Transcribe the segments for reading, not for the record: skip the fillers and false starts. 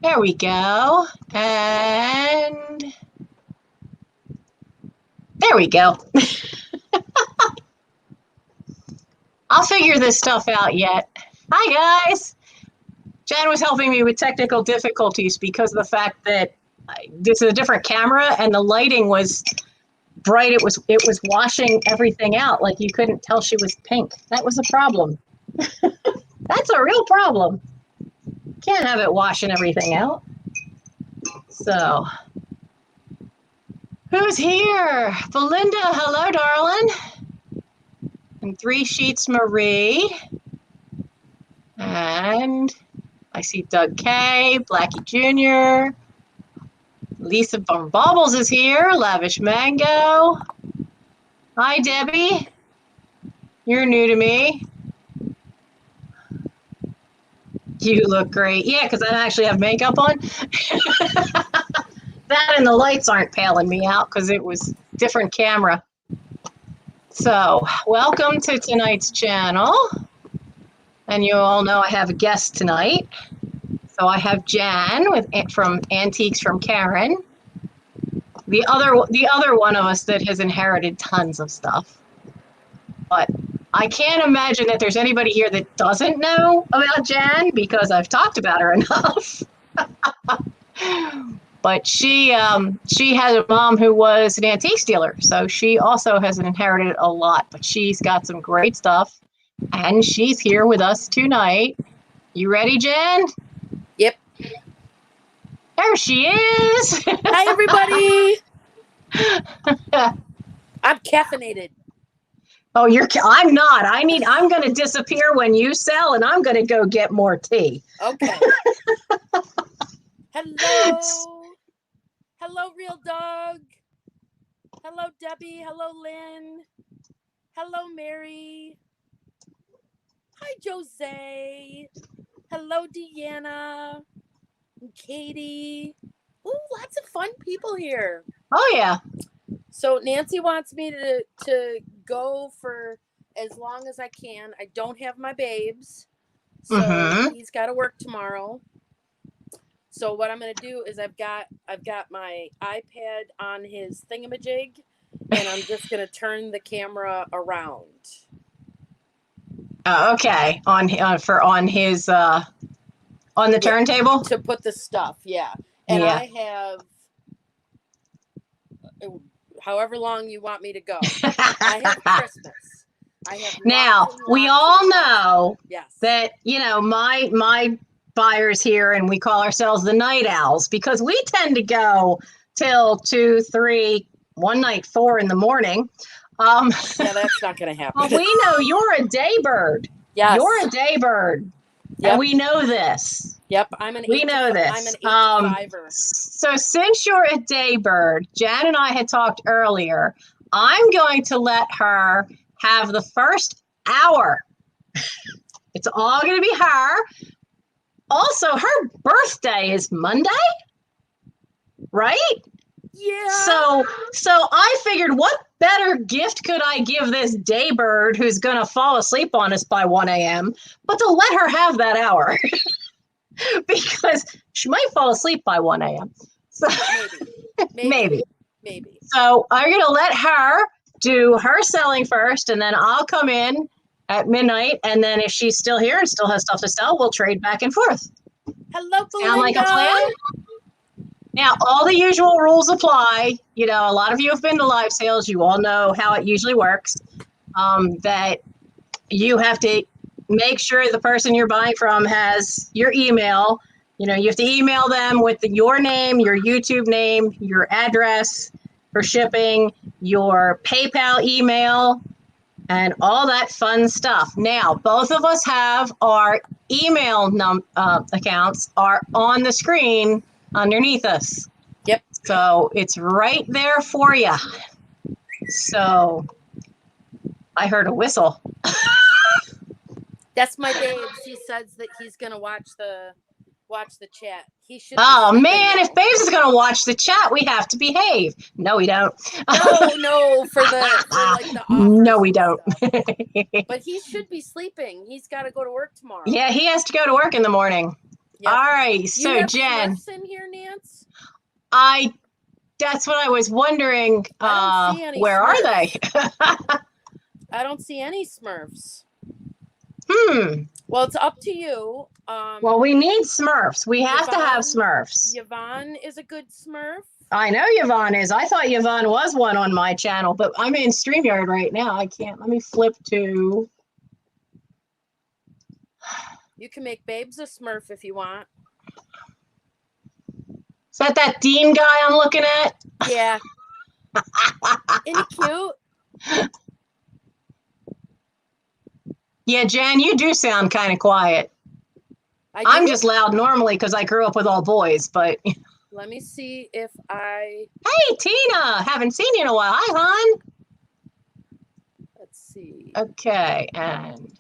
There we go. And there we go. I'll figure this stuff out yet. Hi, guys. Jen was helping me with technical difficulties because of the fact that this is a different camera and the lighting was bright. It was washing everything out. Like you couldn't tell she was pink. That was a problem. That's a real problem. Can't have it washing everything out. So, who's here? Belinda, hello, darling. And 3 Sheets Marie. And I see Doug K, Blackie Jr., Lisa from Bubbles is here, Lavish Mango. Hi, Debbie. You're new to me. You look great. Yeah, because I actually have makeup on. That and the lights aren't paling me out because it was different camera. So, welcome to tonight's channel. And you all know I have a guest tonight. So I have Jan from Antiquesfromkaren. The other one of us that has inherited tons of stuff. But I can't imagine that there's anybody here that doesn't know about Jan because I've talked about her enough. But she has a mom who was an antiques dealer, so she also has inherited a lot. But she's got some great stuff, and she's here with us tonight. You ready, Jan? Yep. There she is. Hi, everybody. I'm caffeinated. Oh, I'm not. I'm going to disappear when you sell, and I'm going to go get more tea. Okay. Hello. Hello, Real Dog. Hello, Debbie. Hello, Lynn. Hello, Mary. Hi, Jose. Hello, Deanna. And Katie. Ooh, lots of fun people here. Oh, yeah. So Nancy wants me to go for as long as I can. I don't have my babes. So he's got to work tomorrow. So what I'm going to do is I've got my iPad on his thingamajig, and I'm just going to turn the camera around. Okay. On his on the turntable to put the stuff. Yeah. And yeah. I have however long you want me to go. I have Christmas. I have now we all know that my buyers here, and we call ourselves the night owls because we tend to go till 2, 3, one night 4 in the morning. Yeah, that's not going to happen. But we know you're a day bird. Yes, you're a day bird, and we know this. Yep, I'm an 8 to 5er. So since you're a day bird, Jan and I had talked earlier. I'm going to let her have the first hour. It's all going to be her. Also, her birthday is Monday, right? Yeah. So I figured, what better gift could I give this day bird who's going to fall asleep on us by 1 a.m. but to let her have that hour because she might fall asleep by 1 a.m. So maybe. So I'm going to let her do her selling first, and then I'll come in at midnight, and then if she's still here and still has stuff to sell, we'll trade back and forth. Hello, Belinda. Sound like a plan? Now, all the usual rules apply. A lot of you have been to live sales. You all know how it usually works. That you have to make sure the person you're buying from has your email. You have to email them with your name, your YouTube name, your address for shipping, your PayPal email, and all that fun stuff. Now, both of us have our email accounts are on the screen underneath us. Yep. So it's right there for you. So I heard a whistle. That's my babe. She says that he's going to watch the chat. He should. Oh man, if Babes is gonna watch the chat, we have to behave. No, we don't. No, for the no, we don't. But he should be sleeping. He's got to go to work tomorrow. Yeah, he has to go to work in the morning. Yep. All right, You so have Jen, Smurfs in here, Nance? that's what I was wondering. I don't see any Where are they? I don't see any Smurfs. Hmm. Well, it's up to you. Well, we need Smurfs. We have to have Yvonne- Smurfs. Yvonne is a good Smurf. I know Yvonne is. I thought Yvonne was one on my channel, but I'm in StreamYard right now. I can't. Let me flip to. You can make Babes a Smurf if you want. Is that Dean guy I'm looking at? Yeah. Isn't he cute? Yeah, Jen, you do sound kind of quiet. I'm just loud normally because I grew up with all boys, but. Let me see if I. Hey, Tina! Haven't seen you in a while. Hi, hon. Let's see. Okay, and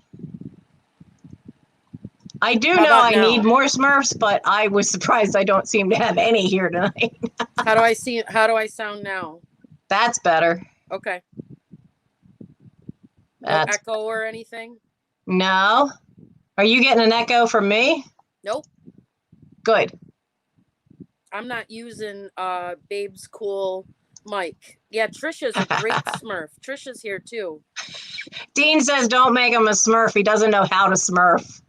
I do How know about I now? need more Smurfs, but I was surprised I don't seem to have any here tonight. How do I sound now? That's better. Okay. No echo or anything? No. Are you getting an echo from me? Nope. Good. I'm not using Babe's cool mic. Yeah, Trisha's a great Smurf. Trisha's here too. Dean says don't make him a Smurf. He doesn't know how to Smurf.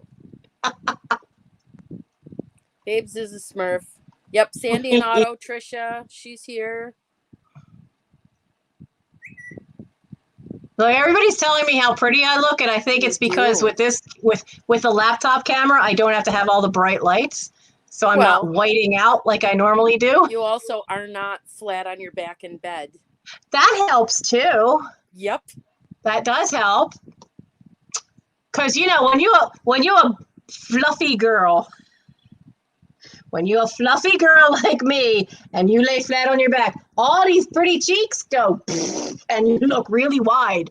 Babes is a Smurf. Yep, Sandy and Otto, Trisha, she's here. Look, everybody's telling me how pretty I look, and I think it's because with this, with the laptop camera, I don't have to have all the bright lights, so I'm not whiting out like I normally do. You also are not flat on your back in bed. That helps too. Yep. That does help. Because when you're a fluffy girl, when you're a fluffy girl like me and you lay flat on your back, all these pretty cheeks go and you look really wide.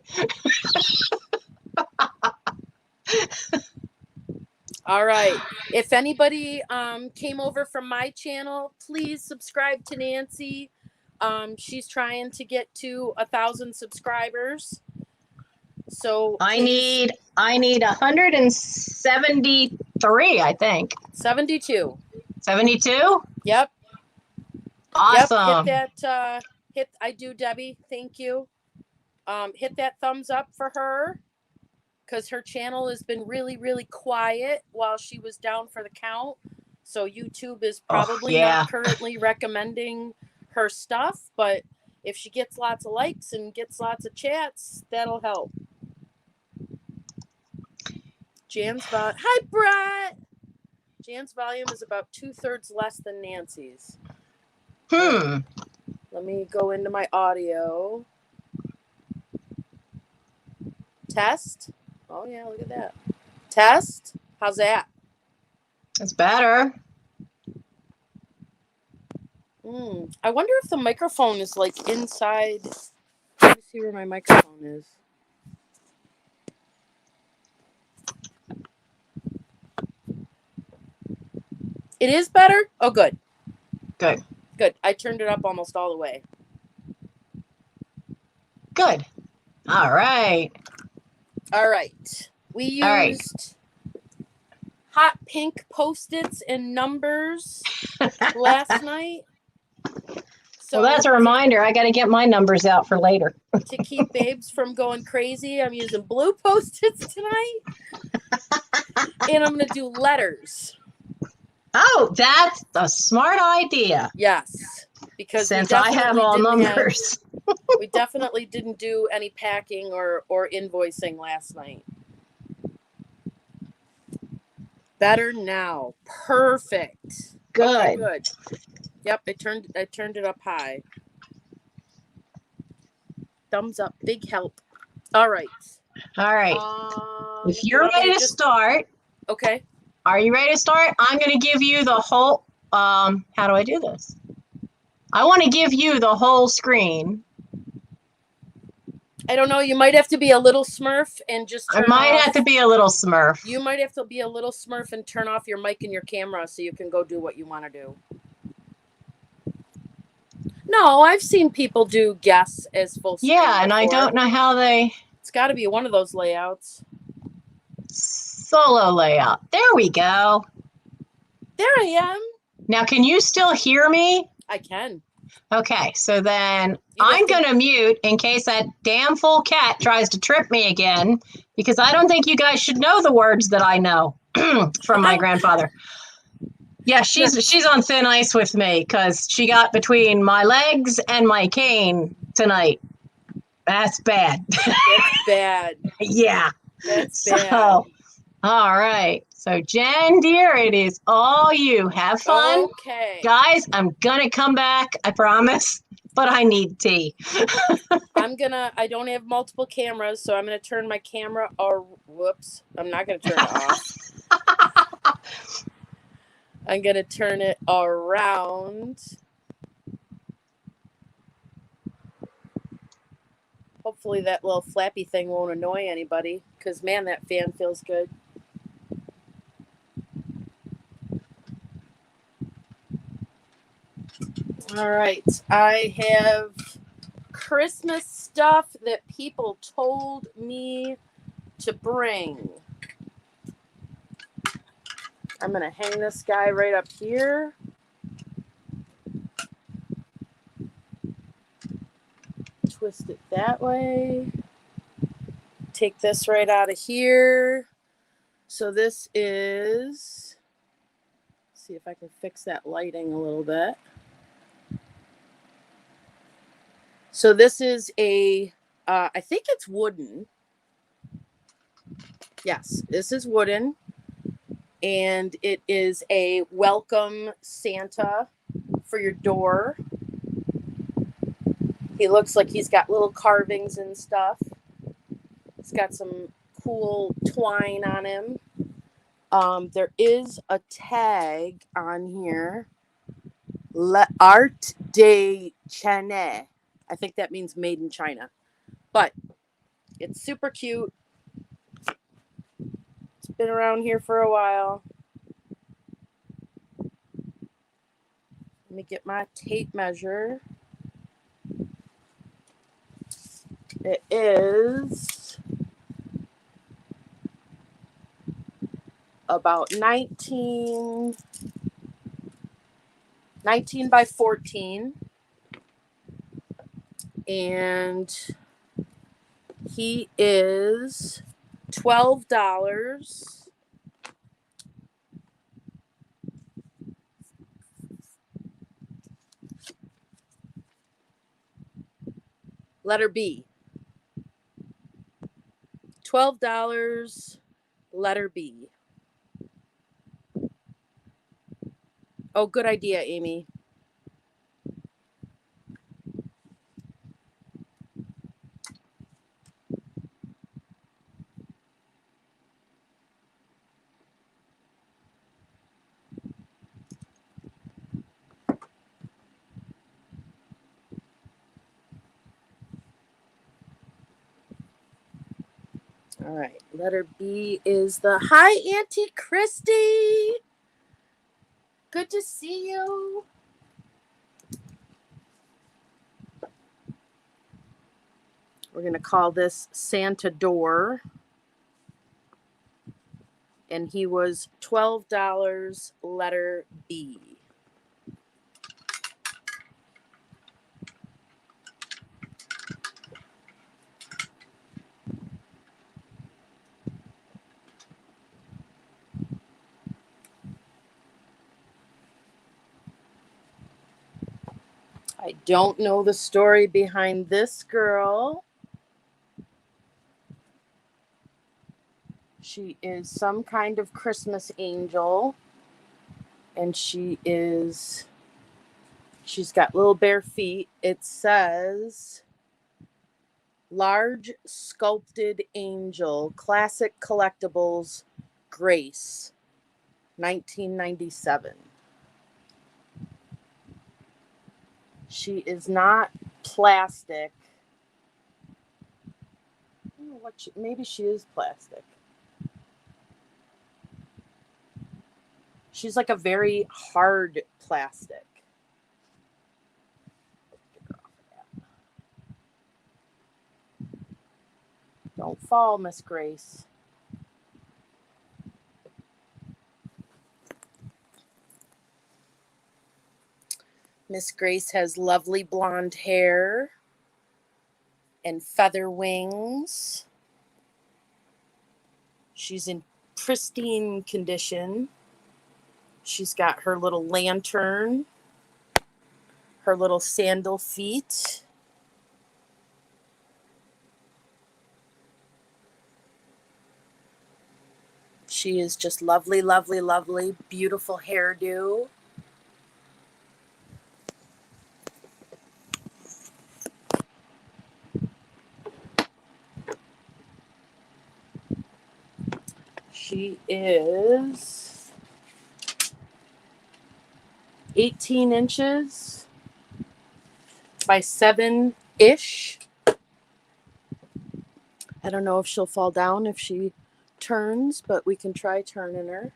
All right. If anybody came over from my channel, please subscribe to Nancy. She's trying to get to 1,000 subscribers. So I need 173, I think. 72. 72? Yep. Awesome. Yep. Hit that I do, Debbie. Thank you. Hit that thumbs up for her, because her channel has been really, really quiet while she was down for the count. So YouTube is probably not currently recommending her stuff, but if she gets lots of likes and gets lots of chats, that'll help. Jan's volume. Hi, Brett. Jan's volume is about 2/3 less than Nancy's. Let me go into my audio. Test. Oh yeah, look at that. Test. How's that? It's better. I wonder if the microphone is like inside. Let me see where my microphone is. It is better? Oh, good. Good. Good. I turned it up almost all the way. Good. All right. All right. We used hot pink Post-its and numbers last night. So well, that's a reminder. I got to get my numbers out for later. To keep Babes from going crazy, I'm using blue Post-its tonight. And I'm going to do letters. Oh, that's a smart idea. Yes. Because since I have all numbers. We definitely didn't do any packing or invoicing last night. Better now. Perfect. Good. Okay, good. Yep, I turned it up high. Thumbs up. Big help. All right. All right. If you're ready to start. Okay. Are you ready to start? I'm going to give you the whole, how do I do this? I want to give you the whole screen. I don't know. You might have to be a little Smurf and just turn off. Have to be a little Smurf. You might have to be a little Smurf and turn off your mic and your camera so you can go do what you want to do. No, I've seen people do guests as full screen. Yeah, and I don't know how they... It's got to be one of those layouts. Solo layout. There we go. There I am. Now, can you still hear me? I can. Okay, so then You I'm just going to mute in case that damn fool cat tries to trip me again, because I don't think you guys should know the words that I know from my grandfather. Yeah, she's on thin ice with me because she got between my legs and my cane tonight. That's bad. That's bad. Yeah. That's So, bad. all right. So, Jen, dear, it is all you. Have fun. Okay. Guys, I'm going to come back, I promise, but I need tea. I don't have multiple cameras, so I'm gonna turn my camera or whoops. I'm not gonna turn it off. I'm gonna turn it around. Hopefully that little flappy thing won't annoy anybody, because man, that fan feels good. All right, I have Christmas stuff that people told me to bring. I'm gonna hang this guy right up here. Twist it that way. Take this right out of here. So this is, see if I can fix that lighting a little bit. So this is a, I think it's wooden. Yes, this is wooden. And it is a welcome Santa for your door. He looks like he's got little carvings and stuff. He's got some cool twine on him. There is a tag on here. L'Art de Chine. I think that means made in China. But it's super cute. It's been around here for a while. Let me get my tape measure. It is about 19 by 14. And he is $12. Letter B. $12, letter B. Oh, good idea, Amy. All right, letter B is the hi, Auntie Christy. Good to see you. We're going to call this Santa Door. And he was $12, letter B. I don't know the story behind this girl. She is some kind of Christmas angel. And she's got little bare feet. It says, large sculpted angel, classic collectibles, Grace, 1997. She is not plastic. I don't know what maybe she is plastic. She's like a very hard plastic. Don't fall, Miss Grace. Miss Grace has lovely blonde hair and feather wings. She's in pristine condition. She's got her little lantern, her little sandal feet. She is just lovely, lovely, lovely, beautiful hairdo. She is 18 inches by 7-ish. I don't know if she'll fall down if she turns, but we can try turning her.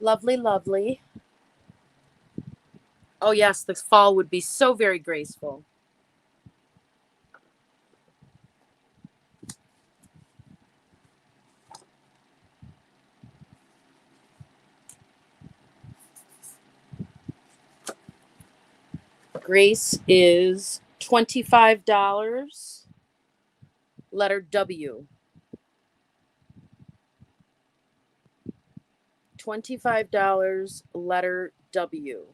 Lovely, lovely. Oh yes, the fall would be so very graceful. Grace is $25, letter W. $25, letter W.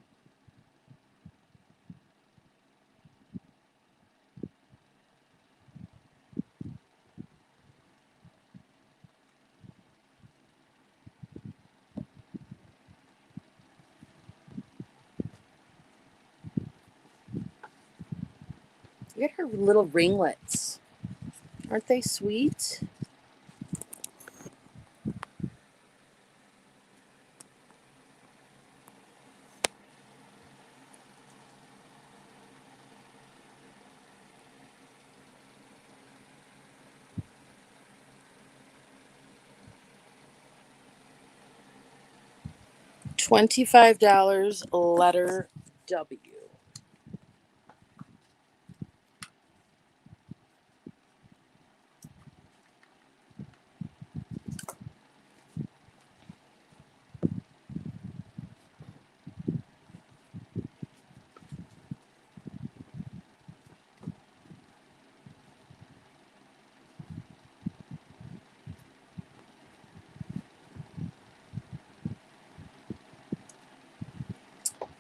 Look at her little ringlets. Aren't they sweet? $25, letter W.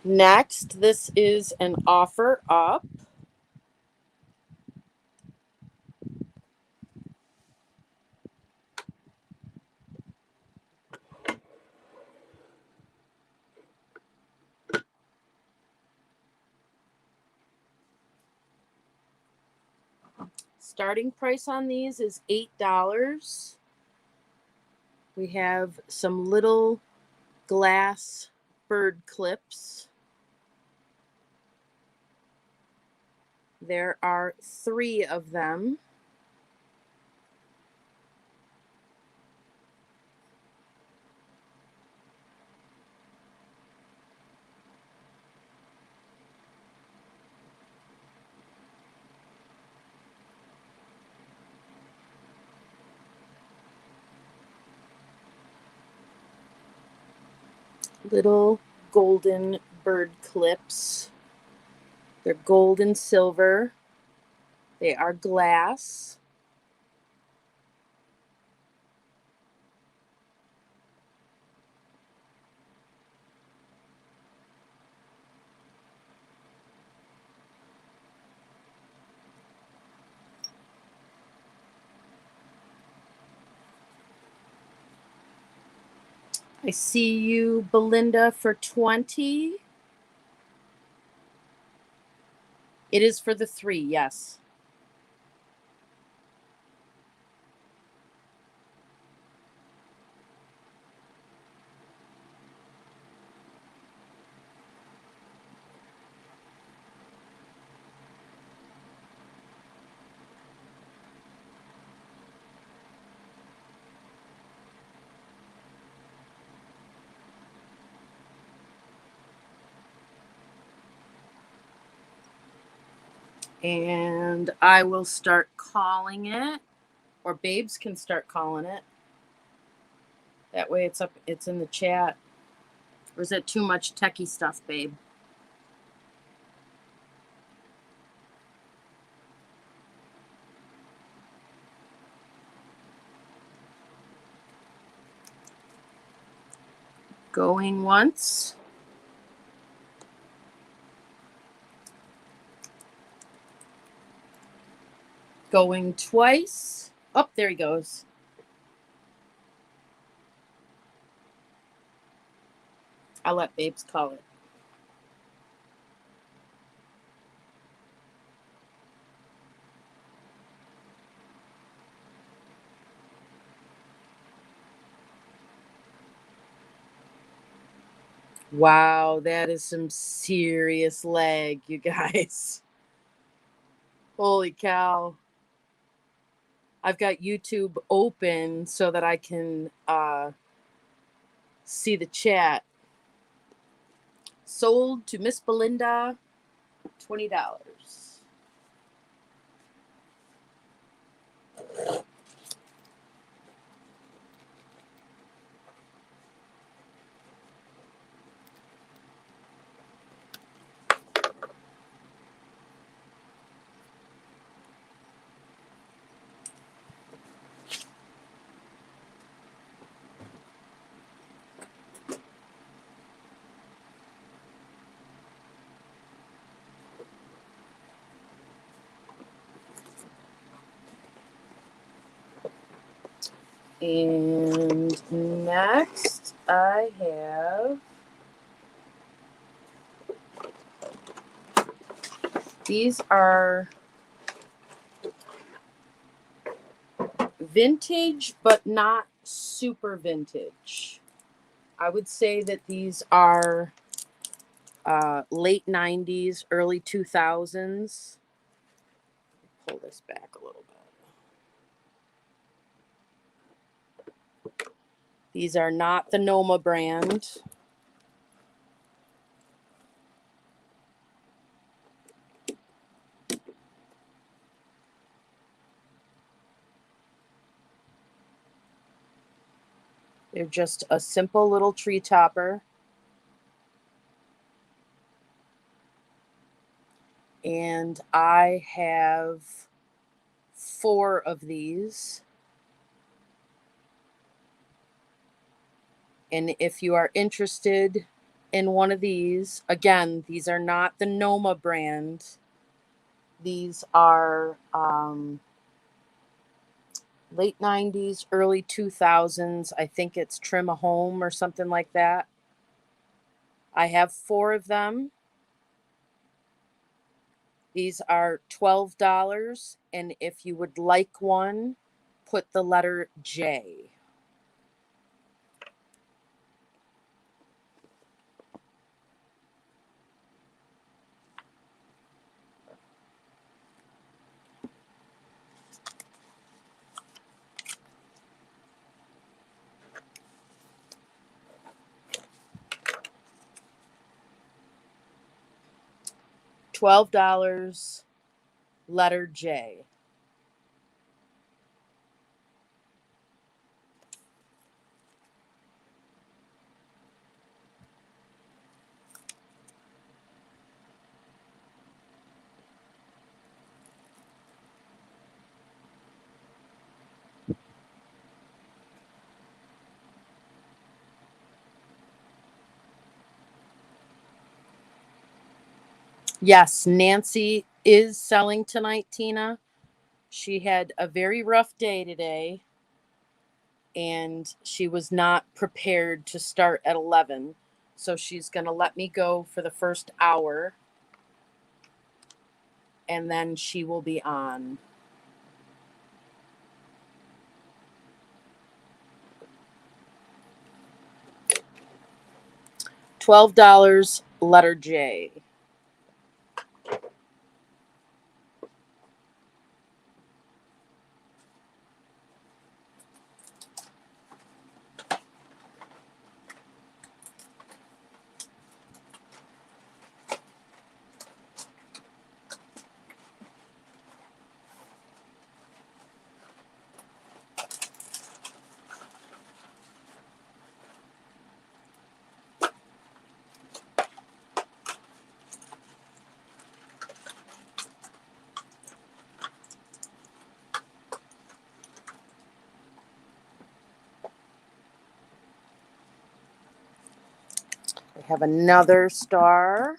Next, this is an offer up. Starting price on these is $8. We have some little glass bird clips. There are 3 of them. Little golden bird clips. They're gold and silver. They are glass. I see you, Belinda, for 20. It is for the 3, yes. And I will start calling it, or Babes can start calling it. That way it's in the chat. Or is that too much techie stuff, babe? Going once. Going twice. Oh, there he goes. I'll let Babes call it. Wow, that is some serious lag, you guys. Holy cow. I've got YouTube open so that I can see the chat. Sold to Miss Belinda, $20. And next I have these are vintage, but not super vintage. I would say that these are late 90s, early 2000s. Pull this back a little bit. These are not the Noma brand. They're just a simple little tree topper. And I have 4 of these. And if you are interested in one of these, again, these are not the Noma brand. These are late 90s, early 2000s. I think it's Trim a Home or something like that. I have 4 of them. These are $12. And if you would like one, put the letter J. $12, letter J. Yes, Nancy is selling tonight, Tina. She had a very rough day today, and she was not prepared to start at 11. So she's going to let me go for the first hour, and then she will be on. $12, letter J. We have another star.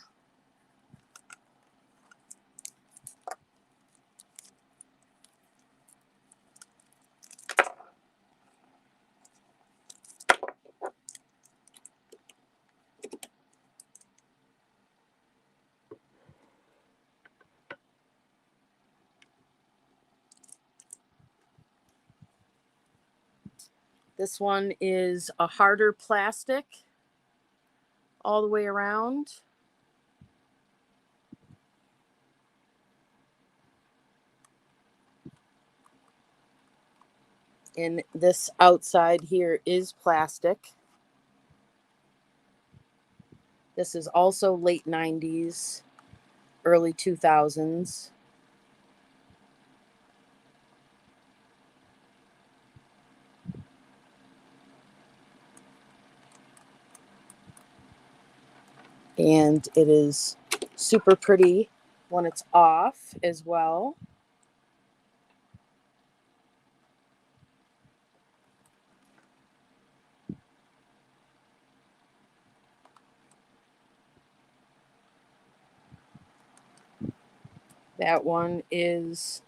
This one is a harder plastic all the way around. And this outside here is plastic. This is also late 90s, early 2000s. And it is super pretty when it's off as well. That one is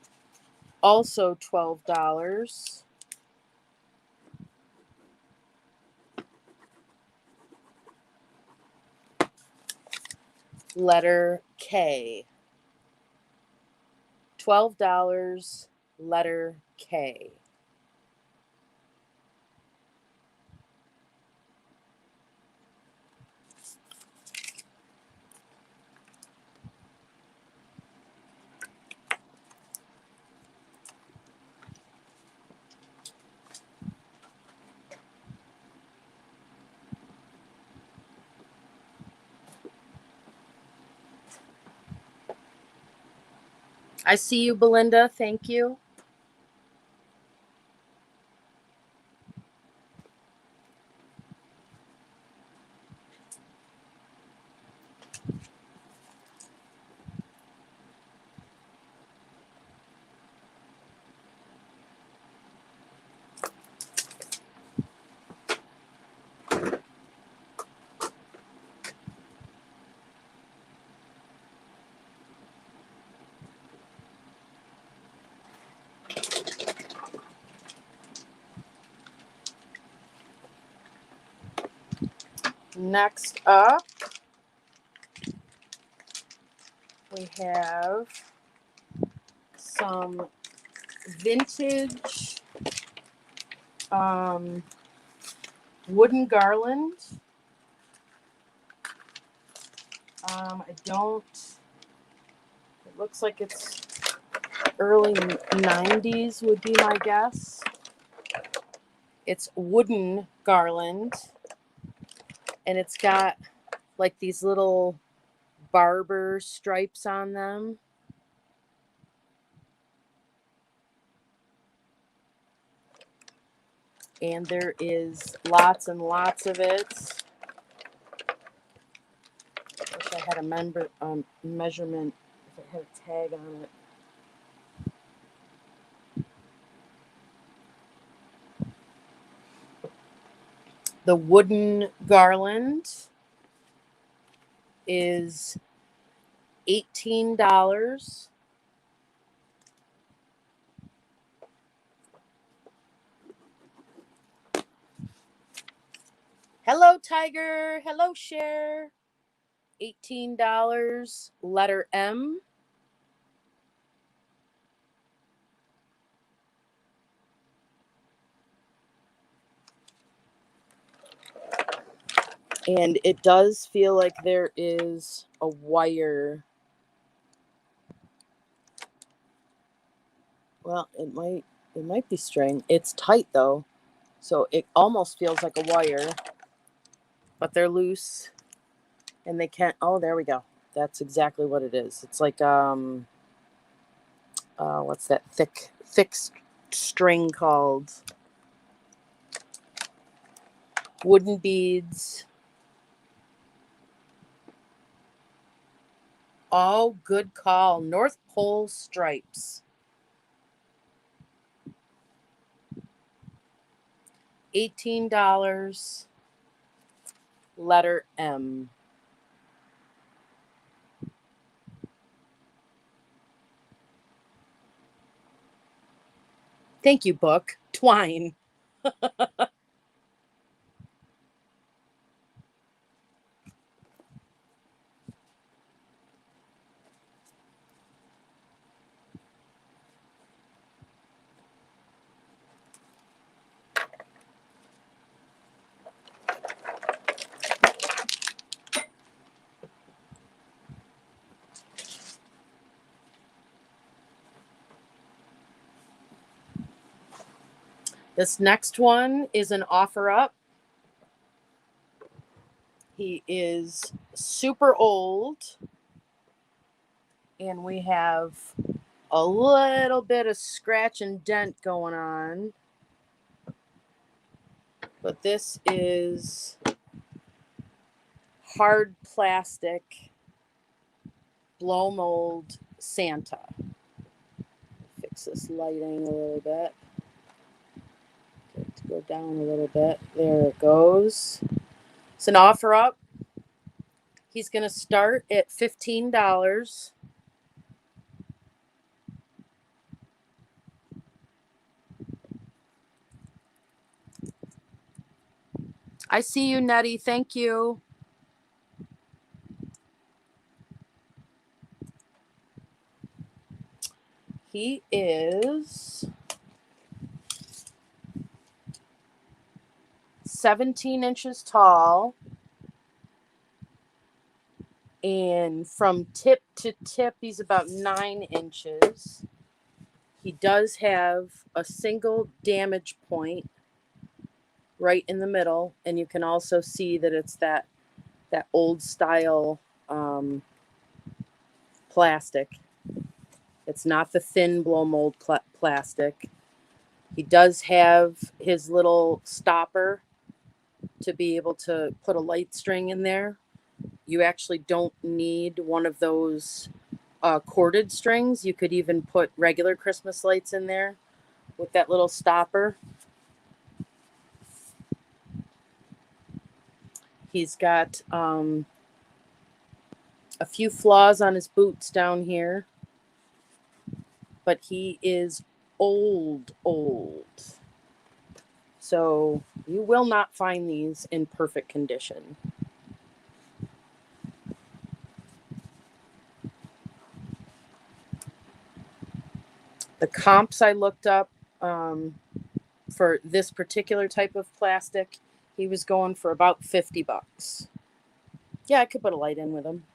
also $12. Letter K. $12, letter K. I see you, Belinda. Thank you. Next up, we have some vintage wooden garland. It looks like it's early 90s would be my guess. It's wooden garland, and it's got like these little barber stripes on them. And there is lots and lots of it. Wish I had a measurement, if it had a tag on it. The wooden garland is $18. Hello, Tiger. Hello, Cher. $18, letter M. And it does feel like there is a wire. Well, it might be string. It's tight though, so it almost feels like a wire, but they're loose, and they can't. Oh, there we go. That's exactly what it is. It's like what's that thick string called? Wooden beads. Oh, good call. North Pole stripes. $18. Letter M. Thank you, book. Twine. This next one is an offer up. He is super old. And we have a little bit of scratch and dent going on. But this is hard plastic blow mold Santa. Fix this lighting a little bit. Get it to go down a little bit. There it goes. It's an offer up. He's going to start at $15. I see you, Nettie. Thank you. He is 17 inches tall. And from tip to tip, he's about 9 inches. He does have a single damage point right in the middle. And you can also see that it's that old style plastic. It's not the thin blow mold plastic. He does have his little stopper to be able to put a light string in there. You actually don't need one of those corded strings. You could even put regular Christmas lights in there with that little stopper. He's got a few flaws on his boots down here. But he is old. So you will not find these in perfect condition. The comps I looked up for this particular type of plastic, he was going for about $50. Yeah, I could put a light in with him.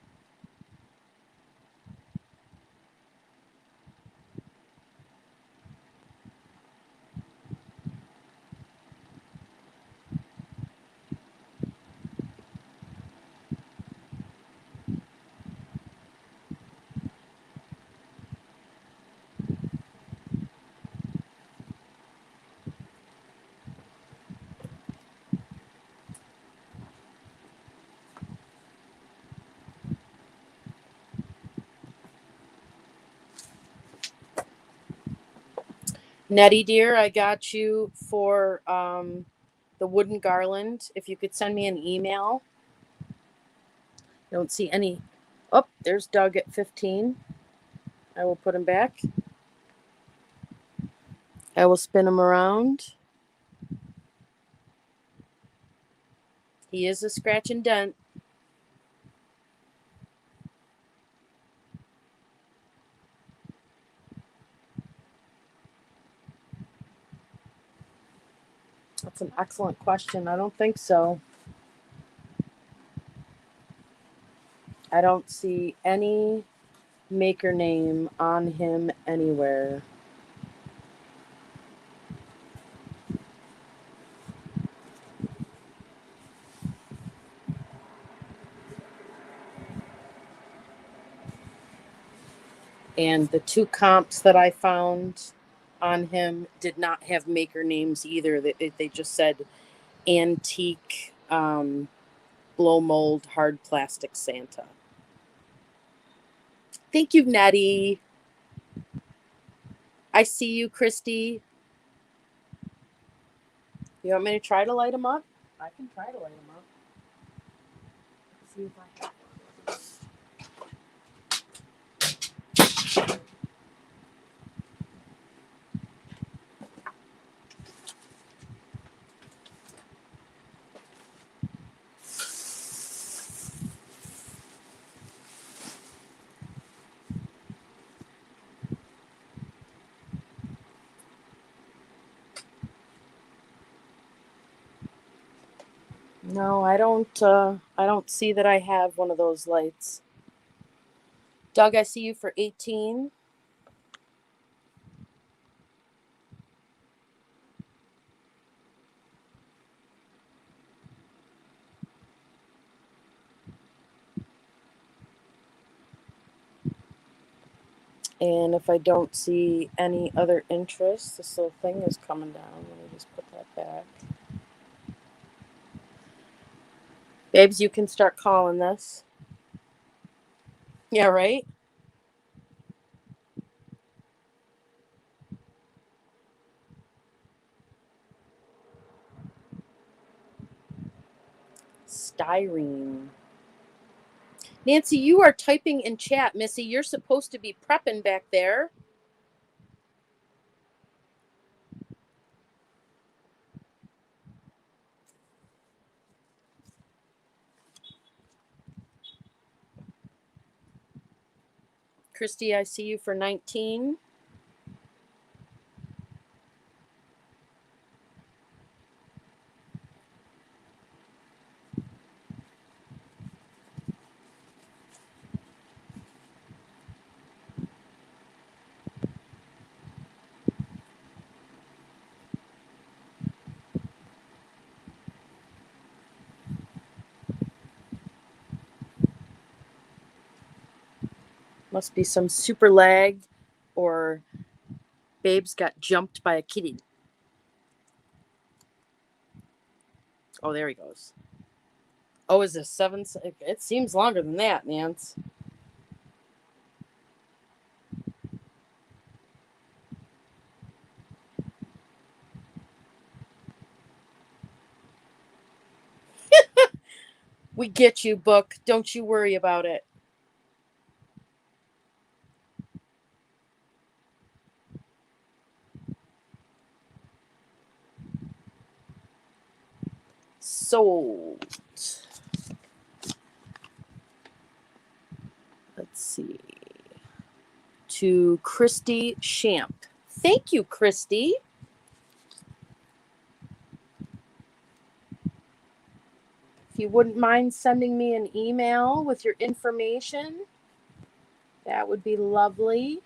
Nettie, dear, I got you for the wooden garland. If you could send me an email. I don't see any. Oh, there's Doug at 15. I will put him back. I will spin him around. He is a scratch and dent. That's an excellent question. I don't think so. I don't see any maker name on him anywhere. And the two comps that I found on him did not have maker names either. They just said antique blow mold hard plastic Santa. Thank you, Nettie. I see you, Christy. You want me to try to light him up? I can try to light him up. see if I have. No, I don't see that I have one of those lights. Doug, I see you for 18. And if I don't see any other interest, this little thing is coming down. Let me just put that back. Babes, you can start calling this. Yeah, right? Styrene. Nancy, you are typing in chat, Missy. You're supposed to be prepping back there. Christy, I see you for 19. Must be some super lag, or Babes got jumped by a kitty. Oh, there he goes. Oh, is this 7? It seems longer than that, Nance. We get you, book. Don't you worry about it. Sold. Let's see. To Christy Shamp. Thank you, Christy. If you wouldn't mind sending me an email with your information, that would be lovely.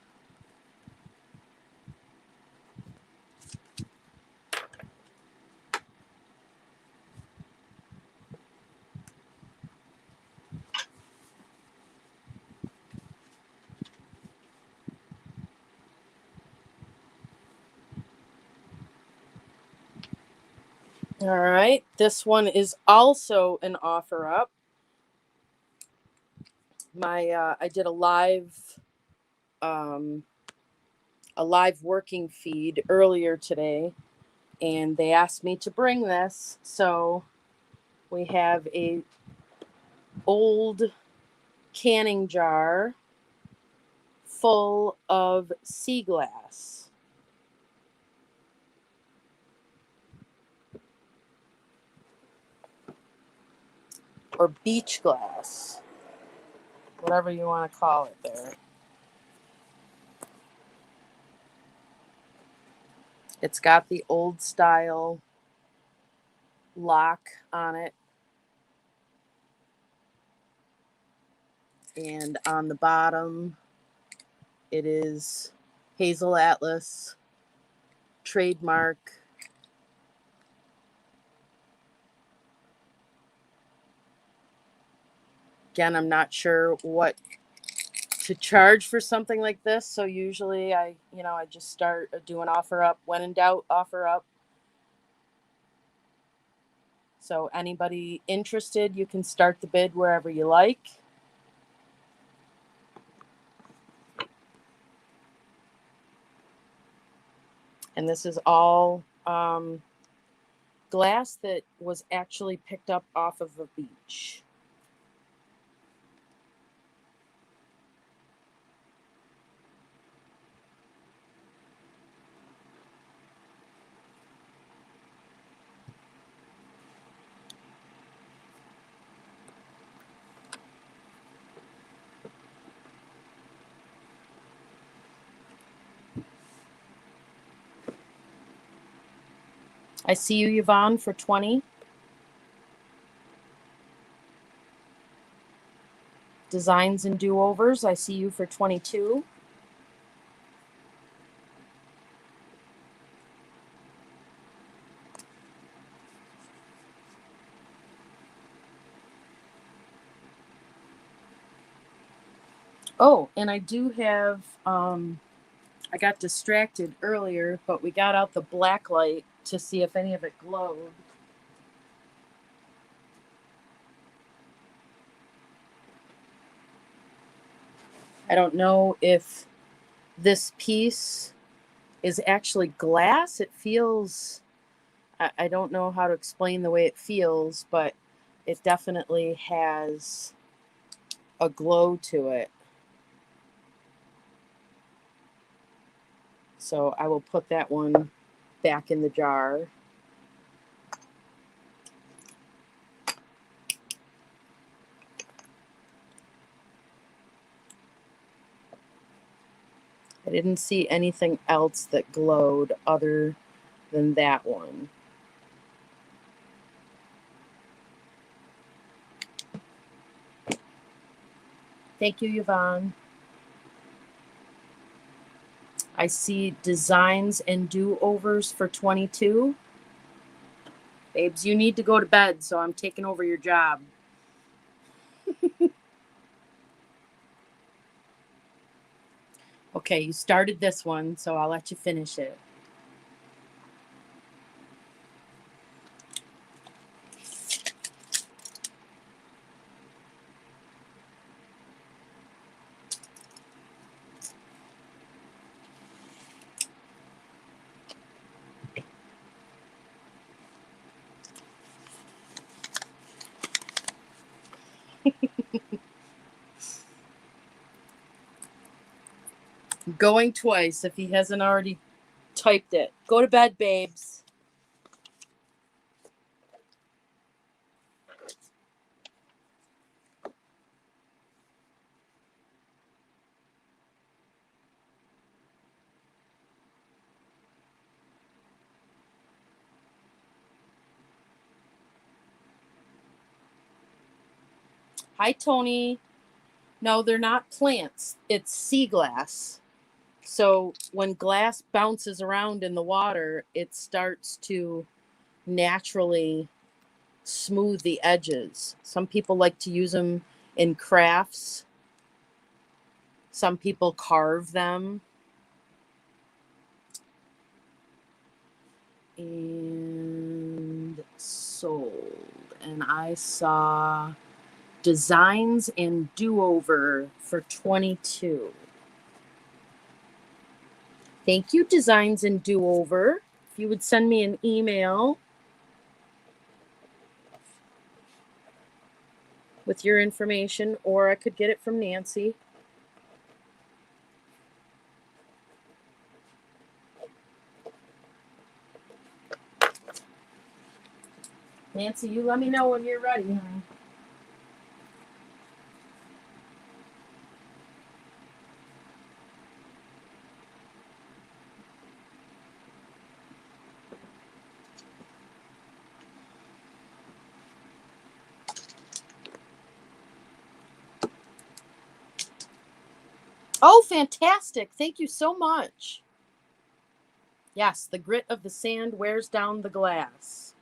All right, this one is also an offer up. I did a live working feed earlier today, and they asked me to bring this. So we have a old canning jar full of sea glass. Or beach glass, whatever you want to call it there. It's got the old style lock on it. And on the bottom, it is Hazel Atlas, trademark. Again, I'm not sure what to charge for something like this. So usually I just start doing offer up. When in doubt, offer up. So anybody interested, you can start the bid wherever you like. And this is all glass that was actually picked up off of a beach. I see you, Yvonne, for 20. Designs and do-overs, I see you for 22. Oh, and I do have, I got distracted earlier, but we got out the black light to see if any of it glowed. I don't know if this piece is actually glass. It feels, I don't know how to explain the way it feels, but it definitely has a glow to it. So I will put that one back in the jar. I didn't see anything else that glowed other than that one. Thank you, Yvonne. I see designs and do-overs for 22. Babes, you need to go to bed, so I'm taking over your job. Okay, you started this one, so I'll let you finish it. Going twice if he hasn't already typed it. Go to bed, babes. Hi, Tony. No, they're not plants. It's sea glass. So when glass bounces around in the water, it starts to naturally smooth the edges. Some people like to use them in crafts. Some people carve them. And sold. And I saw designs and do-over for 22. Thank you, designs and do-over. If you would send me an email with your information, or I could get it from Nancy. Nancy, you let me know when you're ready, honey. Oh, fantastic. Thank you so much. Yes, the grit of the sand wears down the glass.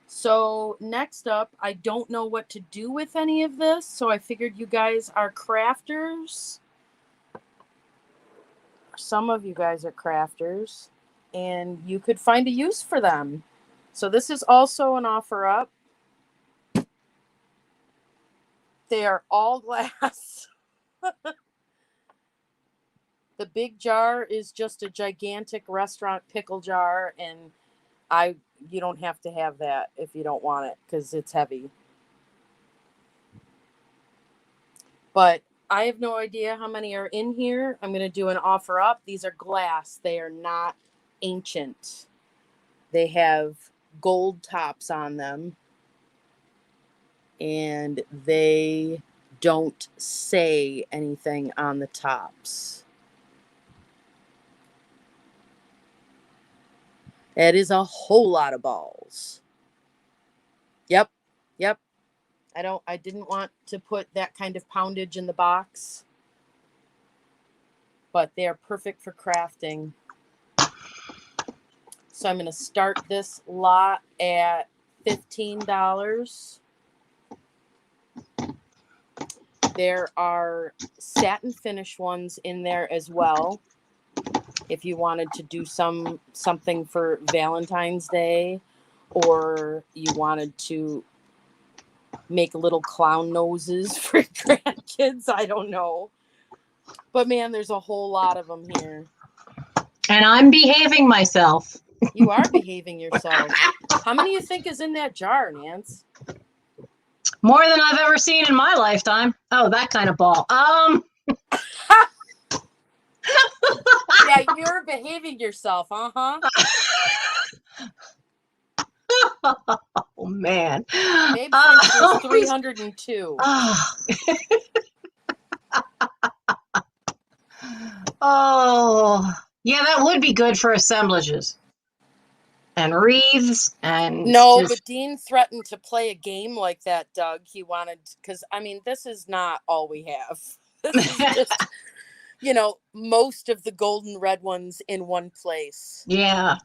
So next up, I don't know what to do with any of this, so I figured you guys are crafters. Some of you guys are crafters, and you could find a use for them. So this is also an offer up. They are all glass. The big jar is just a gigantic restaurant pickle jar, and you don't have to have that if you don't want it because it's heavy. But I have no idea how many are in here. I'm going to do an offer up. These are glass. They are not ancient. They have gold tops on them, and they don't say anything on the tops. It is a whole lot of balls. Yep. I didn't want to put that kind of poundage in the box, but they are perfect for crafting. So I'm going to start this lot at $15. There are satin finish ones in there as well. If you wanted to do something for Valentine's Day, or you wanted to make little clown noses for grandkids, I don't know. But man, there's a whole lot of them here. And I'm behaving myself. You are behaving yourself. How many do you think is in that jar, Nance? More than I've ever seen in my lifetime. Oh, that kind of ball. Yeah, you're behaving yourself, uh-huh. Oh, man. Babe thinks there's 302. Oh, yeah, that would be good for assemblages and wreaths and no, but Dean threatened to play a game like that, Doug. He wanted, because I mean, this is not all we have. This is just, most of the golden red ones in one place. Yeah.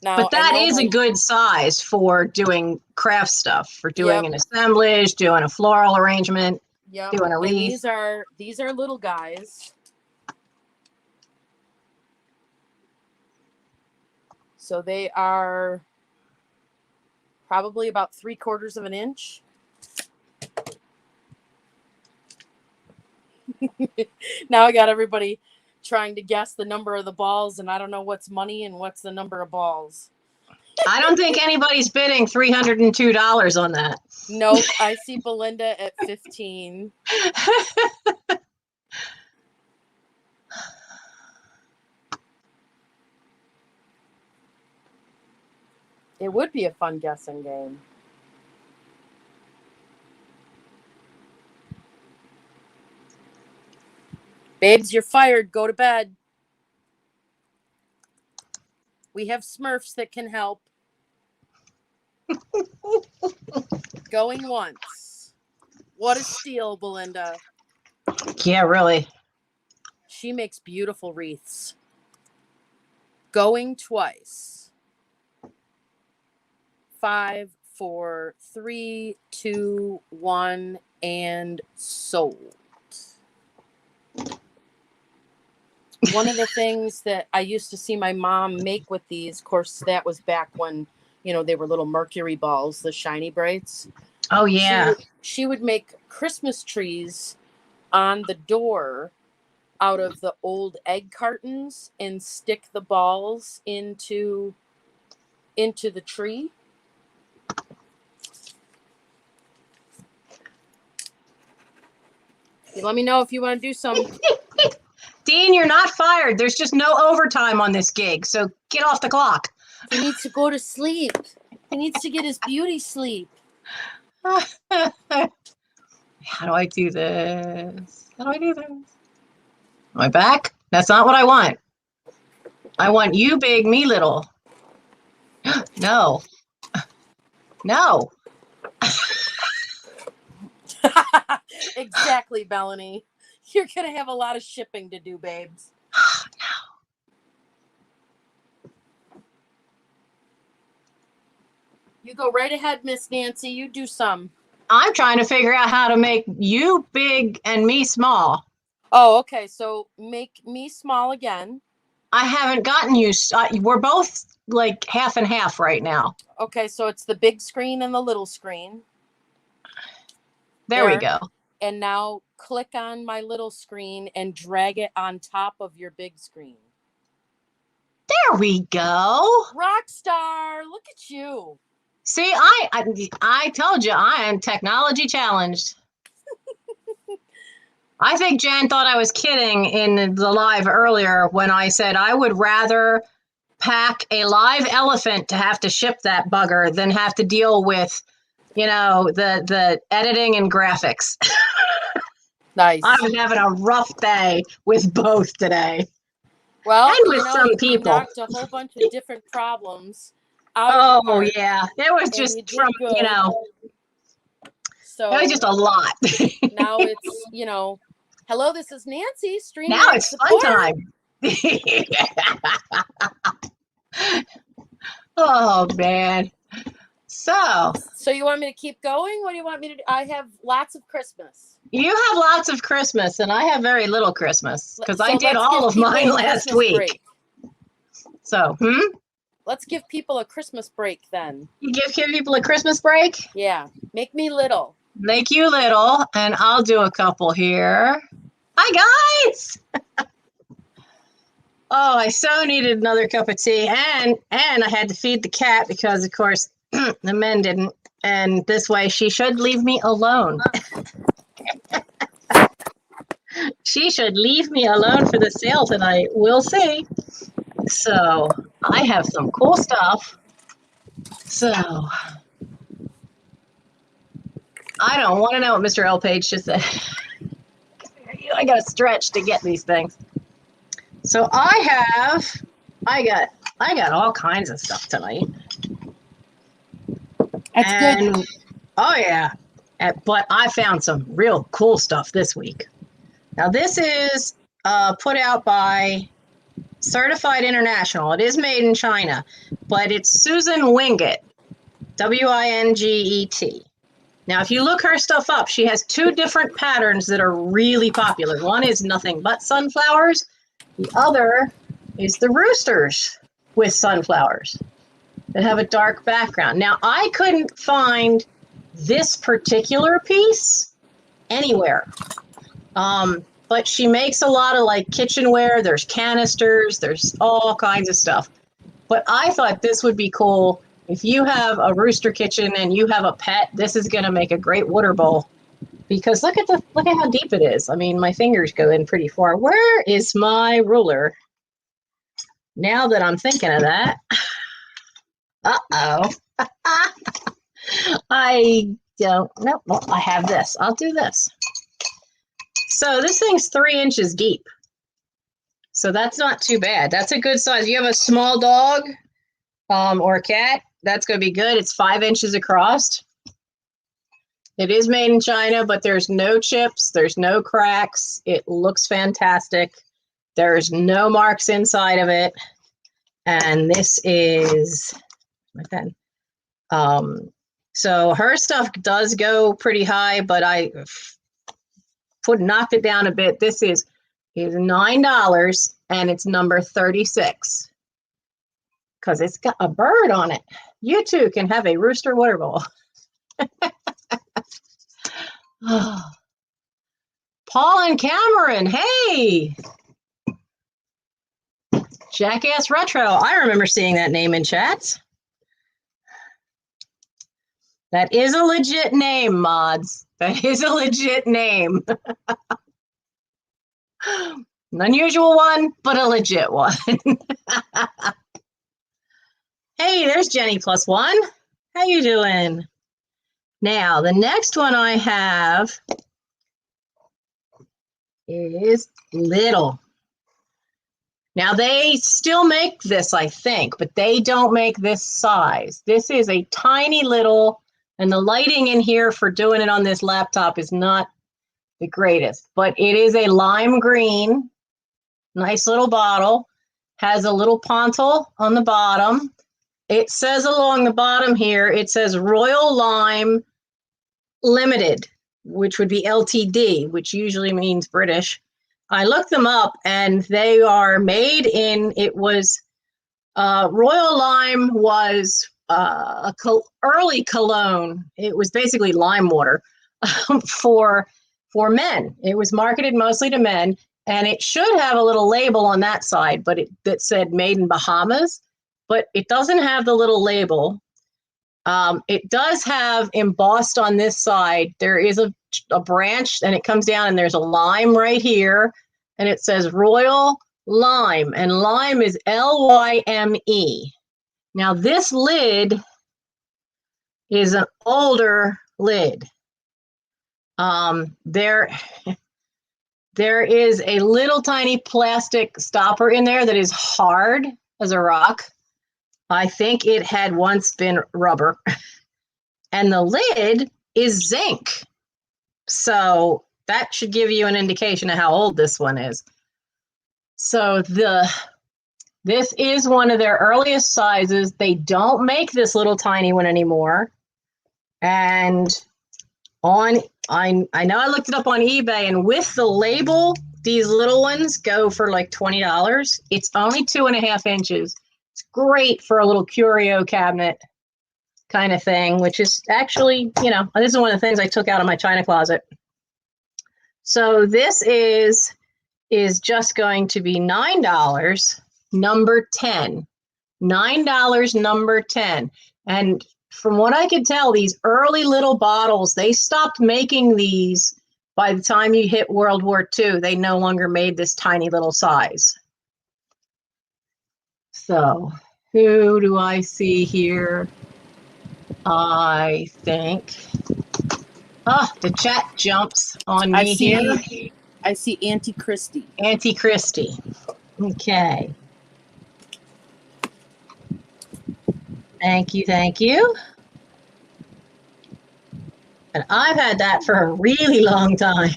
Now, but that is a good size for doing craft stuff, for doing an assemblage, doing a floral arrangement, doing a wreath. And these are little guys. So they are probably about 3/4 of an inch. Now I got everybody trying to guess the number of the balls, and I don't know what's money and what's the number of balls. I don't think anybody's bidding $302 on that. Nope. I see Belinda at 15. It would be a fun guessing game. Babes, you're fired. Go to bed. We have Smurfs that can help. Going once. What a steal, Belinda. Yeah, really. She makes beautiful wreaths. Going twice. 5, 4, 3, 2, 1, and sold. One of the things that I used to see my mom make with these, of course, that was back when, they were little mercury balls, the shiny brights. Oh, yeah. She would make Christmas trees on the door out of the old egg cartons and stick the balls into the tree. You let me know if you want to do some. Dean, you're not fired. There's just no overtime on this gig, so get off the clock. He needs to go to sleep. He needs to get his beauty sleep. How do I do this? Am I back? That's not what I want. I want you big, me little. No. No. Exactly, Melanie. You're going to have a lot of shipping to do, babes. No. You go right ahead, Miss Nancy. You do some. I'm trying to figure out how to make you big and me small. Oh, okay. So make me small again. I haven't gotten used. We're both like half and half right now. Okay, so it's the big screen and the little screen. There we go. And now click on my little screen and drag it on top of your big screen. There we go. Rock star, look at you. See, I told you I am technology challenged. I think Jan thought I was kidding in the live earlier when I said I would rather pack a live elephant to have to ship that bugger than have to deal with, the editing and graphics. Nice. I'm having a rough day with both today. Well, and with some you people. knocked a whole bunch of different problems out of the Oh park, yeah, it was and just you did from good. So it was just a lot. now it's, hello, this is Nancy, Now StreamYard it's support. fun time. Oh man. So you want me to keep going? What do you want me to do? I have lots of Christmas. you have lots of Christmas, and I have very little Christmas because I did all of mine last week. Break. So, let's give people a Christmas break then. You give people a Christmas break? Yeah. Make me little. Make you little, and I'll do a couple here. Hi, guys. Oh, I so needed another cup of tea, and I had to feed the cat because, of course, the men didn't. And this way, she should leave me alone. She should leave me alone for the sale tonight. We'll see. So I have some cool stuff. So I don't want to know what Mr. L. Page just said. I got to stretch to get these things. So I got all kinds of stuff tonight. That's good. Oh yeah, but I found some real cool stuff this week. Now this is put out by Certified International. It is made in China, but it's Susan Winget, Winget. Now, if you look her stuff up, she has two different patterns that are really popular. One is nothing but sunflowers. The other is the roosters with sunflowers that have a dark background. Now, I couldn't find this particular piece anywhere. But she makes a lot of like kitchenware. There's canisters. There's all kinds of stuff. But I thought this would be cool. If you have a rooster kitchen and you have a pet, this is going to make a great water bowl. Because look at how deep it is. I mean, my fingers go in pretty far. Where is my ruler? Now that I'm thinking of that. Uh-oh. I don't know. Well, I have this. I'll do this. So this thing's 3 inches deep. So that's not too bad. That's a good size. You have a small dog or a cat, that's going to be good. It's 5 inches across. It is made in China, but there's no chips. There's no cracks. It looks fantastic. There's no marks inside of it. And this is my pen. So her stuff does go pretty high, but I knocked it down a bit. This is $9 and it's number 36 because it's got a bird on it. You too can have a rooster water bowl. Paul and Cameron, hey! Jackass Retro. I remember seeing that name in chats. That is a legit name, mods. That is a legit name. An unusual one, but a legit one. Hey, there's Jenny +1. How you doing? Now, the next one I have is little. Now, they still make this, I think, but they don't make this size. This is a tiny little, and the lighting in here for doing it on this laptop is not the greatest, but it is a lime green, nice little bottle, has a little pontil on the bottom. It says along the bottom here, it says Royal Lime Limited, which would be LTD, which usually means British. I looked them up and they are made in, it was, Royal Lime was early cologne. It was basically lime water for men. It was marketed mostly to men, and it should have a little label on that side, but that said made in Bahamas, but it doesn't have the little label. It does have embossed on this side. There is a branch and it comes down and there's a lime right here and it says Royal Lime, and lime is Lyme. Now this lid is an older lid. there is a little tiny plastic stopper in there that is hard as a rock. I think it had once been rubber. And the lid is zinc. So that should give you an indication of how old this one is. So this is one of their earliest sizes. They don't make this little tiny one anymore. And I know I looked it up on eBay, and with the label, these little ones go for like $20. It's only 2.5 inches. It's great for a little curio cabinet kind of thing, which is actually, you know, this is one of the things I took out of my china closet. So this is just going to be $9, number 10. $9, number 10. And from what I could tell, these early little bottles, they stopped making these by the time you hit World War II. They no longer made this tiny little size. So who do I see here? I think, the chat jumps on me here. I see Auntie Christie. Auntie Christie. Okay. Thank you, thank you. And I've had that for a really long time.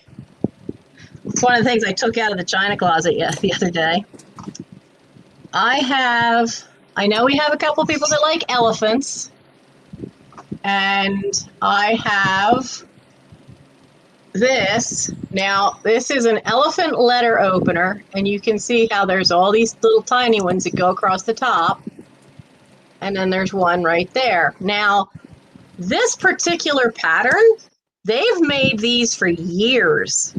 It's one of the things I took out of the china closet the other day. I know we have a couple people that like elephants. And I have this. Now, this is an elephant letter opener, and you can see how there's all these little tiny ones that go across the top. And then there's one right there. Now, this particular pattern, they've made these for years.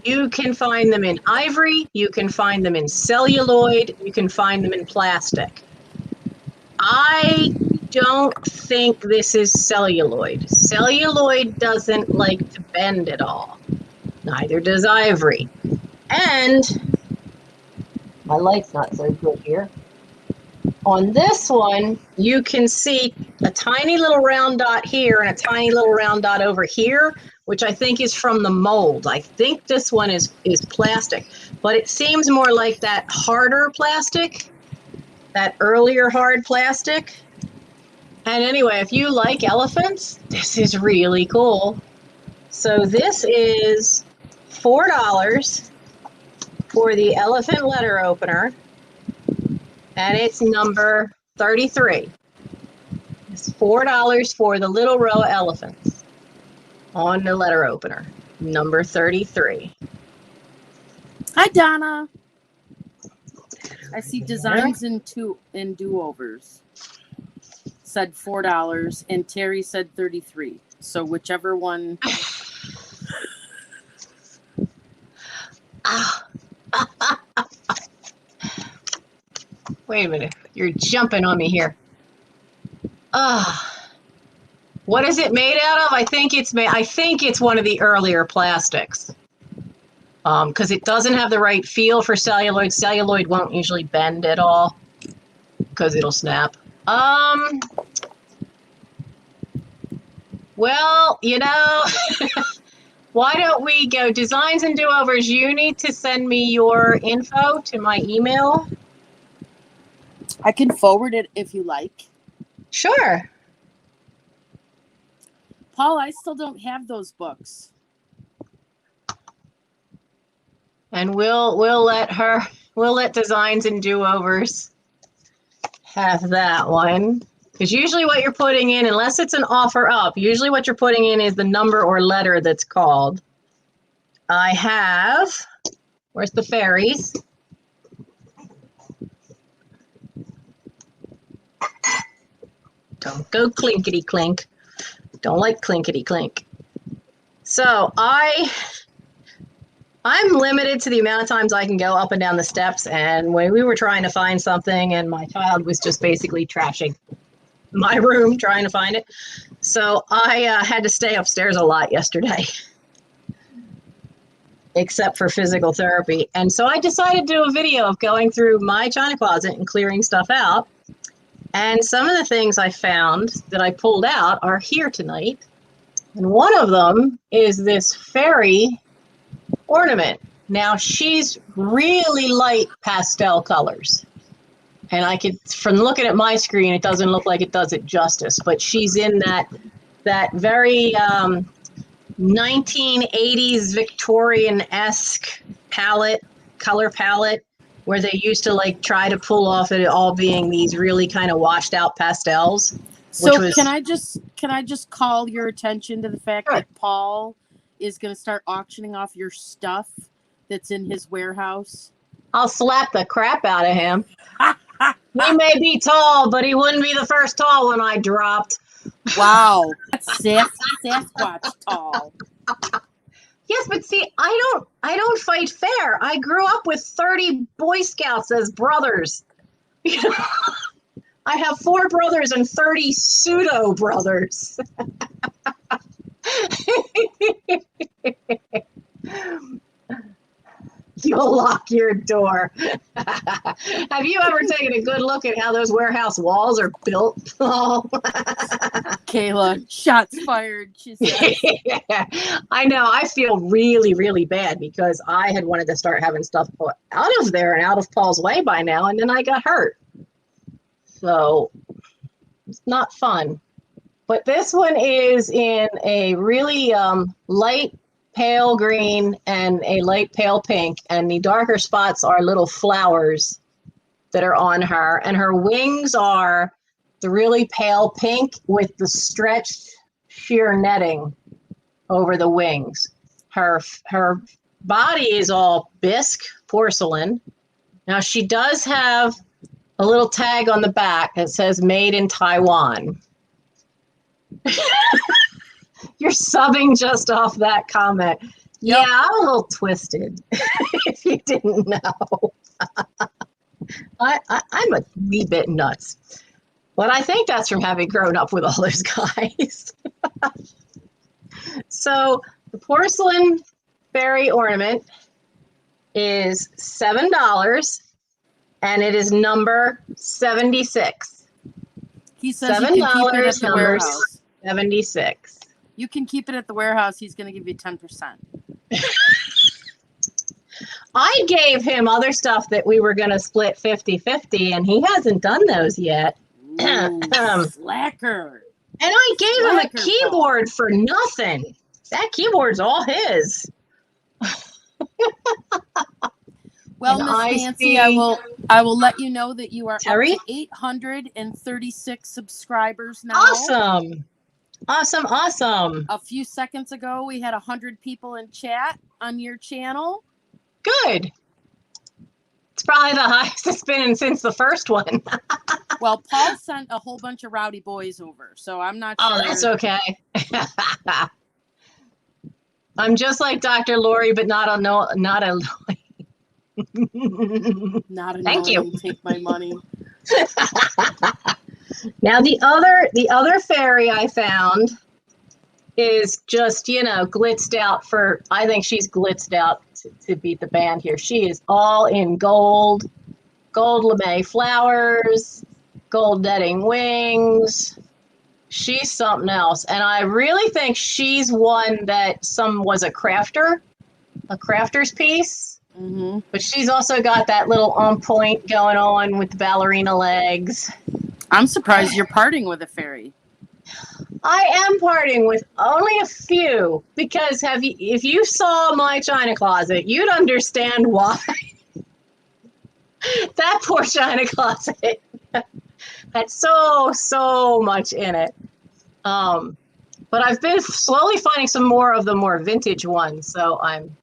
You can find them in ivory, you can find them in celluloid, you can find them in plastic. I don't think this is celluloid. Celluloid doesn't like to bend at all. Neither does ivory. And my light's not so good here. On this one, you can see a tiny little round dot here and a tiny little round dot over here, which I think is from the mold. I think this one is plastic, but it seems more like that harder plastic, that earlier hard plastic. And anyway, if you like elephants, this is really cool. So this is $4 for the elephant letter opener, and it's number 33. It's $4 for the little row of elephants on the letter opener, number 33. Hi, Donna. I see designs in do-overs. Said $4, and Terry said 33. So whichever one. Wait a minute, you're jumping on me here. What is it made out of? I think it's one of the earlier plastics. Because it doesn't have the right feel for celluloid. Celluloid won't usually bend at all because it'll snap. Well, you know, why don't we go designs and do-overs? You need to send me your info to my email. I can forward it if you like. Sure. Paul, I still don't have those books. And we'll let designs and do-overs have that one. Because usually what you're putting in, unless it's an offer up, usually what you're putting in is the number or letter that's called. I have, where's the fairies? Don't go clinkety clink. Don't like clinkety clink. So I'm limited to the amount of times I can go up and down the steps. And when we were trying to find something and my child was just basically trashing my room trying to find it. So I had to stay upstairs a lot yesterday, except for physical therapy. And so I decided to do a video of going through my china closet and clearing stuff out. And some of the things I found that I pulled out are here tonight. And one of them is this fairy ornament. Now she's really light pastel colors. And I could, from looking at my screen, it doesn't look like it does it justice, but she's in that very 1980s Victorian-esque color palette, where they used to like try to pull off it all being these really kind of washed out pastels. So can I just call your attention to the fact Sure. that Paul is going to start auctioning off your stuff that's in his warehouse? I'll slap the crap out of him. He may be tall, but he wouldn't be the first tall one I dropped. Wow, that's Sasquatch tall. Yes, but see, I don't fight fair. I grew up with 30 Boy Scouts as brothers. I have 4 brothers and 30 pseudo brothers. You'll lock your door. Have you ever taken a good look at how those warehouse walls are built? Kayla, shots fired, she said. Yeah, I know. I feel really, really bad because I had wanted to start having stuff out of there and out of Paul's way by now, and then I got hurt. So it's not fun. But this one is in a really light pale green and a light pale pink, and the darker spots are little flowers that are on her, and her wings are the really pale pink with the stretched sheer netting over the wings. Her body is all bisque porcelain. Now she does have a little tag on the back that says made in Taiwan. You're subbing just off that comment. Yep. Yeah, I'm a little twisted, if you didn't know. I'm a wee bit nuts. But I think that's from having grown up with all those guys. So the porcelain fairy ornament is $7, and it is number 76. He says you can keep it at the warehouse. 76. You can keep it at the warehouse. He's going to give you 10%. I gave him other stuff that we were going to split 50-50, and he hasn't done those yet. Ooh, slacker. And I gave him a keyboard for nothing. That keyboard's all his. Well, Miss Nancy, I will let you know that you are Terry? up to 836 subscribers now. Awesome. Awesome. A few seconds ago, we had 100 people in chat on your channel. Good. It's probably the highest it's been since the first one. Well, Paul sent a whole bunch of rowdy boys over, so I'm not sure. Oh, that's okay. I'm just like Dr. Lori, but not a Thank you. Take my money. Now the other fairy I found is just, glitzed out for, I think she's glitzed out to beat the band here. She is all in gold lame flowers, gold netting wings. She's something else. And I really think she's one that was a crafter's piece. Mm-hmm. But she's also got that little on point going on with the ballerina legs. I'm surprised you're parting with a fairy. I am parting with only a few because if you saw my china closet, you'd understand why. That poor china closet had so much in it. But I've been slowly finding some more of the more vintage ones, so I'm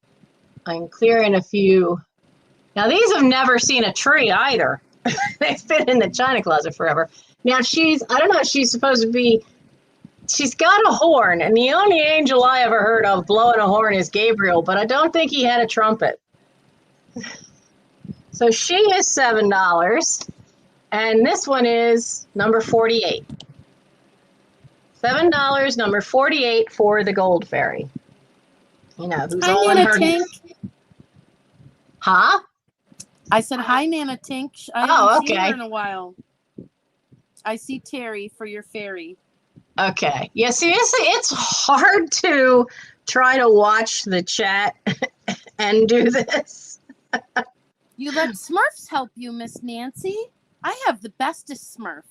clearing a few. Now these have never seen a tree either. They've been in the china closet forever. Now I don't know, she's got a horn, and the only angel I ever heard of blowing a horn is Gabriel, but I don't think he had a trumpet. So she is $7, and this one is number 48. $7, number 48 for the gold fairy. Who's all in her. Tink. Huh? I said, hi, Nana Tink. I haven't seen her in a while. I see Terry for your fairy. Okay. Yeah, seriously, it's hard to try to watch the chat and do this. You let Smurfs help you, Miss Nancy. I have the bestest Smurf.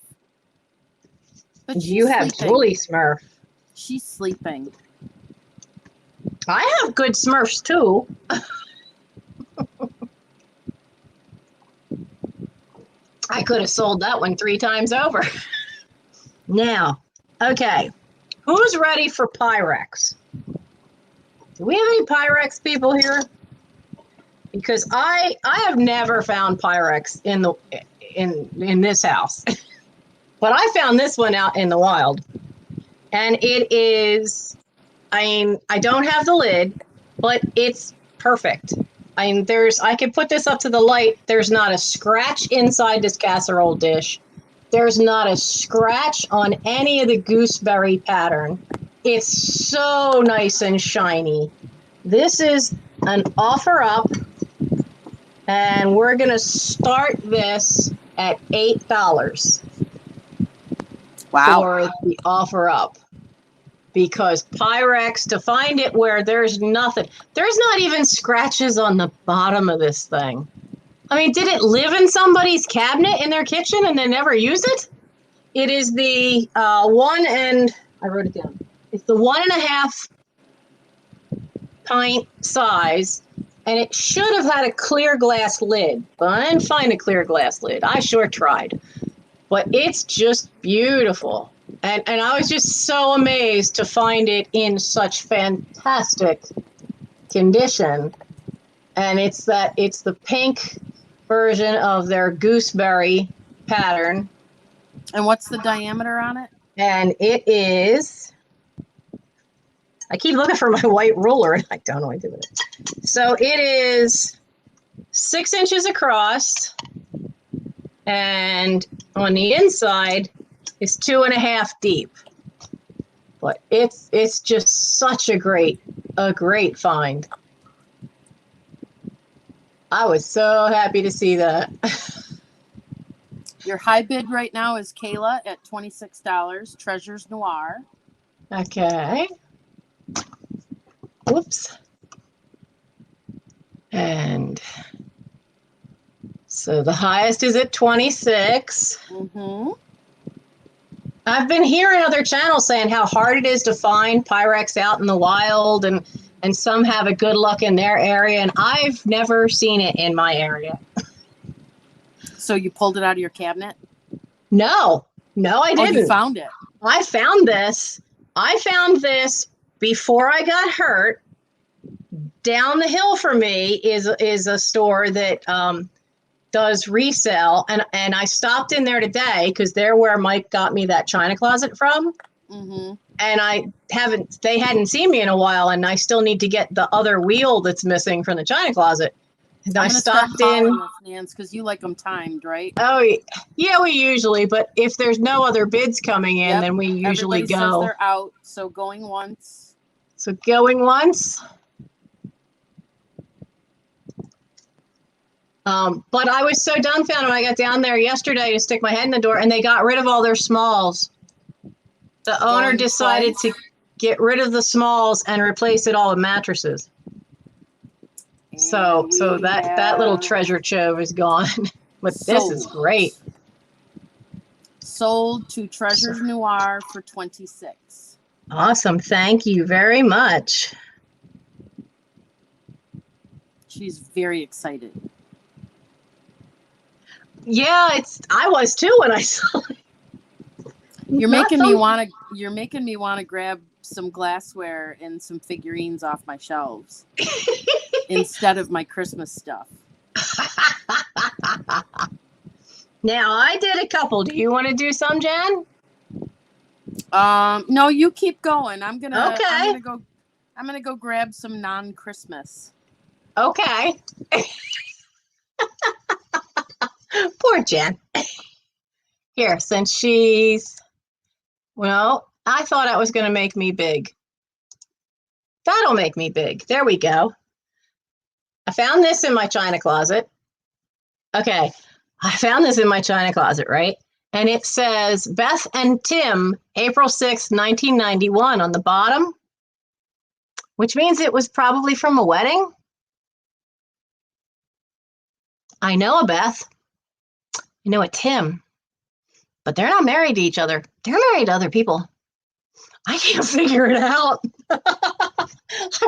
But You have sleeping. Julie Smurf. She's sleeping. I have good Smurfs too. I could have sold that one 3 times over. Now, okay, who's ready for Pyrex? Do we have any Pyrex people here? Because I have never found Pyrex in this house, but I found this one out in the wild, and it is. I mean, I don't have the lid, but it's perfect. I mean, I could put this up to the light. There's not a scratch inside this casserole dish. There's not a scratch on any of the gooseberry pattern. It's so nice and shiny. This is an offer up, and we're going to start this at $8. Wow. For the offer up. Because Pyrex, to find it where there's nothing, there's not even scratches on the bottom of this thing. I mean, did it live in somebody's cabinet in their kitchen and they never use it? It is the I wrote it down. It's the 1.5 pint size, and it should have had a clear glass lid, but I didn't find a clear glass lid. I sure tried, but it's just beautiful. And I was just so amazed to find it in such fantastic condition. And it's the pink version of their gooseberry pattern. And what's the diameter on it? And it is, I keep looking for my white ruler and I don't know what to do with it. So it is 6 inches across, and on the inside is 2.5 deep. But it's just such a great find. I was so happy to see that. Your high bid right now is Kayla at $26. Treasures Noir. Okay. Whoops. And so the highest is at 26. Mm-hmm. I've been hearing other channels saying how hard it is to find Pyrex out in the wild, and some have a good luck in their area, and I've never seen it in my area. So you pulled it out of your cabinet? No, I didn't. Oh, you found it. I found this before I got hurt. Down the hill from me is a store that does resell, and I stopped in there today because they're where Mike got me that china closet from. Mm-hmm. And they hadn't seen me in a while, and I still need to get the other wheel that's missing from the china closet. And I stopped in because you like them timed, right? Oh yeah, we usually, but if there's no other bids coming in, then we usually Everybody go. Says they're out, so going once. So going once. But I was so dumbfounded when I got down there yesterday to stick my head in the door, and they got rid of all their smalls. The owner decided to get rid of the smalls and replace it all with mattresses. And so that little treasure trove is gone. But this is great. Sold to Treasures Noir for $26. Awesome. Thank you very much. She's very excited. Yeah, I was too when I saw it. You're making me want to grab some glassware and some figurines off my shelves instead of my Christmas stuff. Now, I did a couple. Do you want to do some, Jen? No, you keep going. I'm gonna go grab some non-Christmas. Okay. Poor Jen. Here, since I thought it was going to make me big. That'll make me big. There we go. I found this in my china closet. Okay. I found this in my china closet, right? And it says Beth and Tim, April 6, 1991 on the bottom, which means it was probably from a wedding. I know a Beth. I know a Tim. But they're not married to each other. They're married to other people. I can't figure it out. I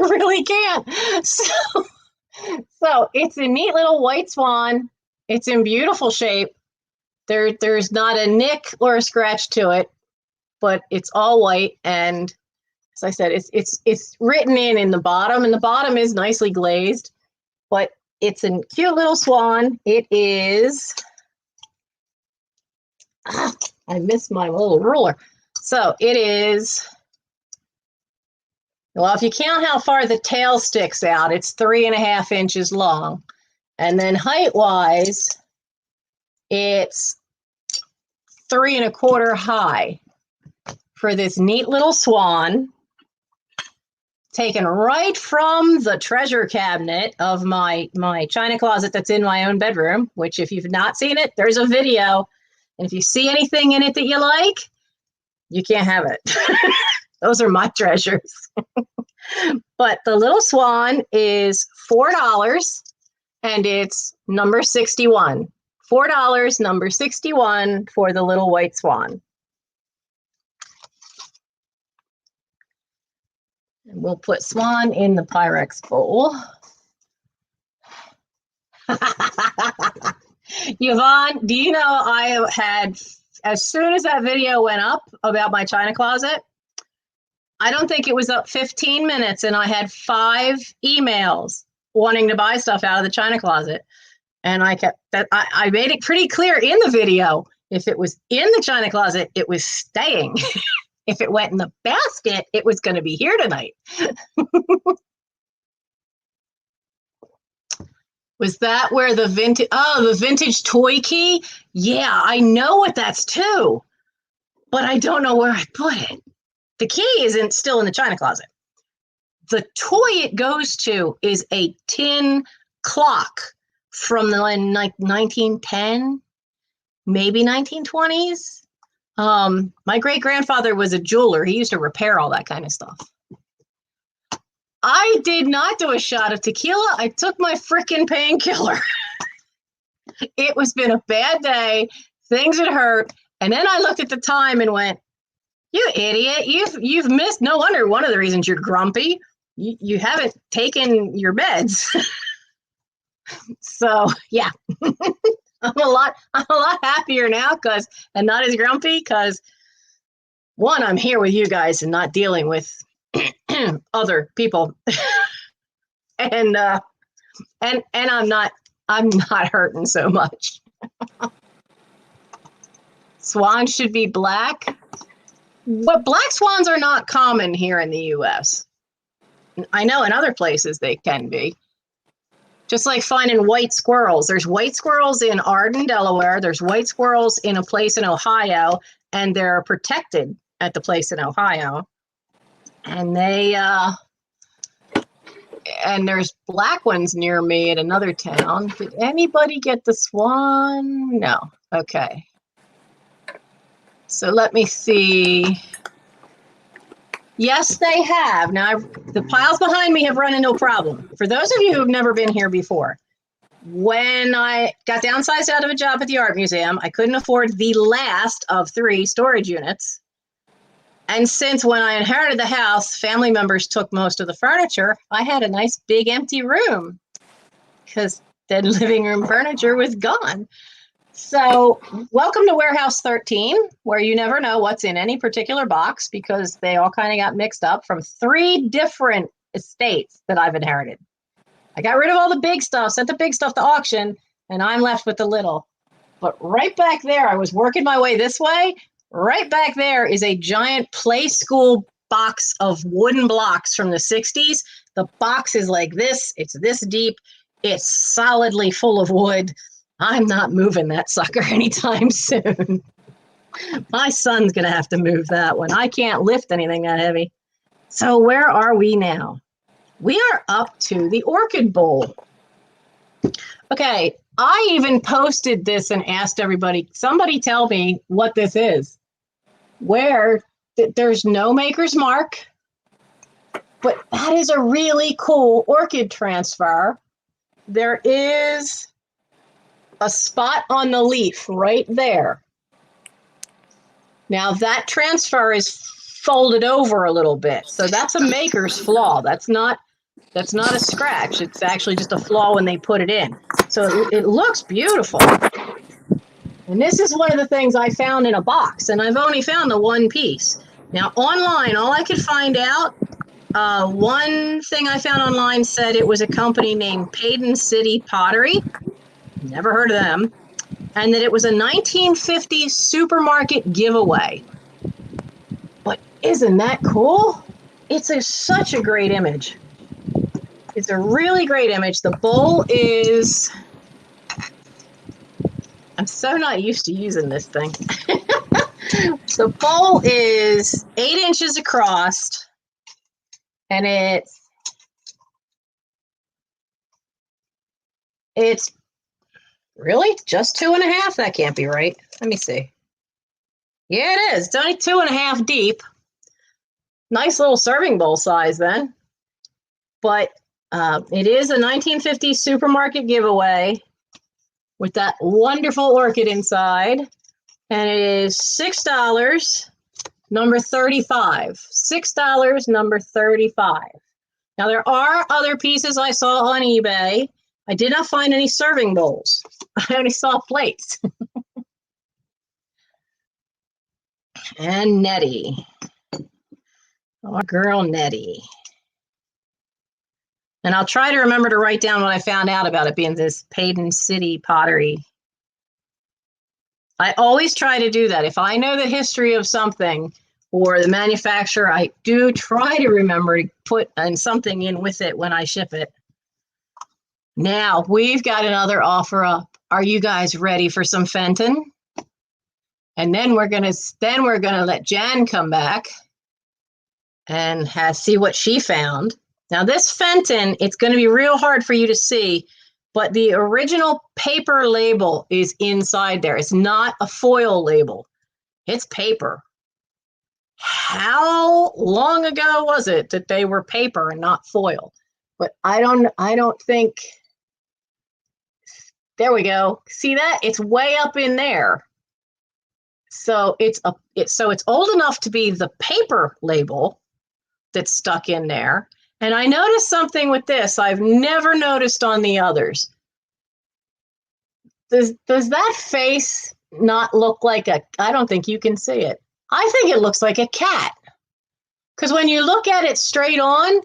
really can't. So it's a neat little white swan. It's in beautiful shape. There's not a nick or a scratch to it, but it's all white. And as I said, it's written in the bottom, and the bottom is nicely glazed. But it's a cute little swan. It is. I missed my little ruler. So it is, well, if you count how far the tail sticks out, it's 3.5 inches long. And then height-wise, it's 3.25 high for this neat little swan, taken right from the treasure cabinet of my china closet that's in my own bedroom, which if you've not seen it, there's a video. And if you see anything in it that you like, you can't have it. Those are my treasures. But the little swan is $4, and it's number 61. $4, number 61 for the little white swan. And we'll put swan in the Pyrex bowl. Yvonne, do you know I had, as soon as that video went up about my china closet, I don't think it was up 15 minutes, and I had 5 emails wanting to buy stuff out of the china closet. And I made it pretty clear in the video, if it was in the china closet, it was staying. If it went in the basket, it was going to be here tonight. Was that where the vintage toy key? Yeah, I know what that's too, but I don't know where I put it. The key isn't still in the china closet. The toy it goes to is a tin clock from the 1910, maybe 1920s. My great-grandfather was a jeweler. He used to repair all that kind of stuff. I did not do a shot of tequila. I took my frickin' painkiller. It was been a bad day. Things had hurt. And then I looked at the time and went, you idiot. You've missed. No wonder one of the reasons you're grumpy. You haven't taken your meds. So, yeah. I'm a lot happier now and not as grumpy because, one, I'm here with you guys and not dealing with other people. and I'm not hurting so much. Swans should be black. But black swans are not common here in the US. I know in other places they can be. Just like finding white squirrels. There's white squirrels in Arden, Delaware. There's white squirrels in a place in Ohio, and they're protected at the place in Ohio. And and there's black ones near me in another town. Did anybody get the swan? No. Okay. So let me see. Yes, they have. Now, the piles behind me have run into a problem. For those of you who have never been here before, when I got downsized out of a job at the art museum, I couldn't afford the last of 3 storage units. And since when I inherited the house, family members took most of the furniture, I had a nice big empty room because the living room furniture was gone. So welcome to Warehouse 13, where you never know what's in any particular box because they all kind of got mixed up from 3 different estates that I've inherited. I got rid of all the big stuff, sent the big stuff to auction, and I'm left with the little. But right back there, I was working my way this way. Right back there is a giant play school box of wooden blocks from the 60s. The box is like this. It's this deep. It's solidly full of wood. I'm not moving that sucker anytime soon. My son's going to have to move that one. I can't lift anything that heavy. So where are we now? We are up to the Orchid Bowl. Okay, I even posted this and asked everybody, somebody tell me what this is. Where there's no maker's mark, but that is a really cool orchid transfer. There is a spot on the leaf right there. Now that transfer is folded over a little bit. So that's a maker's flaw. That's not a scratch. It's actually just a flaw when they put it in. So it looks beautiful. And this is one of the things I found in a box, and I've only found the one piece. Now online, all I could find out, one thing I found online said it was a company named Payton City Pottery. Never heard of them. And that it was a 1950 supermarket giveaway. But isn't that cool? It's such a great image. It's a really great image. The bowl is... I'm so not used to using this thing. The bowl is 8 inches across, and it's really just 2.5. That can't be right. Let me see. Yeah, it is. It's only 2.5 deep. Nice little serving bowl size then. But it is a 1950 supermarket giveaway with that wonderful orchid inside. And it is $6, number 35. $6, number 35. Now, there are other pieces I saw on eBay. I did not find any serving bowls. I only saw plates. And Nettie. Our girl Nettie. And I'll try to remember to write down what I found out about it being this Payton City Pottery. I always try to do that. If I know the history of something or the manufacturer, I do try to remember to put something in with it when I ship it. Now, we've got another offer up. Are you guys ready for some Fenton? And then we're gonna let Jan come back and see what she found. Now this Fenton, it's going to be real hard for you to see, but the original paper label is inside there. It's not a foil label. It's paper. How long ago was it that they were paper and not foil? But I don't think. There we go. See that? It's way up in there. So it's old enough to be the paper label that's stuck in there. And I noticed something with this I've never noticed on the others. Does that face not look like I don't think you can see it. I think it looks like a cat. Because when you look at it straight on,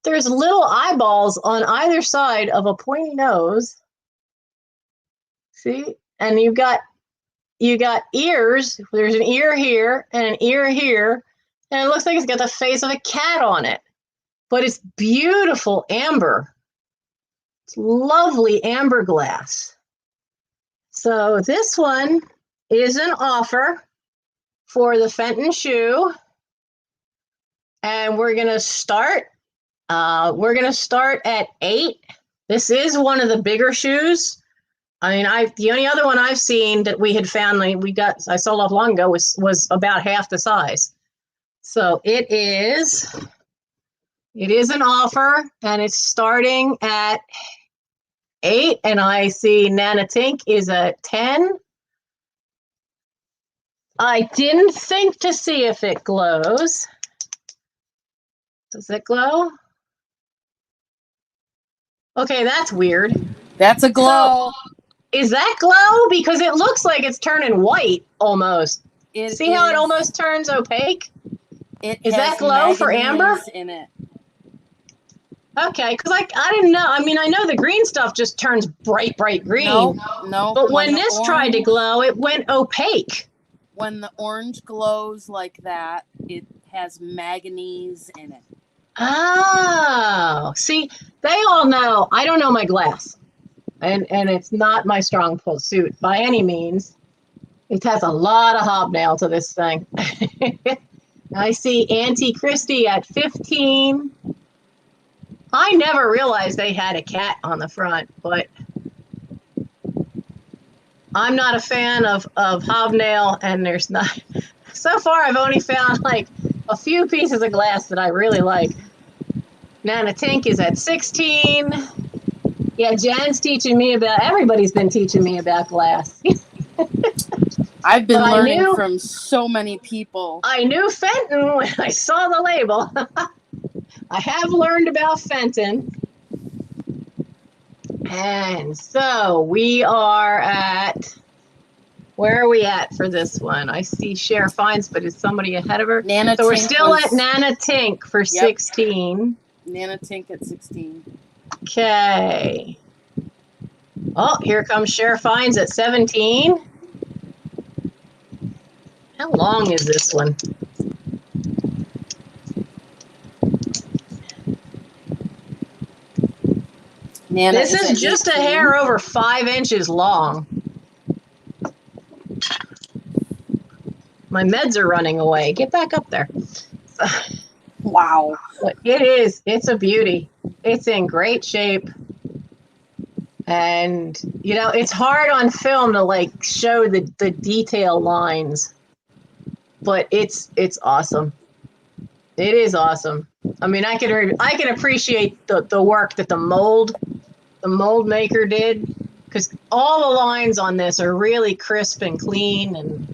there's little eyeballs on either side of a pointy nose. See? And you got ears. There's an ear here and an ear here. And it looks like it's got the face of a cat on it. But it's beautiful amber. It's lovely amber glass. So this one is an offer for the Fenton shoe. And we're going to start at 8. This is one of the bigger shoes. I mean, the only other one I've seen that we had found, I sold off long ago, was about half the size. So it is an offer, and it's starting at 8, and I see Nana Tink is at 10. I didn't think to see if it glows. Does it glow? Okay, that's weird. That's a glow. So, is that glow? Because it looks like it's turning white almost. See how it almost turns opaque? Is that glow for amber? In it. Okay, because I didn't know. I mean, I know the green stuff just turns bright green. No. But when this tried to glow, it went opaque. When the orange glows like that, it has manganese in it. Oh, see, they all know. I don't know my glass. And it's not my strong suit by any means. It has a lot of hobnail to this thing. I see Auntie Christie at 15. I never realized they had a cat on the front, but I'm not a fan of hobnail, and there's not. So far, I've only found like a few pieces of glass that I really like. Nana Tink is at 16. Yeah, Jan's teaching me everybody's been teaching me about glass. I've been But learning from so many people. I knew Fenton when I saw the label. I have learned about Fenton. And so we are at, where are we at for this one? I see Cher Finds, but is somebody ahead of her? Nana so we're Tink still was- at Nana Tink for 16. Nana Tink at 16. Okay. Oh, here comes Cher Finds at 17. How long is this one? Nana This is just 18. a hair over 5 inches long. My meds are running away. Get back up there. Wow. It is. It's a beauty. It's in great shape. And, you know, it's hard on film to like show the detail lines, but it's awesome. It is awesome. I mean, I can appreciate the work that the mold maker did, because all the lines on this are really crisp and clean, and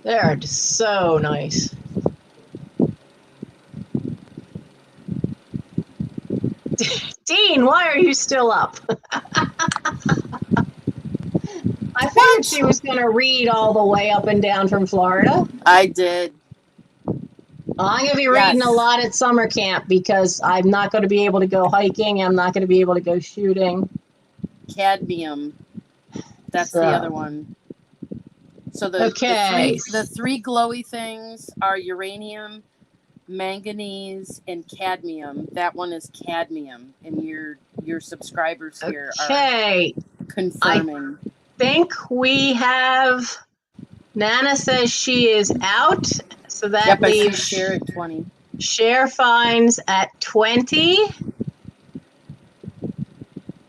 they're just so nice. Dean, why are you still up? I figured she was going to read all the way up and down from Florida. I did. I'm going to be reading a lot at summer camp because I'm not going to be able to go hiking. I'm not going to be able to go shooting. Cadmium. That's the other one. So the three glowy things are uranium, manganese, and cadmium. That one is cadmium, and your subscribers here are confirming. I think we have. Nana says she is out, so that leaves Cher at 20. Cher Finds at 20.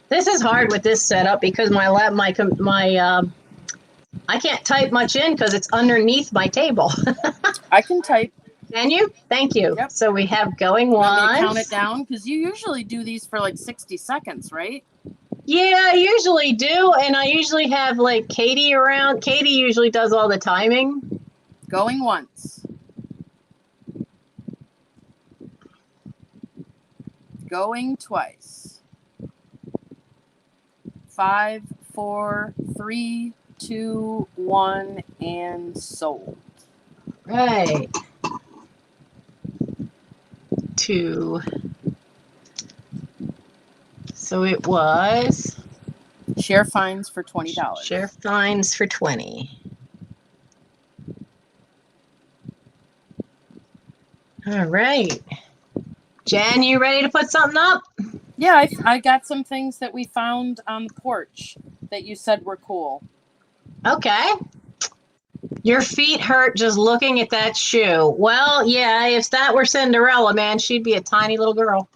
This is hard with this setup because my I can't type much in because it's underneath my table. I can type. Can you? Thank you. Yep. So we have going once. Want me to count it down? Because you usually do these for like 60 seconds, right? Yeah, I usually do. And I usually have like Katie around. Katie usually does all the timing. Going once. Going twice. 5, 4, 3, 2, 1, and sold. Right. 2. So it was Cher Finds for $20. Cher Finds for 20. All right. Jan, you ready to put something up? Yeah, I got some things that we found on the porch that you said were cool. Okay. Your feet hurt just looking at that shoe. Well, yeah, if that were Cinderella, man, she'd be a tiny little girl.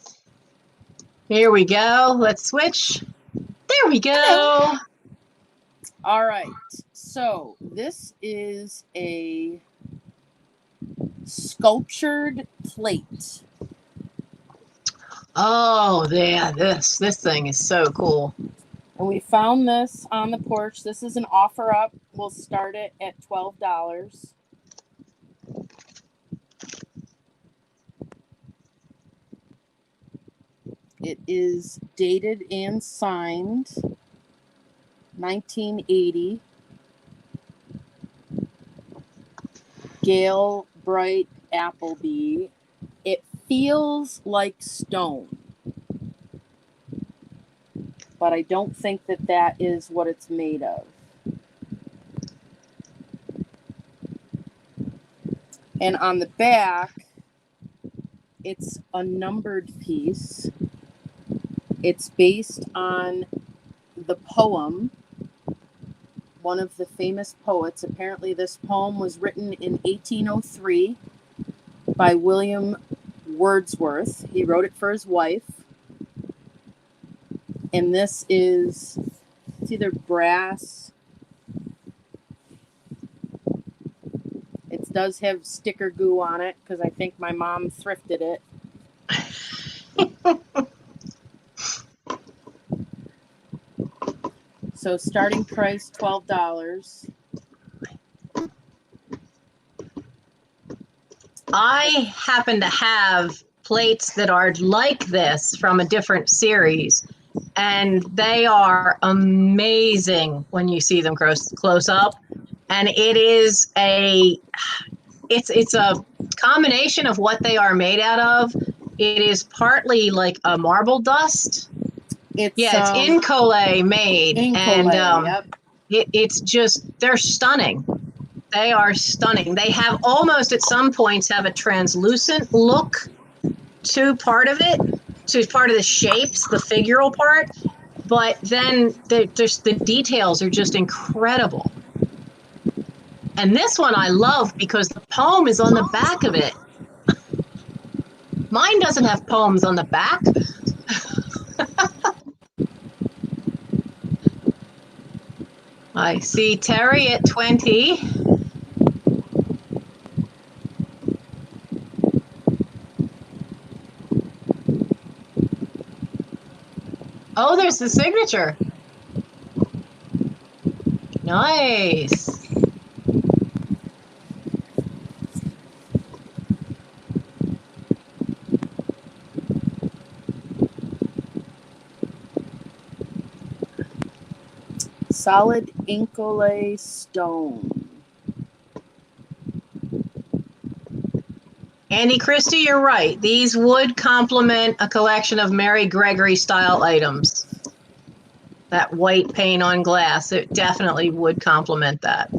Here we go. Let's switch. There we go. All right. So this is a sculptured plate. Oh, yeah, this thing is so cool. And we found this on the porch. This is an offer up. We'll start it at $12. It is dated and signed 1980. Gail Bright Appleby. It feels like stone, but I don't think that is what it's made of. And on the back, it's a numbered piece. It's based on the poem, one of the famous poets. Apparently, this poem was written in 1803 by William Wordsworth. He wrote it for his wife. And this is, it's either brass. It does have sticker goo on it because I think my mom thrifted it. So starting price $12. I happen to have plates that are like this from a different series, and they are amazing when you see them close up. And it's a combination of what they are made out of. It is partly like a marble dust. It's Incolay made, Incolay, yep. It's just, they're stunning. They are stunning. They have almost at some points have a translucent look to part of it, to part of the shapes, the figural part. But then the details are just incredible. And this one I love because the poem is on the back of it. Mine doesn't have poems on the back. I see Terry at 20. Oh, there's the signature. Nice. Solid Incolay stone. Andy Christie, you're right. These would complement a collection of Mary Gregory style items. That white paint on glass, it definitely would complement that.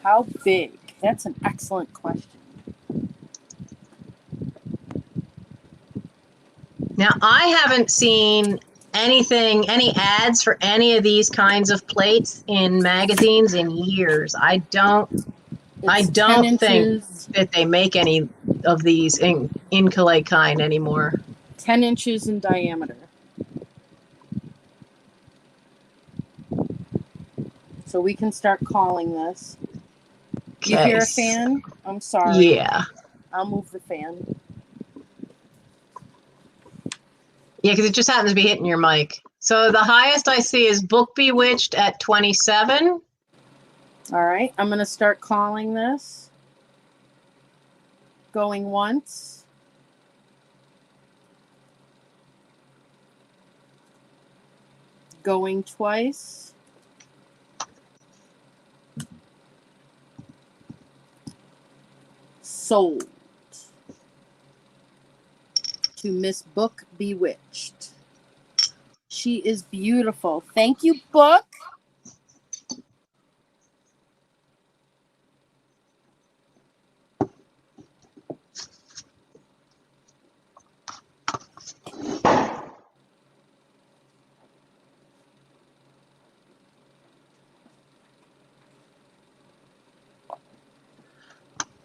How big? That's an excellent question. Now, I haven't seen any ads for any of these kinds of plates in magazines in years. I don't think that they make any of these in Incolay kind anymore. 10 inches in diameter. So we can start calling this. Okay. You hear a fan? I'm sorry. Yeah. I'll move the fan. Yeah, because it just happens to be hitting your mic. So the highest I see is Book Bewitched at 27. All right. I'm going to start calling this. Going once. Going twice. Sold to Miss Book Bewitched. She is beautiful. Thank you, Book.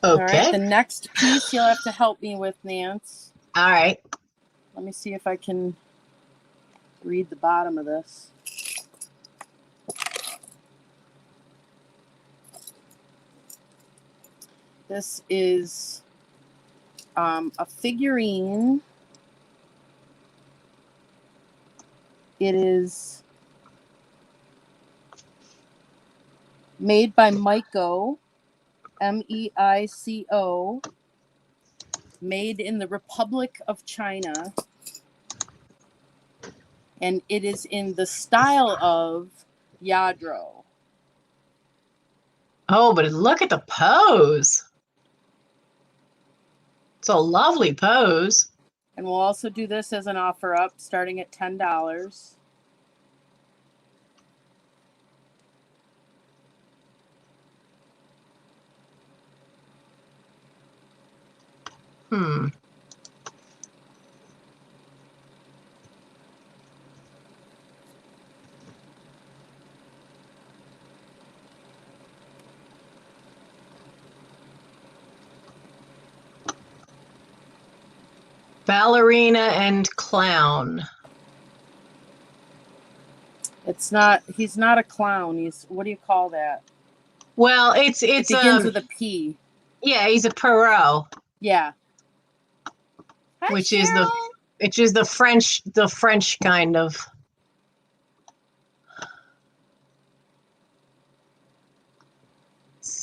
Okay. All right, the next piece you'll have to help me with, Nance. All right. Let me see if I can read the bottom of this. This is a figurine. It is made by Meico. Meico, made in the Republic of China, and it is in the style of Yadro. Oh, but look at the pose. It's a lovely pose. And we'll also do this as an offer up, starting at $10. Ballerina and clown. It's not. He's not a clown. He's. What do you call that? Well, it begins with a P. Yeah, he's a Perot. Yeah. Hi, which Cheryl. is the French kind of.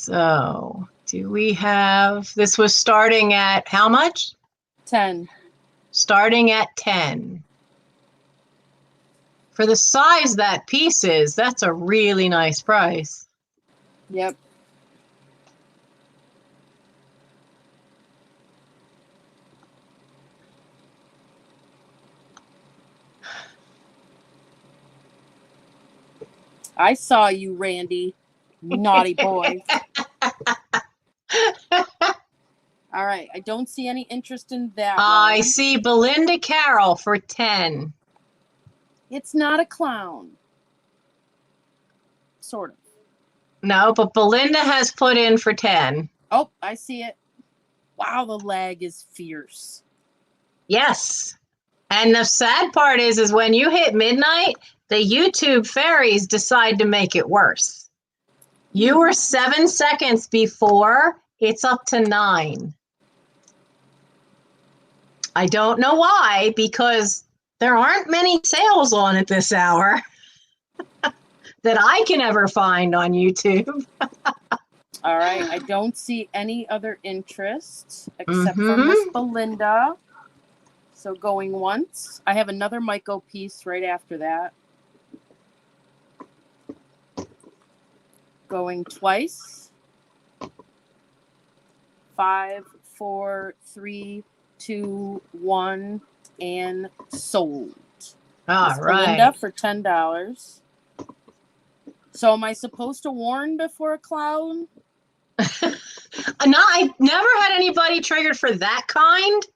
So, do we have, this was starting at how much? 10. Starting at 10. For the size that piece is, that's a really nice price. Yep. I saw you, Randy. Naughty boy. All right. I don't see any interest in that I one. see Belinda Carroll for 10. It's not a clown. Sort of. No, but Belinda has put in for 10. Oh, I see it. Wow, the lag is fierce. Yes. And the sad part is when you hit midnight, the YouTube fairies decide to make it worse. You were 7 seconds before, it's up to 9. I don't know why, because there aren't many sales on it this hour that I can ever find on YouTube. All right. I don't see any other interest except for Miss Belinda. So going once. I have another Myco piece right after that. Going twice. 5, 4, 3, 2, 1, and sold. All Miss right. Belinda for $10. So am I supposed to warn before a clown? No, I never had anybody triggered for that kind,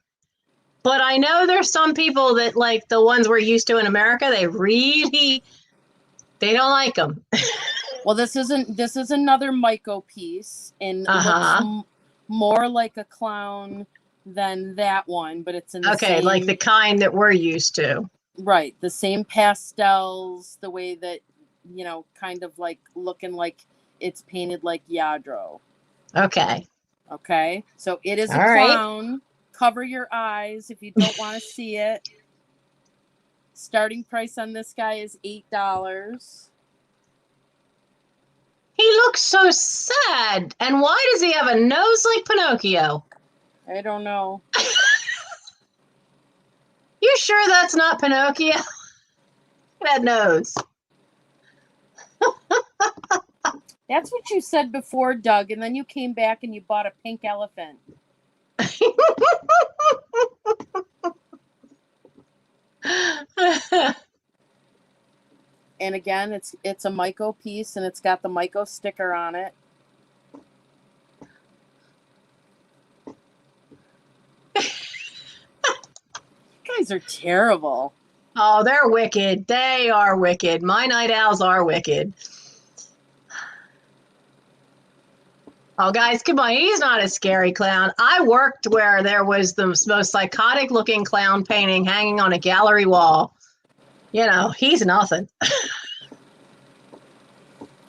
but I know there's some people that, like the ones we're used to in America, they don't like them. Well, this is another Myco piece, and looks more like a clown than that one, but it's in the same, like the kind that we're used to. Right, the same pastels, the way that, you know, kind of like looking like it's painted like Yadro. Okay. Okay, so it is a All clown. right. Cover your eyes if you don't want to see it. Starting price on this guy is $8. He looks so sad. And why does he have a nose like Pinocchio? I don't know. You sure that's not Pinocchio? That nose. That's what you said before, Doug, and then you came back and you bought a pink elephant. And again, it's a Myco piece, and it's got the Myco sticker on it. You guys are terrible. Oh, they're wicked. They are wicked. My night owls are wicked. Oh, guys, come on. He's not a scary clown. I worked where there was the most psychotic looking clown painting hanging on a gallery wall. You know, he's nothing.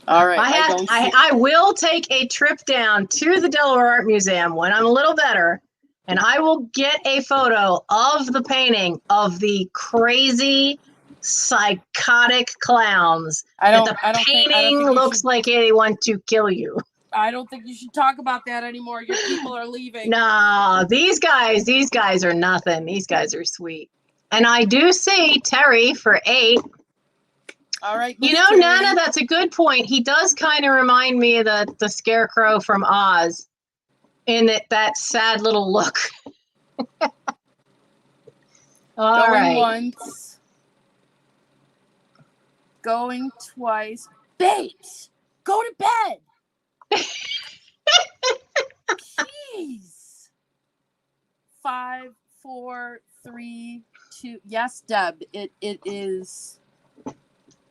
All right. I will take a trip down to the Delaware Art Museum when I'm a little better, and I will get a photo of the painting of the crazy, psychotic clowns. The painting looks like they want to kill you. I don't think you should talk about that anymore. Your people are leaving. No, these guys are nothing. These guys are sweet. And I do see Terry for 8. All right. You know, Terry. Nana, that's a good point. He does kind of remind me of the Scarecrow from Oz in that sad little look. All right. Going once. Going twice. Babes, go to bed. Jeez. 5, 4, 3, 2. Yes, Deb. It is.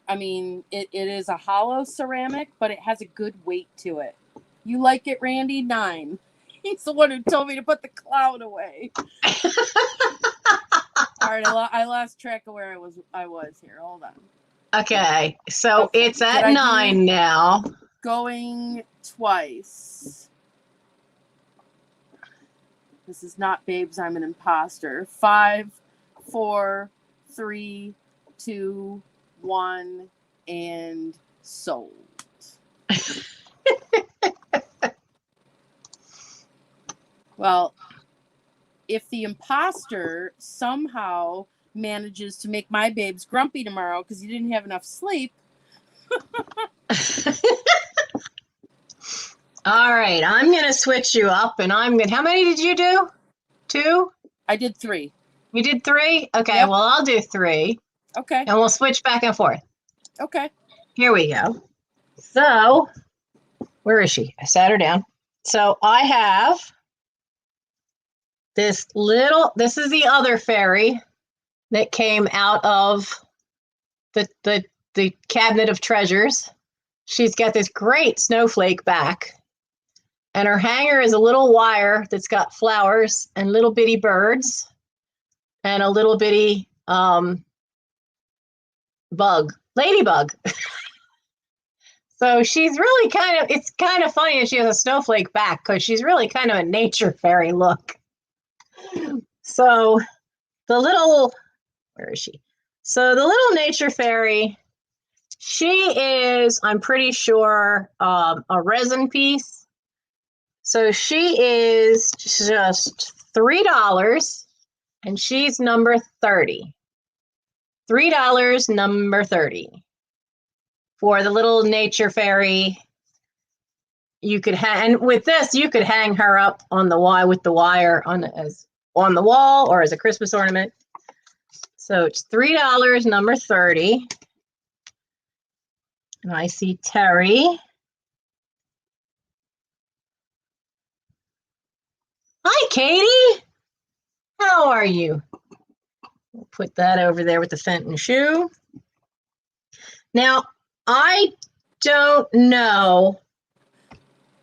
I mean, it is a hollow ceramic, but it has a good weight to it. You like it, Randy? 9. He's the one who told me to put the clown away. All right, I lost track of where I was here. Hold on. Okay, so it's at 9 now. Going twice. This is not Babes, I'm an Imposter. 5, 4, 3, 2, 1, and sold. Well, if the imposter somehow manages to make my babes grumpy tomorrow because he didn't have enough sleep. All right, I'm going to switch you up, and I'm going to... How many did you do? 2? I did 3. You did 3? Okay, Yep. well, I'll do 3. Okay. And we'll switch back and forth. Okay. Here we go. So, where is she? I sat her down. So, I have this is the other fairy that came out of the cabinet of treasures. She's got this great snowflake back. And her hanger is a little wire that's got flowers and little bitty birds and a little bitty ladybug. So she's really it's kind of funny that she has a snowflake back because she's really kind of a nature fairy look. So where is she? So the little nature fairy, she is, I'm pretty sure, a resin piece. So she is just $3, and she's number 30. $3, number 30. For the little nature fairy, you could and with this, you could hang her up on the wire with the wire on the wall or as a Christmas ornament. So it's $3, number 30. And I see Terry. Hi, Katie. How are you? We'll put that over there with the Fenton shoe. Now, I don't know.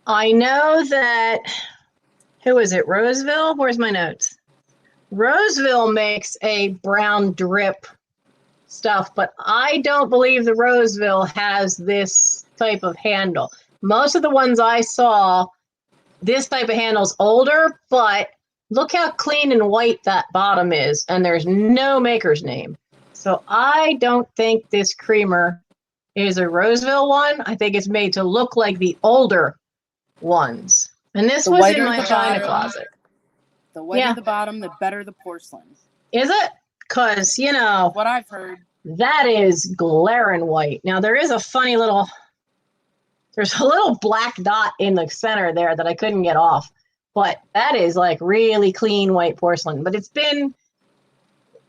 I know that, who is it? Roseville? Where's my notes? Roseville makes a brown drip stuff, but I don't believe the Roseville has this type of handle. Most of the ones I saw, this type of handle's older, but look how clean and white that bottom is, and there's no maker's name. So I don't think this creamer is a Roseville one. I think it's made to look like the older ones. And this was in my china closet. The whiter the bottom, the better the porcelain. Is it? Because, you know, what I've heard, that is glaring white. Now, there is a funny little, there's a little black dot in the center there that I couldn't get off. But that is like really clean white porcelain. But it's been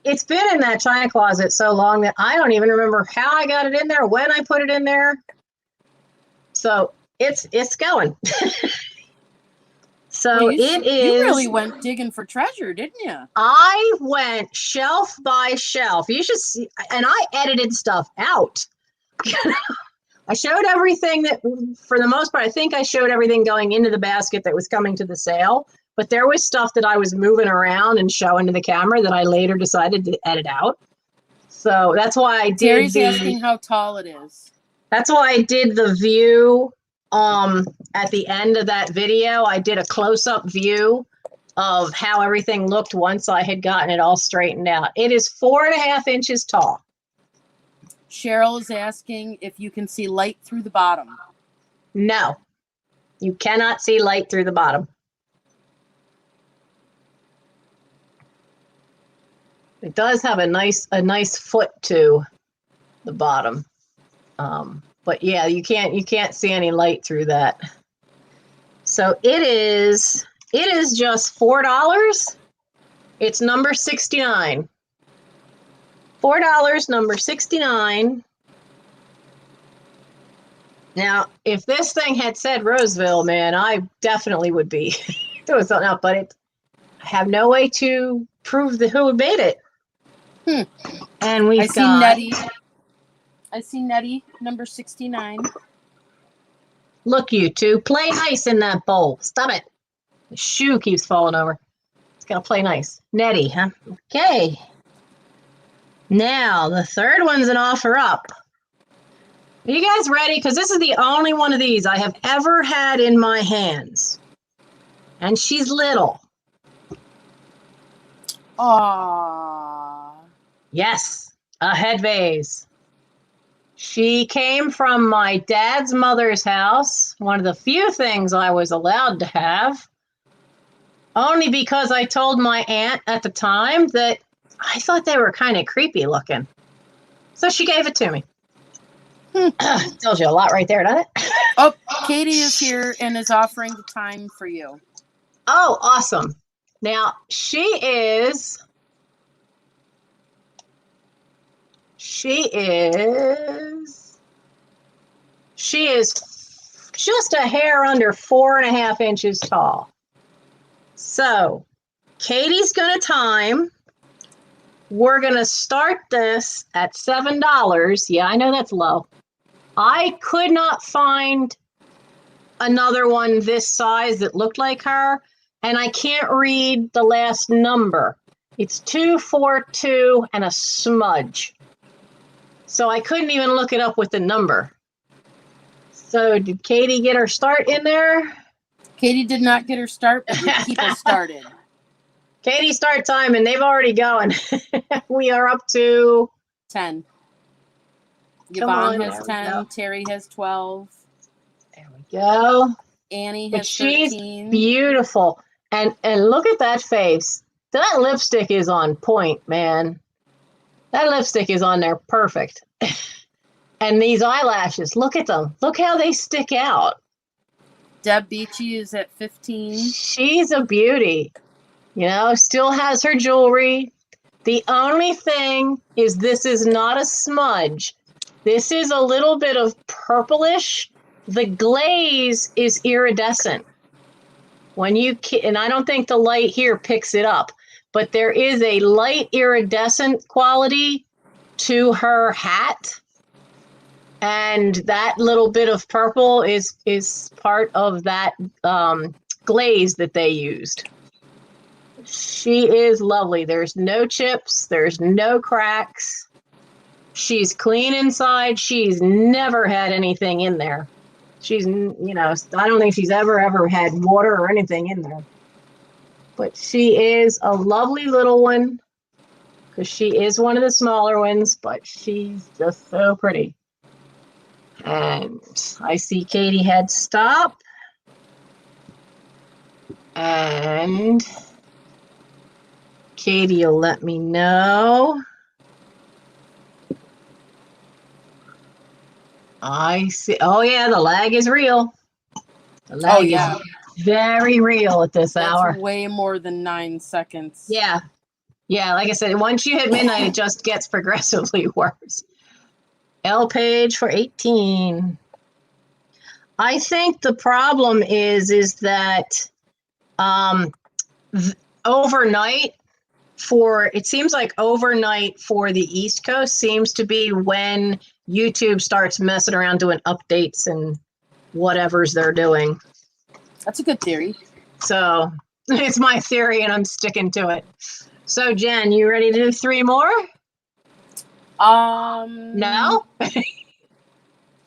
in that china closet so long that I don't even remember how I got it in there, when I put it in there. So it's going. So well, it is. You really went digging for treasure, didn't you? I went shelf by shelf. You should see, and I edited stuff out. I showed everything that, for the most part, I think I showed everything going into the basket that was coming to the sale. But there was stuff that I was moving around and showing to the camera that I later decided to edit out. So that's why I did. Terry's asking how tall it is. That's why I did the view. At the end of that video, I did a close-up view of how everything looked once I had gotten it all straightened out. It is 4.5 inches tall. Cheryl is asking if you can see light through the bottom. No, you cannot see light through the bottom. It does have a nice foot to the bottom. But yeah, you can't see any light through that. So it is just $4. It's number 69. $4, number 69. Now, if this thing had said Roseville, man, I definitely would be doing something else, but I have no way to prove who made it. And I see Nettie, number 69. Look, you two, play nice in that bowl. Stop it. The shoe keeps falling over. It's got to play nice. Nettie, huh? Okay. Now, the third one's an offer up. Are you guys ready? Because this is the only one of these I have ever had in my hands. And she's little. Aww. Yes, a head vase. She came from my dad's mother's house, one of the few things I was allowed to have. Only because I told my aunt at the time that I thought they were kind of creepy looking. So she gave it to me. Tells you a lot right there, doesn't it? Oh, Katie is here and is offering the time for you. Oh, awesome. Now, she is just a hair under 4.5 inches tall. So Katie's going to time. We're going to start this at $7. Yeah, I know that's low. I could not find another one this size that looked like her, and I can't read the last number. It's 242 and a smudge. So I couldn't even look it up with the number. So did Katie get her start in there? Katie did not get her start, but your people started. Katie, start time, and they've already going. We are up to 10. Come Yvonne on, has there we 10. go. Terry has 12. There we go. Annie But has she's 13. beautiful. And look at that face. That lipstick is on point, man. That lipstick is on there perfect. And these eyelashes, look at them. Look how they stick out. Deb Beachy is at 15. She's a beauty. You know, still has her jewelry. The only thing is this is not a smudge. This is a little bit of purplish. The glaze is iridescent. And I don't think the light here picks it up, but there is a light iridescent quality to her hat. And that little bit of purple is part of that glaze that they used. She is lovely. There's no chips. There's no cracks. She's clean inside. She's never had anything in there. She's, you know, I don't think she's ever had water or anything in there. But she is a lovely little one because she is one of the smaller ones, but she's just so pretty. And I see Katie had stop. And Katie will let me know. I see. Oh, yeah, the lag is real. The lag is very real at this hour. That's way more than 9 seconds. Yeah. Yeah, like I said, once you hit midnight, it just gets progressively worse. L page for 18. I think the problem is that overnight it seems like overnight for the East Coast seems to be when YouTube starts messing around doing updates and whatever's they're doing. That's a good theory. So it's my theory and I'm sticking to it. So Jen, you ready to do 3 more? No?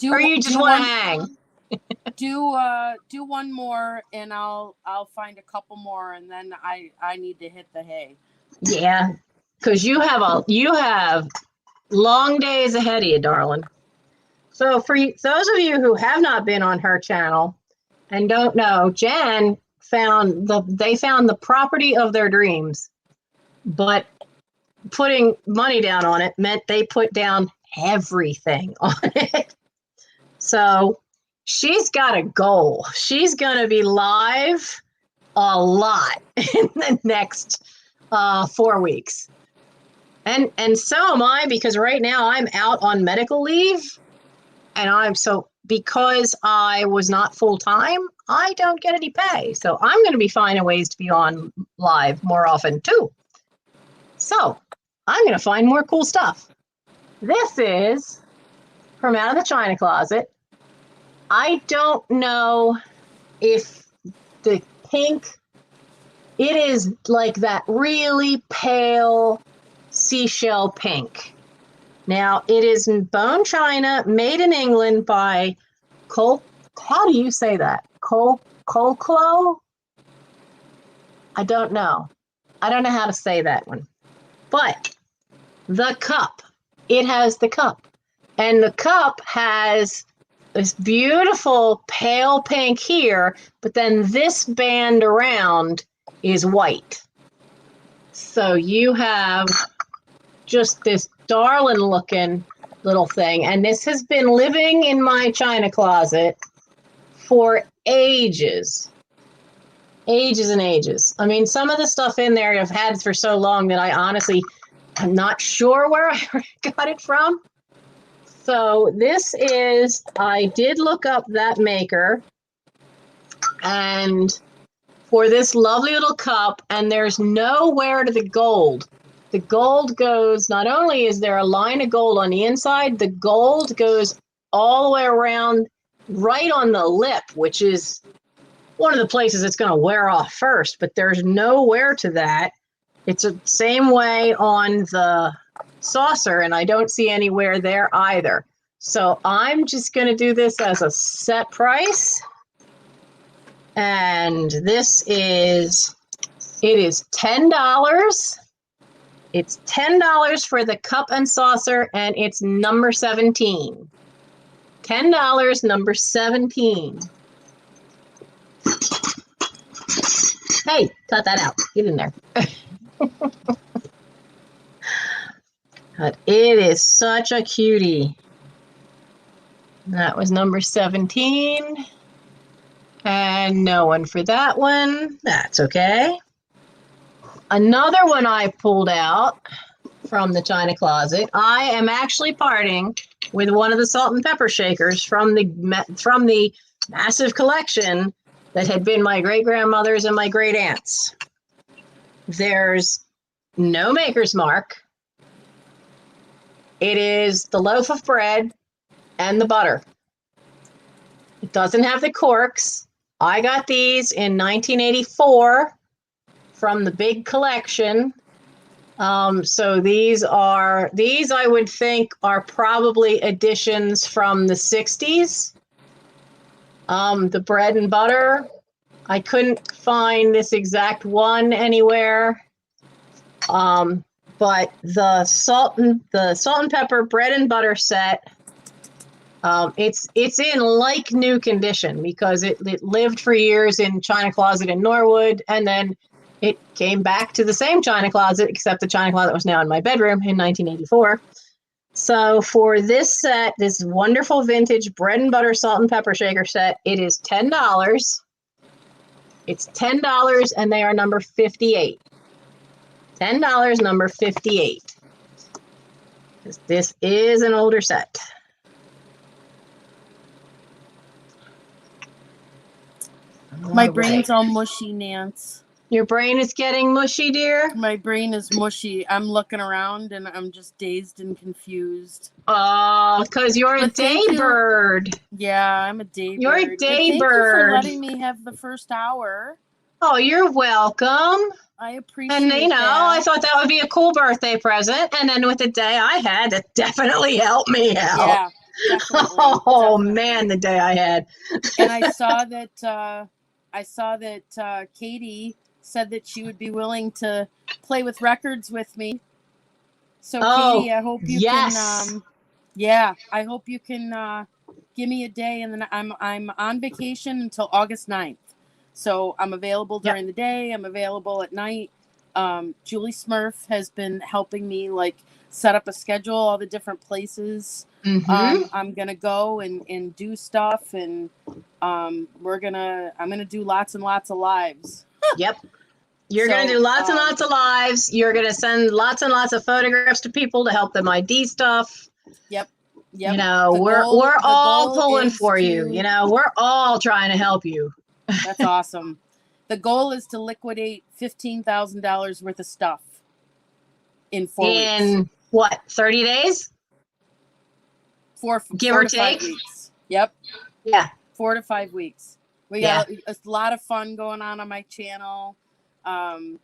Or you just want to hang? Do one more and I'll find a couple more and then I need to hit the hay. Yeah, because you have long days ahead of you, darling. So for those of you who have not been on her channel and don't know, Jen found the property of their dreams, but putting money down on it meant they put down everything on it. So she's got a goal. She's going to be live a lot in the next 4 weeks. And so am I, because right now I'm out on medical leave. And because I was not full time, I don't get any pay. So I'm going to be finding ways to be on live more often too. So I'm going to find more cool stuff. This is from out of the china closet. I don't know if the pink, it is like that really pale seashell pink. Now, it is bone china, made in England by how do you say that? Colo? I don't know. I don't know how to say that one. But the cup, it has the cup. And the cup has this beautiful pale pink here, but then this band around is white. So you have just this darling looking little thing. And this has been living in my china closet for ages. Ages and ages. I mean, some of the stuff in there I've had for so long that I honestly am not sure where I got it from. So this is, I did look up that maker, and for this lovely little cup, and there's nowhere to the gold. The gold goes, not only is there a line of gold on the inside, the gold goes all the way around right on the lip, which is one of the places it's going to wear off first, but there's nowhere to that. It's the same way on the saucer, and I don't see anywhere there either. So I'm just going to do this as a set price. And this is, it is $10. It's $10 for the cup and saucer, and it's number 17. $10, number 17. Hey, cut that out. Get in there. But it is such a cutie. That was number 17. And no one for that one. That's okay. Another one I pulled out from the china closet. I am actually parting with one of the salt and pepper shakers from the massive collection that had been my great-grandmother's and my great-aunt's. There's no maker's mark. It is the loaf of bread and the butter. It doesn't have the corks. I got these in 1984 from the big collection. So these I would think are probably additions from the 60s. The bread and butter, I couldn't find this exact one anywhere. But the salt and pepper bread and butter set, it's in like new condition because it lived for years in china closet in Norwood, and then it came back to the same china closet, except the china closet was now in my bedroom in 1984. So for this set, this wonderful vintage bread and butter salt and pepper shaker set, it is $10. It's $10, and they are number 58. $10, number 58. This is an older set. My brain's all mushy, Nance. Your brain is getting mushy, dear? My brain is mushy. I'm looking around and I'm just dazed and confused. Oh, because you're a day bird. Yeah, I'm a day bird. You're a day bird. Thank you for letting me have the first hour. Oh, you're welcome. I appreciate it. And, that. I thought that would be a cool birthday present. And then with the day I had, it definitely helped me out. Yeah, definitely. Oh, definitely. Man, the day I had. And I saw that Katie said that she would be willing to play with records with me. So Katie, I hope you can I hope you can give me a day, and then I'm on vacation until August 9th. So I'm available during the day, I'm available at night. Julie Smurf has been helping me set up a schedule, all the different places. Mm-hmm. I'm gonna go and do stuff, and I'm gonna do lots and lots of lives. Yep. You're going to do lots and lots of lives. You're going to send lots and lots of photographs to people to help them ID stuff. Yep. We're all pulling for you. We're all trying to help you. That's awesome. The goal is to liquidate $15,000 worth of stuff in 4 weeks. In what, 30 days? Give or take? 5 weeks. Yep. Yeah. 4 to 5 weeks. We got a lot of fun going on my channel. The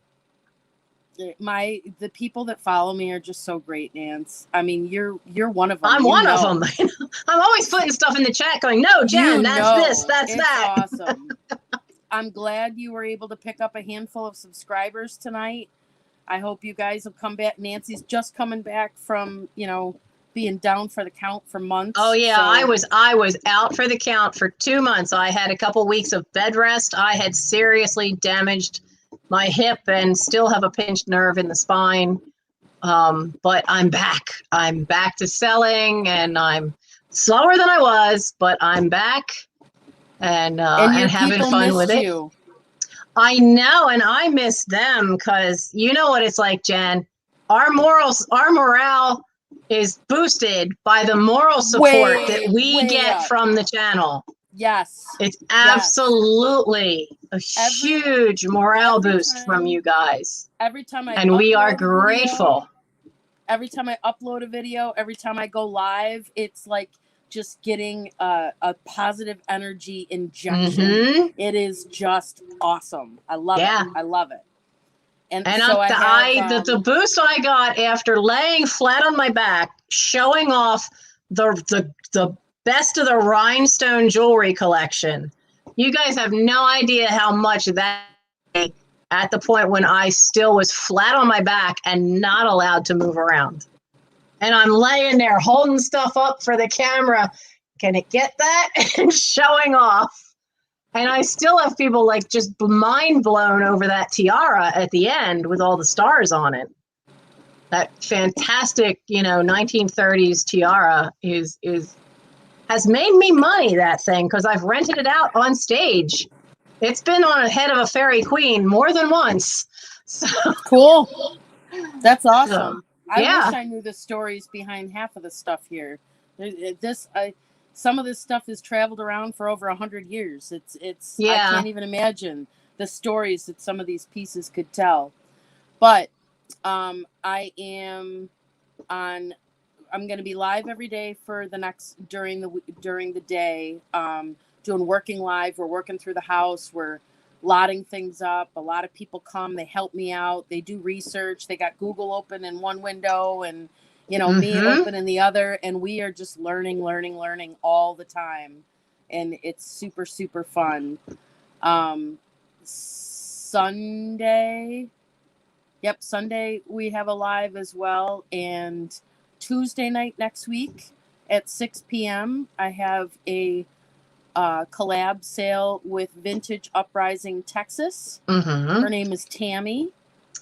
people that follow me are just so great, Nance. I mean, you're one of them. I'm one of them. I'm always putting stuff in the chat going, no, Jen, that's that. Awesome. I'm glad you were able to pick up a handful of subscribers tonight. I hope you guys will come back. Nancy's just coming back from, being down for the count for months. Oh yeah, so. I was out for the count for 2 months. I had a couple weeks of bed rest. I had seriously damaged my hip and still have a pinched nerve in the spine. But I'm back. I'm back to selling, and I'm slower than I was, but I'm back and having fun with it. You. I know, and I miss them because you know what it's like, Jen. Our morale is boosted by the moral support that we get from the channel. Yes. It's absolutely a huge morale boost from you guys. Every time and we are grateful. Every time I upload a video, every time I go live, it's like just getting a positive energy injection. Mm-hmm. It is just awesome. I love it. I love it. And so the boost I got after laying flat on my back, showing off the best of the rhinestone jewelry collection. You guys have no idea how much that at the point when I still was flat on my back and not allowed to move around. And I'm laying there holding stuff up for the camera. Can it get that? And showing off. And I still have people like just mind blown over that tiara at the end with all the stars on it. That fantastic, 1930s tiara has made me money, that thing, because I've rented it out on stage. It's been on a head of a fairy queen more than once. So, cool. That's awesome. I yeah. wish I knew the stories behind half of the stuff here. Some of this stuff has traveled around for over 100 years. I can't even imagine the stories that some of these pieces could tell. But I'm going to be live every day for the next during the day, doing working live. We're working through the house. We're lotting things up. A lot of people come. They help me out. They do research. They got Google open in one window and me open in the other. And we are just learning all the time. And it's super, super fun. Sunday we have a live as well. And Tuesday night next week at 6 p.m. I have a collab sale with Vintage Uprising Texas. Mm-hmm. Her name is Tammy.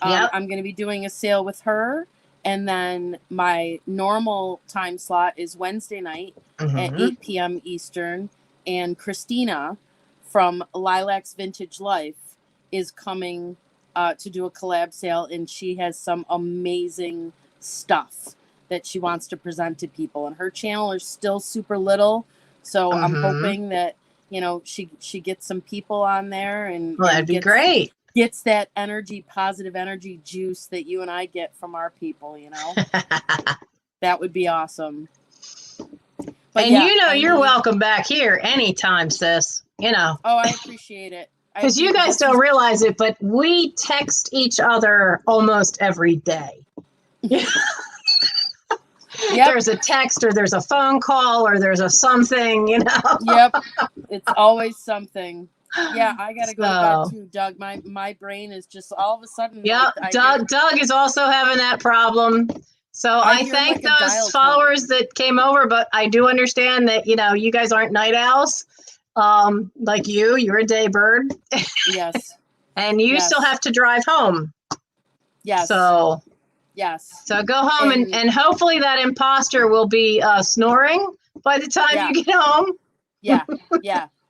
I'm going to be doing a sale with her. And then my normal time slot is Wednesday night at 8 p.m. Eastern. And Christina from Lilac's Vintage Life is coming to do a collab sale. And she has some amazing stuff that she wants to present to people. And her channel is still super little. So I'm hoping that, she gets some people on there and that'd be great. Gets that positive energy juice that you and I get from our people, That would be awesome. But and you're welcome back here anytime, sis. Oh, I appreciate it. Because you guys don't realize it, but we text each other almost every day. Yep. There's a text or there's a phone call or there's a something, Yep. It's always something. Yeah, I got to go to bed too, Doug. My brain is just all of a sudden. Yeah, Doug is also having that problem. So I thank those followers that came over, but I do understand that, you guys aren't night owls. Like you're a day bird. Yes. And you still have to drive home. Yes. So... Yes. So go home and hopefully that imposter will be snoring by the time you get home. Yeah.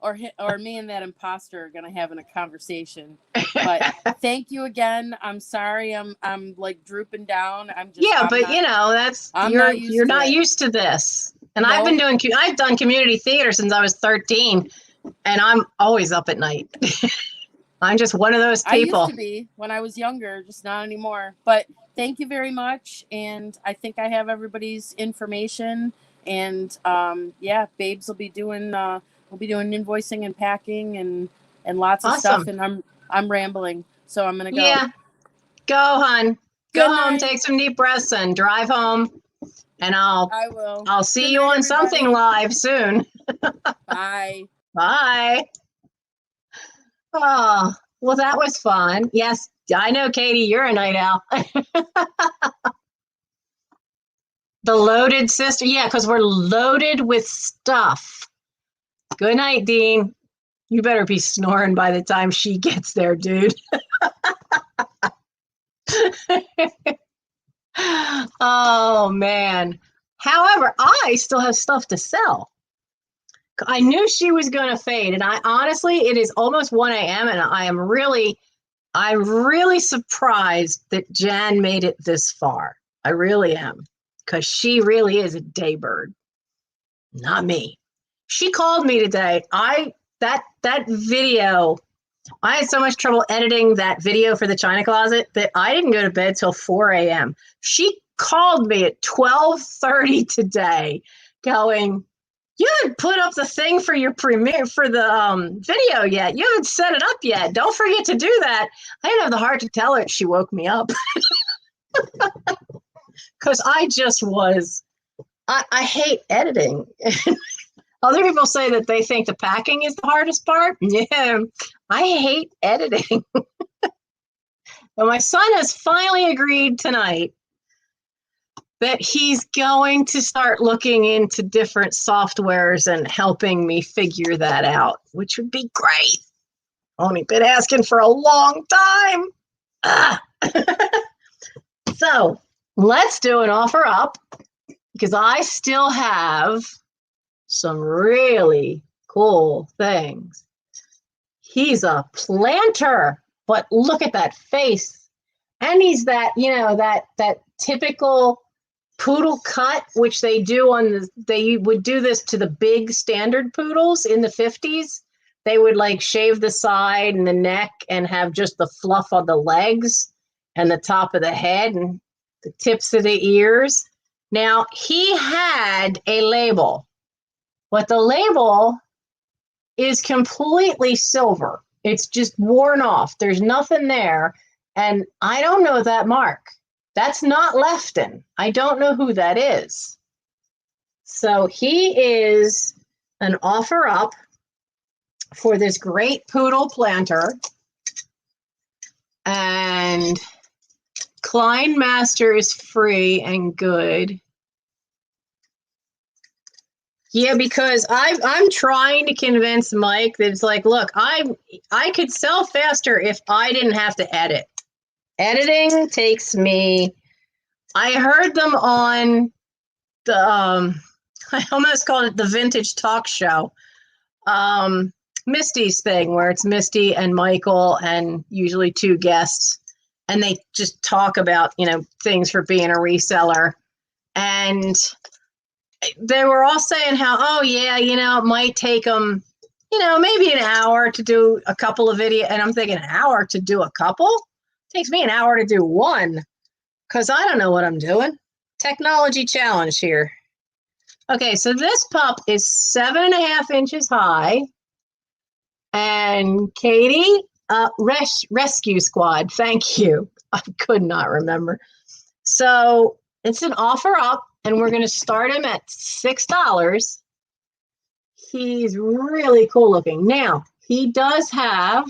Or me and that imposter are gonna have a conversation. But thank you again. I'm sorry. I'm like drooping down. You're not used to this. And nope. I've done community theater since I was 13, and I'm always up at night. I'm just one of those people. I used to be when I was younger, just not anymore. But thank you very much. And I think I have everybody's information. And Babes will be doing invoicing and packing and lots of stuff. And I'm rambling, so I'm gonna go. Yeah, go, hon. Go home. Take some deep breaths and drive home. And I will. I'll see you on something live soon. Bye. Bye. Oh, well, that was fun. Yes, I know, Katie, you're a night owl. The loaded sister. Yeah, because we're loaded with stuff. Good night, Dean. You better be snoring by the time she gets there, dude. Oh man. However, I still have stuff to sell. I knew she was going to fade, and I honestly, it is almost 1 a.m. and I'm really surprised that Jan made it this far. I really am, because she really is a day bird, not me. She called me today. That video, I had so much trouble editing that video for the china closet that I didn't go to bed till 4 a.m. She called me at 12:30 today, going, "You haven't put up the thing for your premiere for the video yet. You haven't set it up yet. Don't forget to do that." I didn't have the heart to tell her. She woke me up because I just was. I hate editing. Other people say that they think the packing is the hardest part. Yeah, I hate editing. But my son has finally agreed tonight that he's going to start looking into different softwares and helping me figure that out, which would be great. Only been asking for a long time. So let's do an offer up, because I still have some really cool things. He's a planter, but look at that face. And he's that, that typical poodle cut, which they do they would do this to the big standard poodles in the 50s. They would like shave the side and the neck and have just the fluff on the legs and the top of the head and the tips of the ears. Now, he had a label, but the label is completely silver. It's just worn off. There's nothing there. And I don't know that mark. That's not Lefton. I don't know who that is. So he is an offer up for this great poodle planter. And Klein Master is free and good. Yeah, because I'm trying to convince Mike that it's like, look, I could sell faster if I didn't have to edit. Editing takes me. I heard them on the I almost called it the vintage talk show, Misty's thing, where it's Misty and Michael and usually two guests, and they just talk about things for being a reseller. And they were all saying how, oh yeah, it might take them, maybe an hour to do a couple of videos. And I'm thinking, an hour to do a couple? It takes me an hour to do one, because I don't know what I'm doing. Technology challenge here. Okay, so this pup is 7.5 inches high. And Katie, Rescue Squad, thank you. I could not remember. So it's an offer up, and we're going to start him at $6. He's really cool looking. Now, he does have,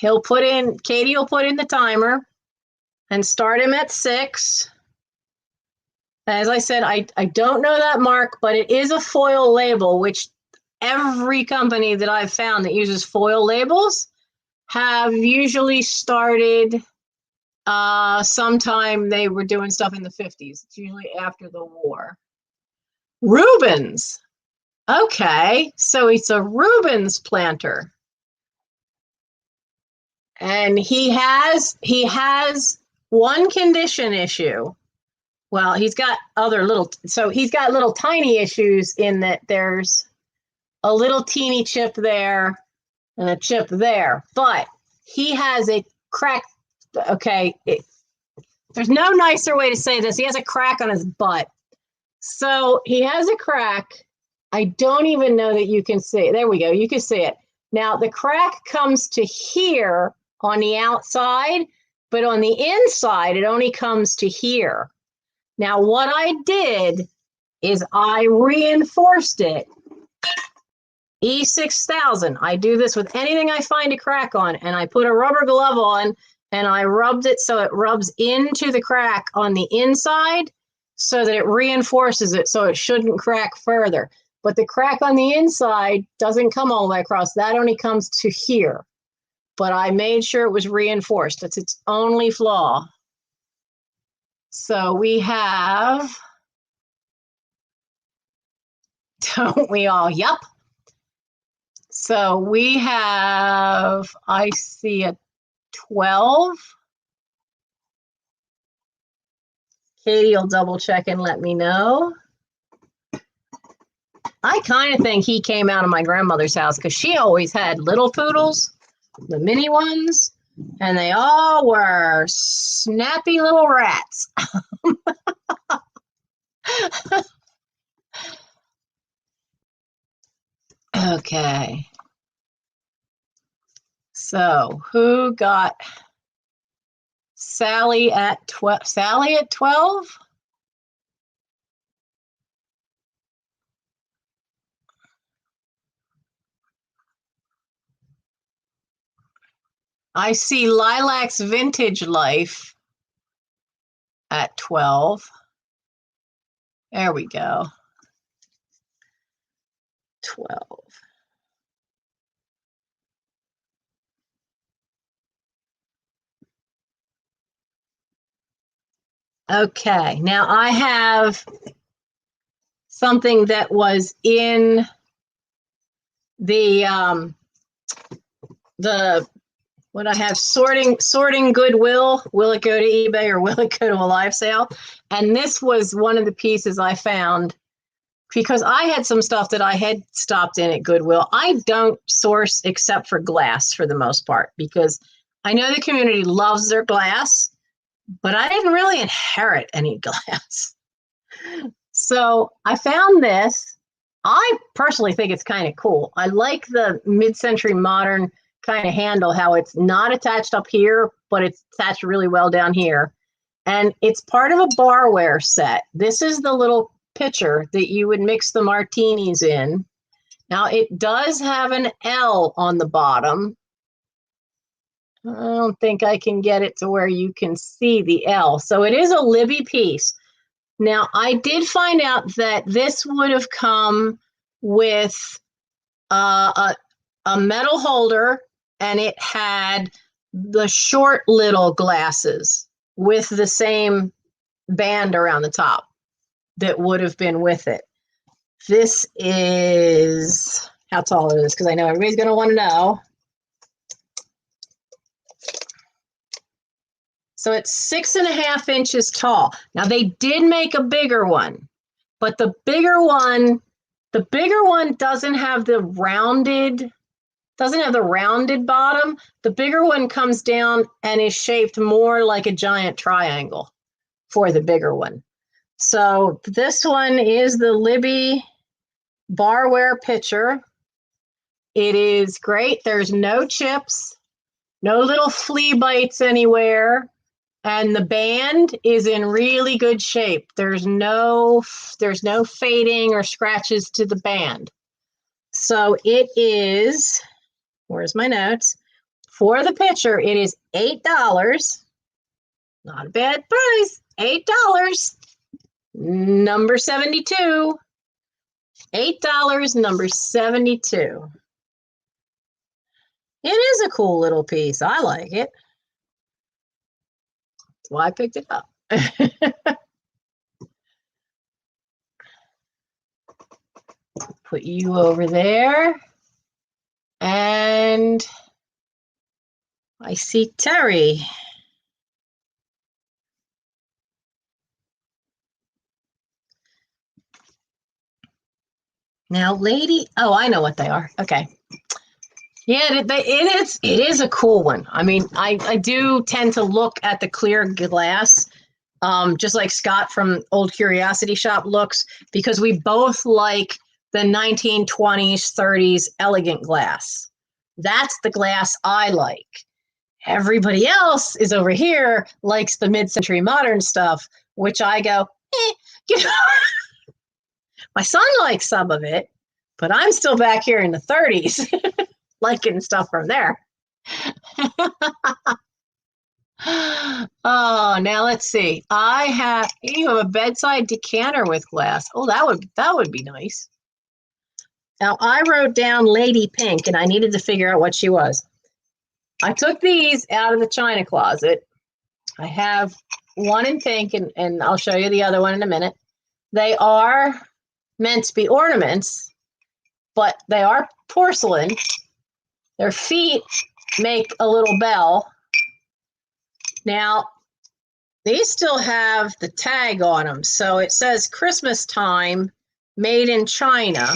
Katie will put in the timer and start him at 6. As I said, I don't know that mark, but it is a foil label, which every company that I've found that uses foil labels have usually started sometime they were doing stuff in the 50s. It's usually after the war. Rubens. Okay, so it's a Rubens planter. And he has one condition issue. Well, he's got he's got little tiny issues in that there's a little teeny chip there and a chip there, but he has a crack. Okay, there's no nicer way to say this. He has a crack on his butt. So he has a crack. I don't even know that you can see it. There we go. You can see it. Now the crack comes to here on the outside, but on the inside, it only comes to here. Now, what I did is I reinforced it. E6000. I do this with anything I find a crack on, and I put a rubber glove on, and I rubbed it so it rubs into the crack on the inside so that it reinforces it so it shouldn't crack further. But the crack on the inside doesn't come all the way across. That only comes to here. but I made sure it was reinforced. That's its only flaw. So we have, don't we all? Yep. So we have, I see a 12. Katie will double check and let me know. I kind of think he came out of my grandmother's house because she always had little poodles, the mini ones, and they all were snappy little rats. Okay. So who got Sally at 12? Sally at 12? I see Lilac's Vintage Life at 12. There we go. 12. Okay, now I have something that was in the what I have, sorting Goodwill. Will it go to eBay or will it go to a live sale? And this was one of the pieces I found because I had some stuff that I had stopped in at Goodwill. I don't source except for glass for the most part because I know the community loves their glass, but I didn't really inherit any glass. So I found this. I personally think it's kind of cool. I like the mid-century modern kind of handle, how it's not attached up here, but it's attached really well down here. And it's part of a barware set. This is the little pitcher that you would mix the martinis in. Now it does have an L on the bottom. I don't think I can get it to where you can see the L. So it is a Libby piece. Now I did find out that this would have come with a metal holder, and it had the short little glasses with the same band around the top that would have been with it. This is how tall it is, because I know everybody's going to want to know. So it's 6.5 inches tall. Now they did make a bigger one, but the bigger one doesn't have the rounded bottom. The bigger one comes down and is shaped more like a giant triangle for the bigger one. So this one is the Libby barware pitcher. It is great. There's no chips, no little flea bites anywhere. And the band is in really good shape. There's no fading or scratches to the band. So it is, where's my notes? For the pitcher, it is $8. Not a bad price, $8. Number 72. $8, number 72. It is a cool little piece. I like it. That's why I picked it up. Put you over there. And I see Terry. Now, lady, oh, I know what they are. Okay. Yeah, it is a cool one. I mean, I do tend to look at the clear glass, just like Scott from Old Curiosity Shop looks, because we both like the 1920s, 30s elegant glass. That's the glass I like. Everybody else is over here likes the mid-century modern stuff, which I go, you know. My son likes some of it, but I'm still back here in the 30s liking stuff from there. Oh, now let's see. You have a bedside decanter with glass. Oh, that would be nice. Now I wrote down Lady Pink, and I needed to figure out what she was. I took these out of the china closet. I have one in pink, and I'll show you the other one in a minute. They are meant to be ornaments, but they are porcelain. Their feet make a little bell. Now, these still have the tag on them, so it says Christmas time, made in China.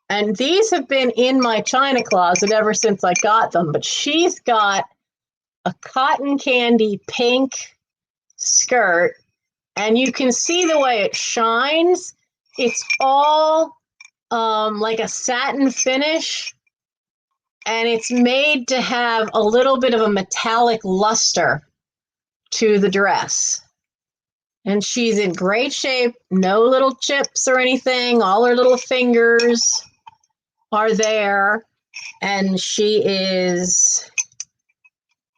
And these have been in my china closet ever since I got them, but she's got a cotton candy pink skirt, and you can see the way it shines. It's all like a satin finish, and it's made to have a little bit of a metallic luster to the dress. And she's in great shape, no little chips or anything. All her little fingers are there, and she is...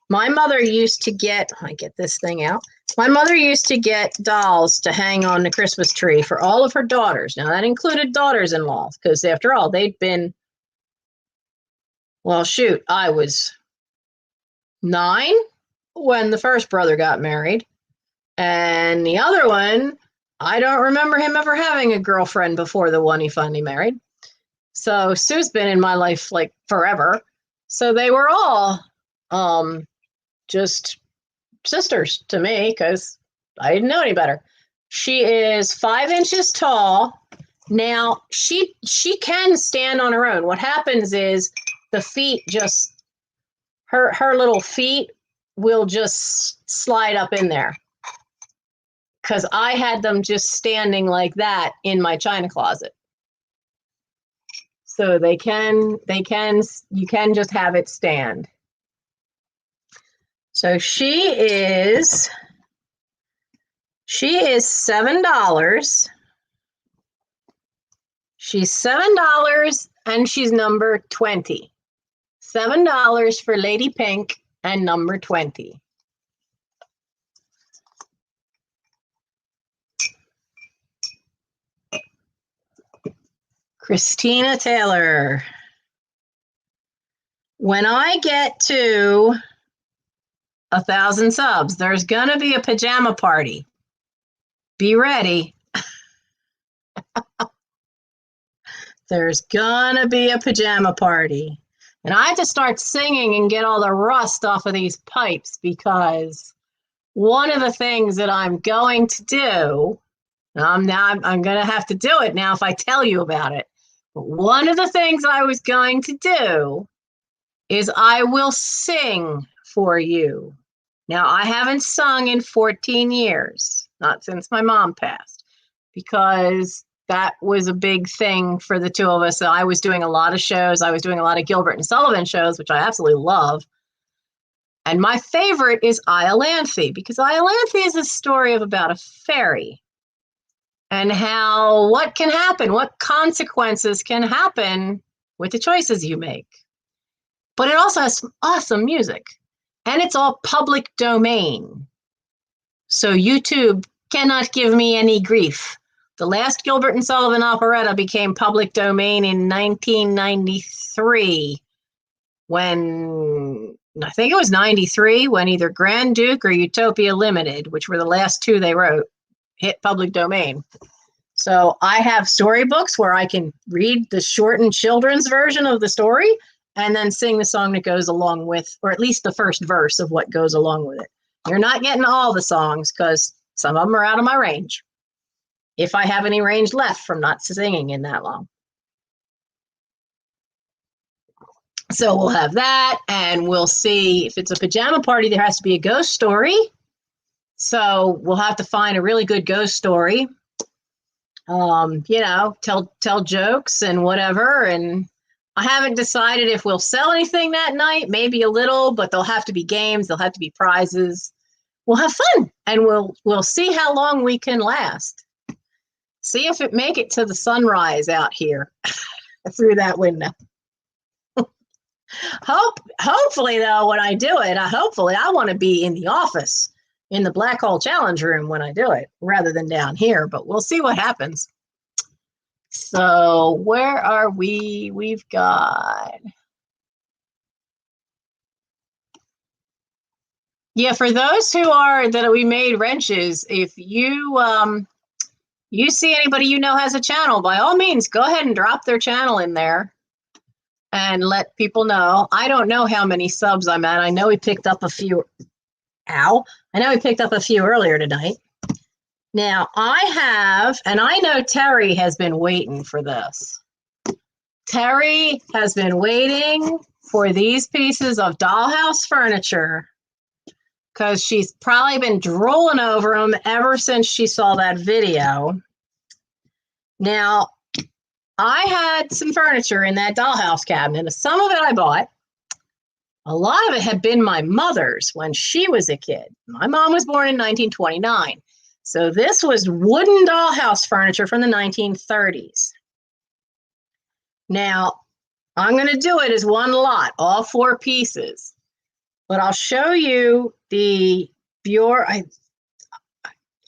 My mother used to get, I get this thing out. My mother used to get dolls to hang on the Christmas tree for all of her daughters. Now, that included daughters-in-law, because after all, they'd been, well, shoot, I was 9 when the first brother got married. And the other one, I don't remember him ever having a girlfriend before the one he finally married. So Sue's been in my life like forever. So they were all just sisters to me, because I didn't know any better. She is 5 inches tall. Now, she can stand on her own. What happens is the feet just, her little feet will just slide up in there, because I had them just standing like that in my china closet. So you can just have it stand. So she is $7. She's $7, and she's number 20. $7 for Lady Pink and number 20. Christina Taylor. When I get to 1,000 subs, there's gonna be a pajama party. Be ready. There's gonna be a pajama party. And I have to start singing and get all the rust off of these pipes, because one of the things that I'm going to do, I'm gonna have to do it now if I tell you about it. But one of the things I was going to do is I will sing for you. Now, I haven't sung in 14 years, not since my mom passed, because that was a big thing for the two of us. So I was doing a lot of shows. I was doing a lot of Gilbert and Sullivan shows, which I absolutely love. And my favorite is Iolanthe, because Iolanthe is a story about a fairy and how what can happen, what consequences can happen with the choices you make. But it also has some awesome music, and it's all public domain. So YouTube cannot give me any grief. The last Gilbert and Sullivan operetta became public domain in 1993, when, I think it was 93, when either Grand Duke or Utopia Limited, which were the last two they wrote, hit public domain. So I have storybooks where I can read the shortened children's version of the story and then sing the song that goes along with, or at least the first verse of what goes along with it. You're not getting all the songs, because some of them are out of my range, if I have any range left from not singing in that long. So we'll have that, and we'll see if it's a pajama party, there has to be a ghost story. So we'll have to find a really good ghost story. Tell jokes and whatever. And I haven't decided if we'll sell anything that night, maybe a little, but there'll have to be games, there'll have to be prizes. We'll have fun, and we'll see how long we can last. See if it make it to the sunrise out here through that window. Hopefully, though, when I do it, I want to be in the office, in the Black Hole Challenge room when I do it, rather than down here, but we'll see what happens. So where are we? We've got Yeah, for those who are that we made wrenches, if you see anybody you know has a channel, by all means, go ahead and drop their channel in there and let people know. I don't know how many subs I'm at. I know we picked up a few. Ow. I know we picked up a few earlier tonight. Now, I have, and I know Terry has been waiting for this. Terry has been waiting for these pieces of dollhouse furniture because she's probably been drooling over them ever since she saw that video. Now, I had some furniture in that dollhouse cabinet. Some of it I bought. A lot of it had been my mother's when she was a kid. My mom was born in 1929. So this was wooden dollhouse furniture from the 1930s. Now, I'm going to do it as one lot, all 4 pieces. But I'll show you the bureau.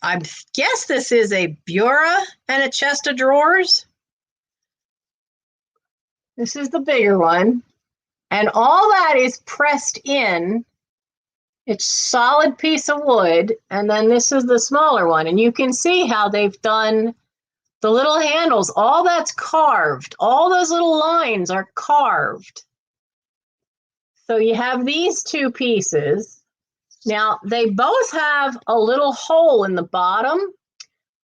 I guess this is a bureau and a chest of drawers. This is the bigger one. And all that is pressed in. It's solid piece of wood. And then this is the smaller one. And you can see how they've done the little handles. All that's carved. All those little lines are carved. So you have these 2 pieces. Now, they both have a little hole in the bottom.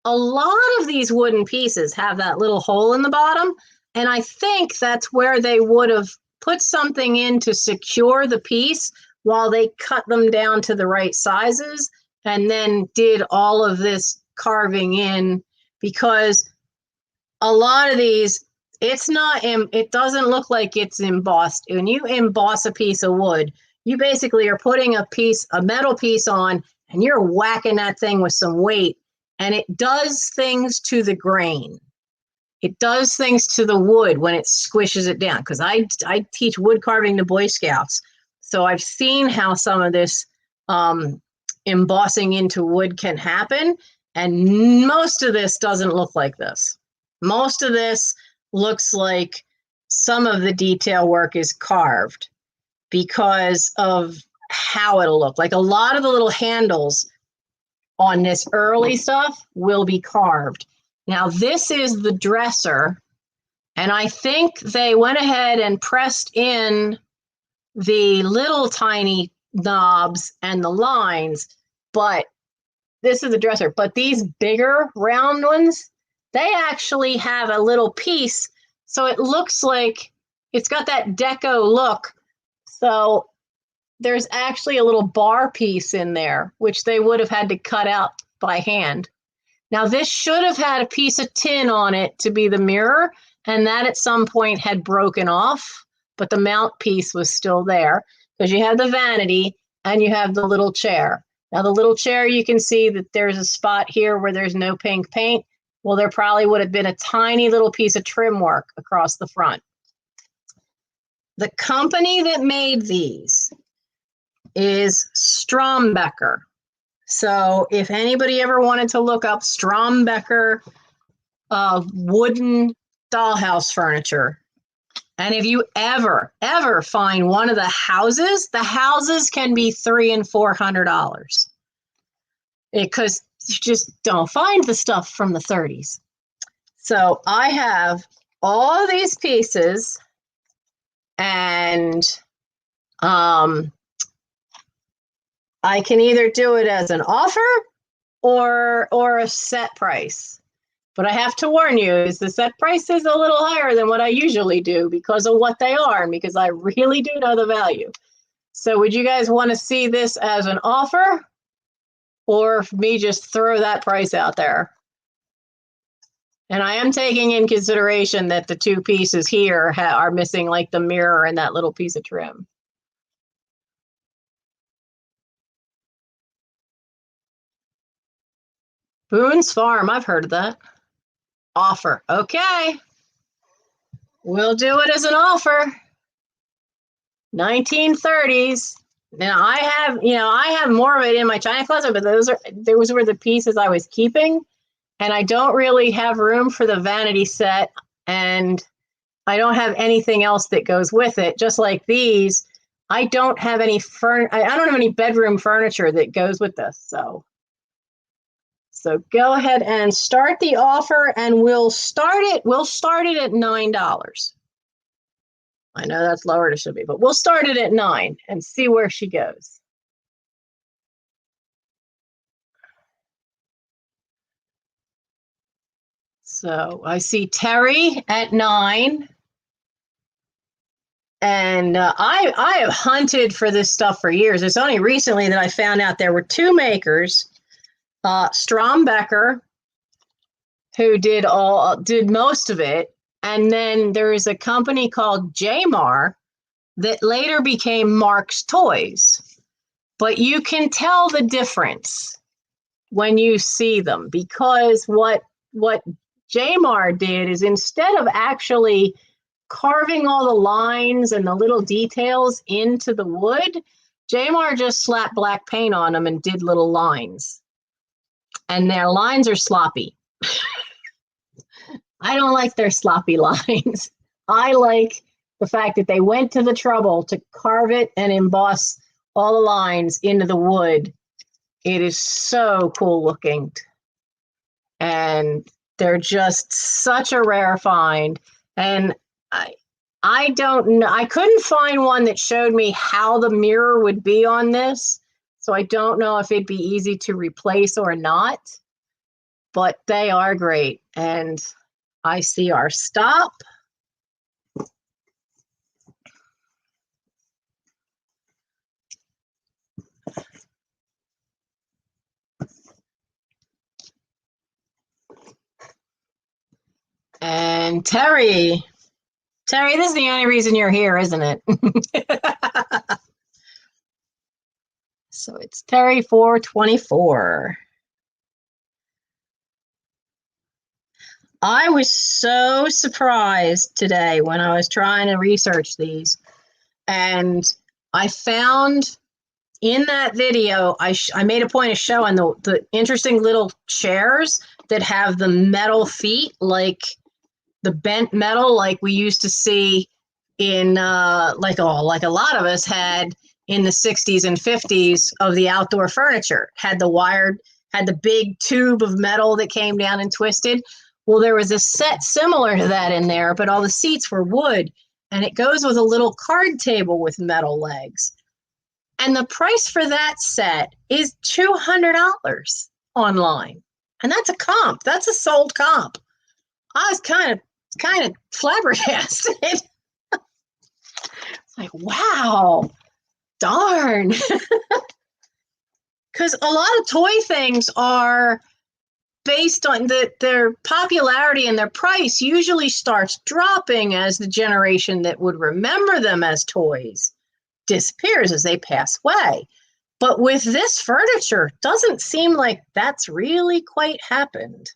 A lot of these wooden pieces have that little hole in the bottom. And I think that's where they would have put something in to secure the piece while they cut them down to the right sizes and then did all of this carving in, because a lot of these, it doesn't look like it's embossed. When you emboss a piece of wood, you basically are putting a metal piece on, and you're whacking that thing with some weight, and it does things to the grain. It does things to the wood when it squishes it down, because I teach wood carving to Boy Scouts. So I've seen how some of this embossing into wood can happen, and most of this doesn't look like this. Most of this looks like some of the detail work is carved because of how it'll look. Like a lot of the little handles on this early stuff will be carved. Now, this is the dresser, and I think they went ahead and pressed in the little tiny knobs and the lines, but this is the dresser. But these bigger round ones, they actually have a little piece, so it looks like it's got that deco look. So there's actually a little bar piece in there, which they would have had to cut out by hand. Now, this should have had a piece of tin on it to be the mirror, and that at some point had broken off, but the mount piece was still there because you have the vanity and you have the little chair. Now, the little chair, you can see that there's a spot here where there's no pink paint. Well, there probably would have been a tiny little piece of trim work across the front. The company that made these is Strombecker. So if anybody ever wanted to look up Strombecker wooden dollhouse furniture, and if you ever find one of the houses can be $300 and $400 because you just don't find the stuff from the 30s. So I have all of these pieces, and I can either do it as an offer or a set price. But I have to warn you, is the set price is a little higher than what I usually do because of what they are and because I really do know the value. So would you guys want to see this as an offer or me just throw that price out there? And I am taking in consideration that the 2 pieces here are missing, like the mirror and that little piece of trim. Boone's Farm, I've heard of that. Offer. Okay. We'll do it as an offer. 1930s. Now I have more of it in my china closet, but those were the pieces I was keeping, and I don't really have room for the vanity set, and I don't have anything else that goes with it. Just like these, I don't have any I don't have any bedroom furniture that goes with this. So go ahead and start the offer, and we'll start it at $9. I know that's lower than it should be, but we'll start it at $9 and see where she goes. So I see Terry at $9. And I have hunted for this stuff for years. It's only recently that I found out there were two makers, Strombecker, who did most of it, and then there is a company called Jamar that later became Mark's Toys. But you can tell the difference when you see them, because what Jamar did is, instead of actually carving all the lines and the little details into the wood, Jamar just slapped black paint on them and did little lines. And their lines are sloppy. I don't like their sloppy lines. I like the fact that they went to the trouble to carve it and emboss all the lines into the wood. It is so cool looking. And they're just such a rare find. And I don't know. I couldn't find one that showed me how the mirror would be on this. So I don't know if it'd be easy to replace or not. But they are great. And I see our stop. And Terry, this is the only reason you're here, isn't it? So it's Terry 424. I was so surprised today when I was trying to research these, and I found in that video, I made a point of showing the interesting little chairs that have the metal feet, like the bent metal, like we used to see in like a lot of us had in the 60s and 50s of the outdoor furniture. Had the big tube of metal that came down and twisted. Well, there was a set similar to that in there, but all the seats were wood, and it goes with a little card table with metal legs. And the price for that set is $200 online. And that's a comp. That's a sold comp. I was kind of flabbergasted. It's like, wow, darn. Because a lot of toy things are based on their popularity, and their price usually starts dropping as the generation that would remember them as toys disappears as they pass away. But with this furniture, doesn't seem like that's really quite happened.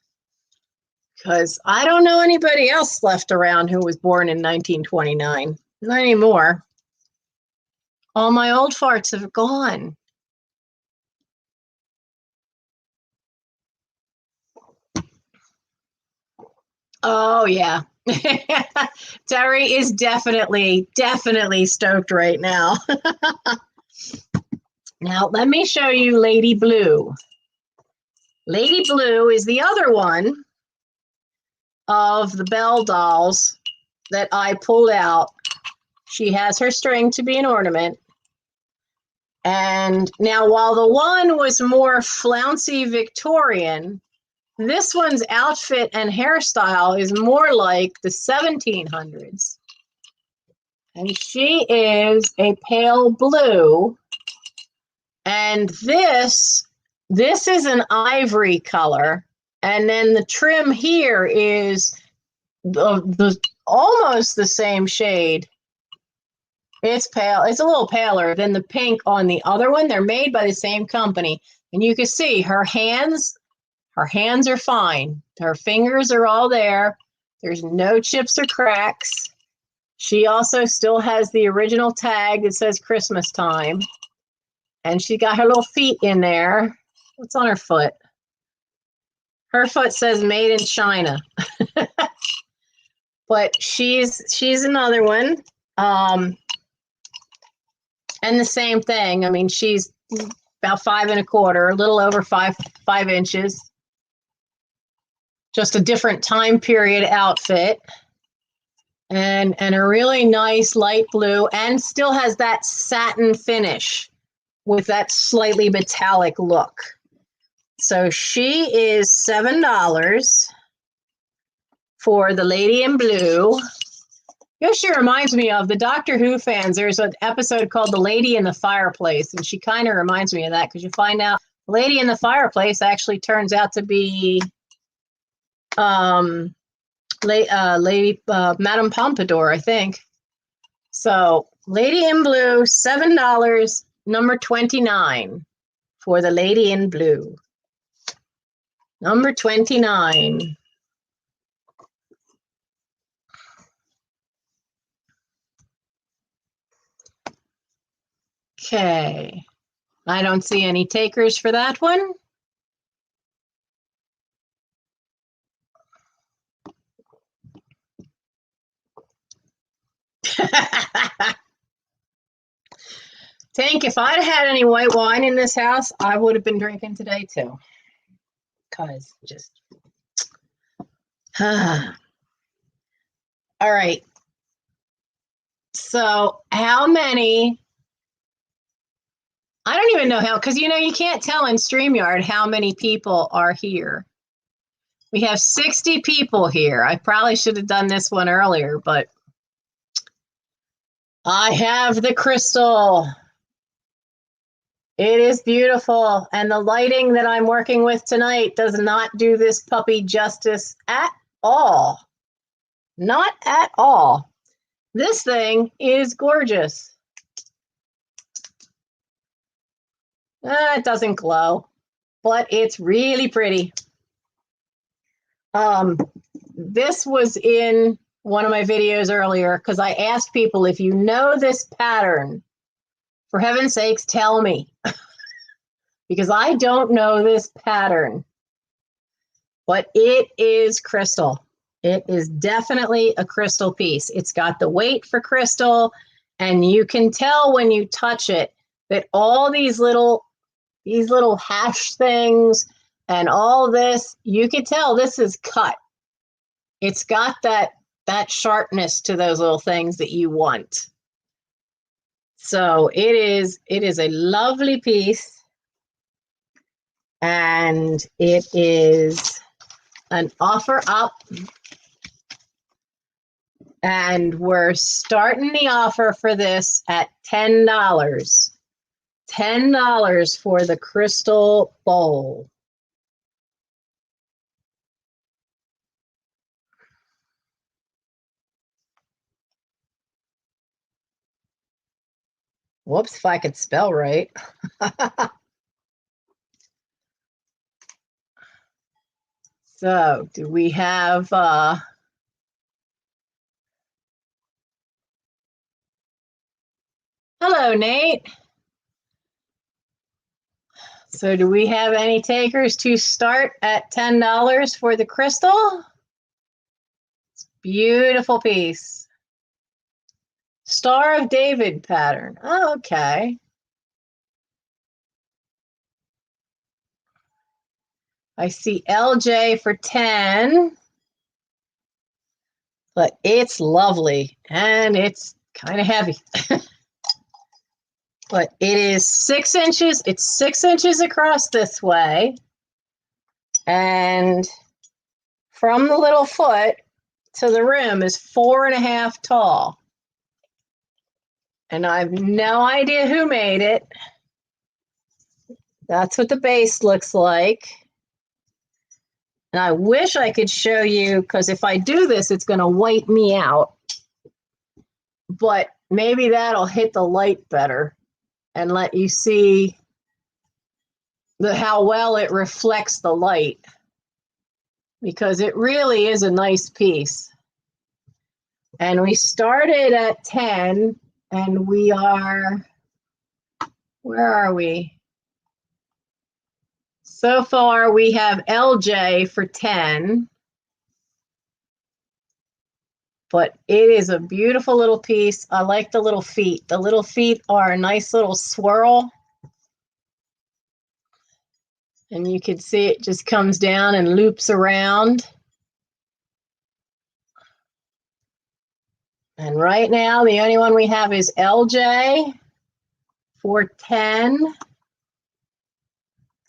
Because I don't know anybody else left around who was born in 1929. Not anymore. All my old farts have gone. Oh, yeah. Terry is definitely stoked right now. Now, let me show you Lady Blue. Lady Blue is the other one of the Belle dolls that I pulled out. She has her string to be an ornament. And now, while the one was more flouncy Victorian, this one's outfit and hairstyle is more like the 1700s. And she is a pale blue. And this is an ivory color. And then the trim here is the almost the same shade. It's pale. It's a little paler than the pink on the other one. They're made by the same company. And you can see her hands are fine. Her fingers are all there. There's no chips or cracks. She also still has the original tag that says Christmas time. And she got her little feet in there. What's on her foot? Her foot says made in China. But she's another one. And the same thing. I mean, she's about 5 1/4, a little over 5 inches. Just a different time period outfit. And a really nice light blue, and still has that satin finish with that slightly metallic look. So she is $7 for the lady in blue. You know, she reminds me of the Doctor Who fans. There's an episode called The Lady in the Fireplace, and she kind of reminds me of that, because you find out the lady in the fireplace actually turns out to be Lady Madame Pompadour, I think. So lady in blue, $7, number 29 for the lady in blue. Number 29. Okay. I don't see any takers for that one. Tank, if I'd had any white wine in this house, I would have been drinking today too. Because just... All right. So how many... I don't even know how, because, you know, you can't tell in StreamYard how many people are here. We have 60 people here. I probably should have done this one earlier, but I have the crystal. It is beautiful. And the lighting that I'm working with tonight does not do this puppy justice at all. Not at all. This thing is gorgeous. It doesn't glow, but it's really pretty. This was in one of my videos earlier, because I asked people, if you know this pattern, for heaven's sakes, tell me. Because I don't know this pattern. But it is crystal. It is definitely a crystal piece. It's got the weight for crystal, and you can tell when you touch it that all these little hash things and all this, you can tell this is cut. It's got that sharpness to those little things that you want. So it is a lovely piece, and it is an offer up, and we're starting the offer for this at $10. $10 for the crystal bowl. Whoops, if I could spell right. So, do we have hello, Nate. So, do we have any takers to start at $10 for the crystal? It's a beautiful piece. Star of David pattern. Oh, okay. I see LJ for 10, but it's lovely and it's kind of heavy. But it is 6 inches. It's 6 inches across this way. And from the little foot to the rim is 4.5 tall. And I have no idea who made it. That's what the base looks like. And I wish I could show you, because if I do this, it's going to wipe me out. But maybe that'll hit the light better and let you see how well it reflects the light, because it really is a nice piece. And we started at 10, and we are, where are we? So far, we have LJ for 10. but it is a beautiful little piece. I like the little feet. The little feet are a nice little swirl. And you can see it just comes down and loops around. And right now, the only one we have is LJ 410.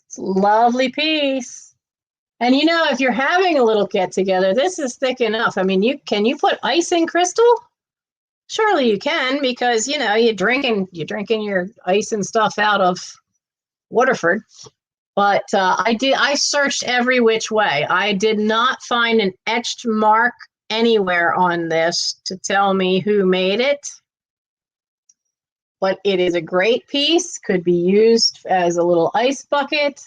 It's a lovely piece. And you know, if you're having a little get together, this is thick enough. I mean, can you put icing crystal? Surely you can, because you know you're drinking your ice and stuff out of Waterford. But I searched every which way. I did not find an etched mark anywhere on this to tell me who made it. But it is a great piece, could be used as a little ice bucket,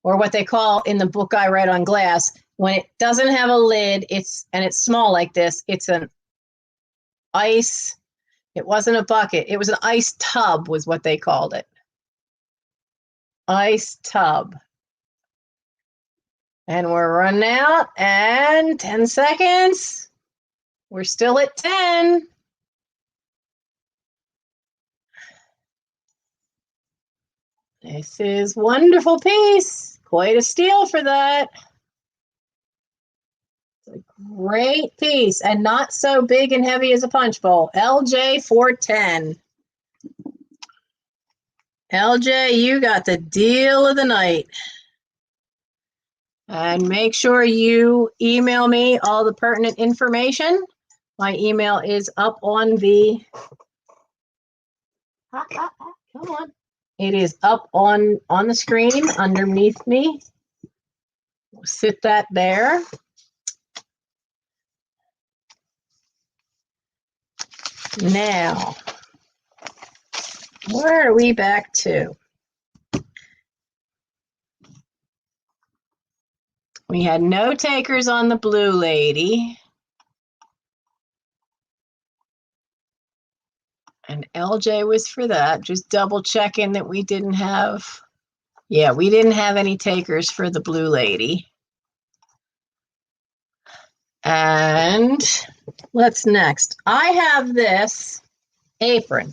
or what they call in the book I read on glass, when it doesn't have a lid, it's small like this, it's an ice, it wasn't a bucket, it was an ice tub was what they called it. Ice tub. And we're running out, and 10 seconds. We're still at 10. This is wonderful piece. Quite a steal for that. It's a great piece and not so big and heavy as a punch bowl. LJ 410. LJ, you got the deal of the night. And make sure you email me all the pertinent information. My email is up on the, come on. It is up on the screen underneath me. We'll sit that there. Now, where are we back to? We had no takers on the blue lady. And LJ was for that. Just double checking that we didn't have, yeah, we didn't have any takers for the blue lady. And what's next? I have this apron.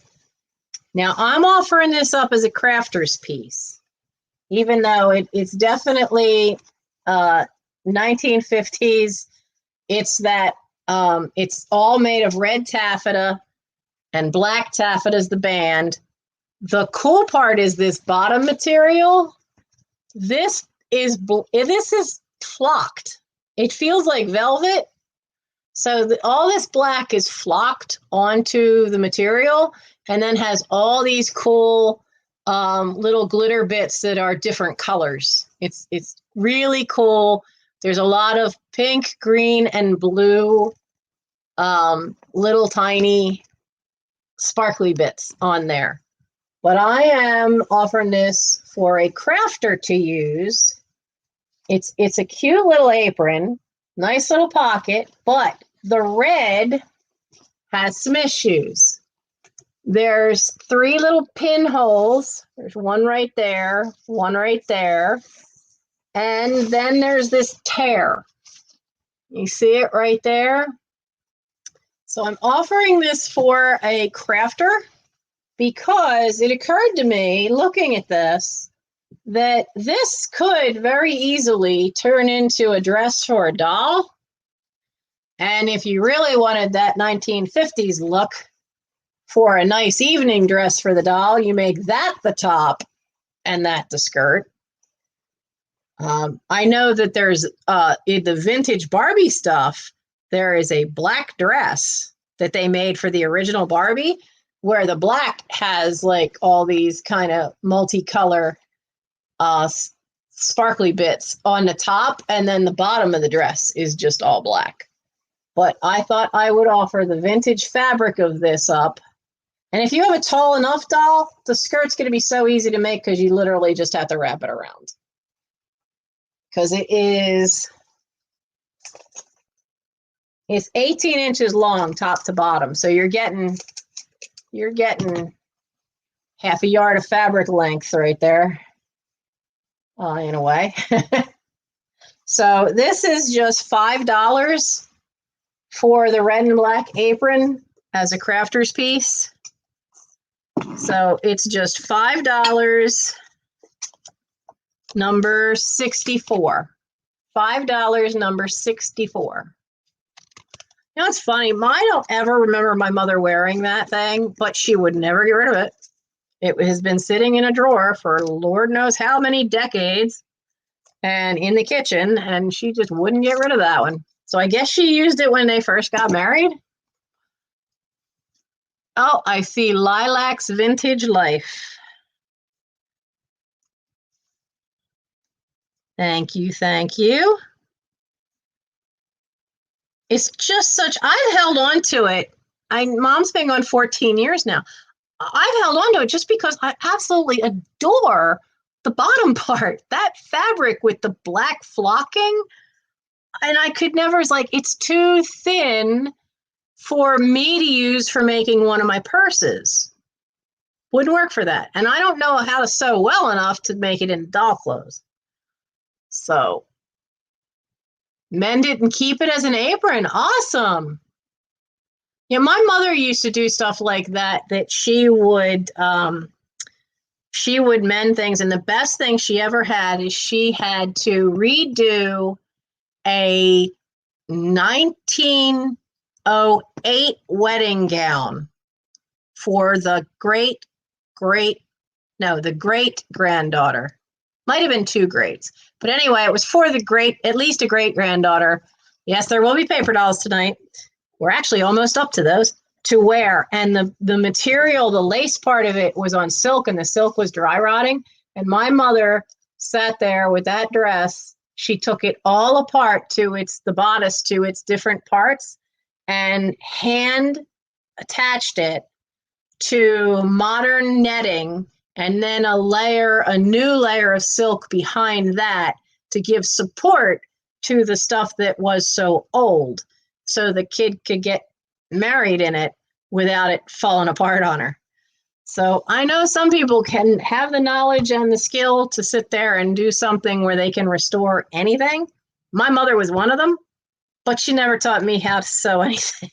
Now I'm offering this up as a crafter's piece, even though it's definitely 1950s. It's that it's all made of red taffeta and black taffeta is the band. The cool part is this bottom material. This is flocked. It feels like velvet. So all this black is flocked onto the material and then has all these cool little glitter bits that are different colors. It's really cool. There's a lot of pink, green, and blue little tiny sparkly bits on there. But I am offering this for a crafter to use. It's a cute little apron, nice little pocket, but the red has some issues. There's 3 little pinholes. There's one right there, one right there. And then there's this tear. You see it right there? So I'm offering this for a crafter because it occurred to me, looking at this, that this could very easily turn into a dress for a doll. And if you really wanted that 1950s look for a nice evening dress for the doll, you make that the top and that the skirt. I know that there's in the vintage Barbie stuff, there is a black dress that they made for the original Barbie where the black has like all these kind of multicolor sparkly bits on the top, and then the bottom of the dress is just all black. But I thought I would offer the vintage fabric of this up. And if you have a tall enough doll, the skirt's going to be so easy to make because you literally just have to wrap it around. Because it's 18 inches long top to bottom. So you're getting half a yard of fabric length right there, in a way. So this is just $5. for the red and black apron as a crafter's piece. So it's just $5, number 64. $5, number 64. You know, it's funny. I don't ever remember my mother wearing that thing, but she would never get rid of it. It has been sitting in a drawer for Lord knows how many decades and in the kitchen, and she just wouldn't get rid of that one. So I guess she used it when they first got married. Oh, I see Lilac's Vintage Life. Thank you, thank you. It's just such, I've held on to it. Mom's been gone 14 years now. I've held on to it just because I absolutely adore the bottom part, that fabric with the black flocking. And I could never, it's like, it's too thin for me to use for making one of my purses. Wouldn't work for that. And I don't know how to sew well enough to make it into doll clothes. So mend it and keep it as an apron. Awesome. Yeah, my mother used to do stuff like that, that she would mend things. And the best thing she ever had is she had to redo a 1908 wedding gown for the great granddaughter. Might have been two greats. But anyway, it was for the at least a great granddaughter. Yes, there will be paper dolls tonight. We're actually almost up to those to wear. And the material, the lace part of it was on silk, and the silk was dry rotting. And my mother sat there with that dress. She took it all apart the bodice to its different parts and hand attached it to modern netting, and then a new layer of silk behind that to give support to the stuff that was so old, so the kid could get married in it without it falling apart on her. So I know some people can have the knowledge and the skill to sit there and do something where they can restore anything. My mother was one of them, but she never taught me how to sew anything.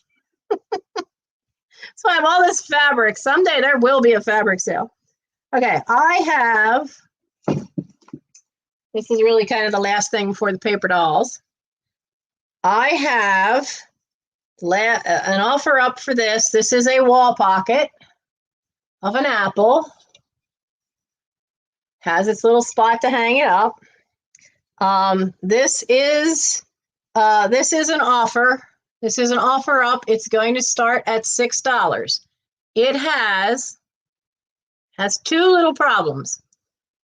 So I have all this fabric. Someday there will be a fabric sale. Okay, this is really kind of the last thing for the paper dolls. I have an offer up for this. This is a wall pocket of an apple. Has its little spot to hang it up. This is an offer. This is an offer up. It's going to start at $6. It has two little problems.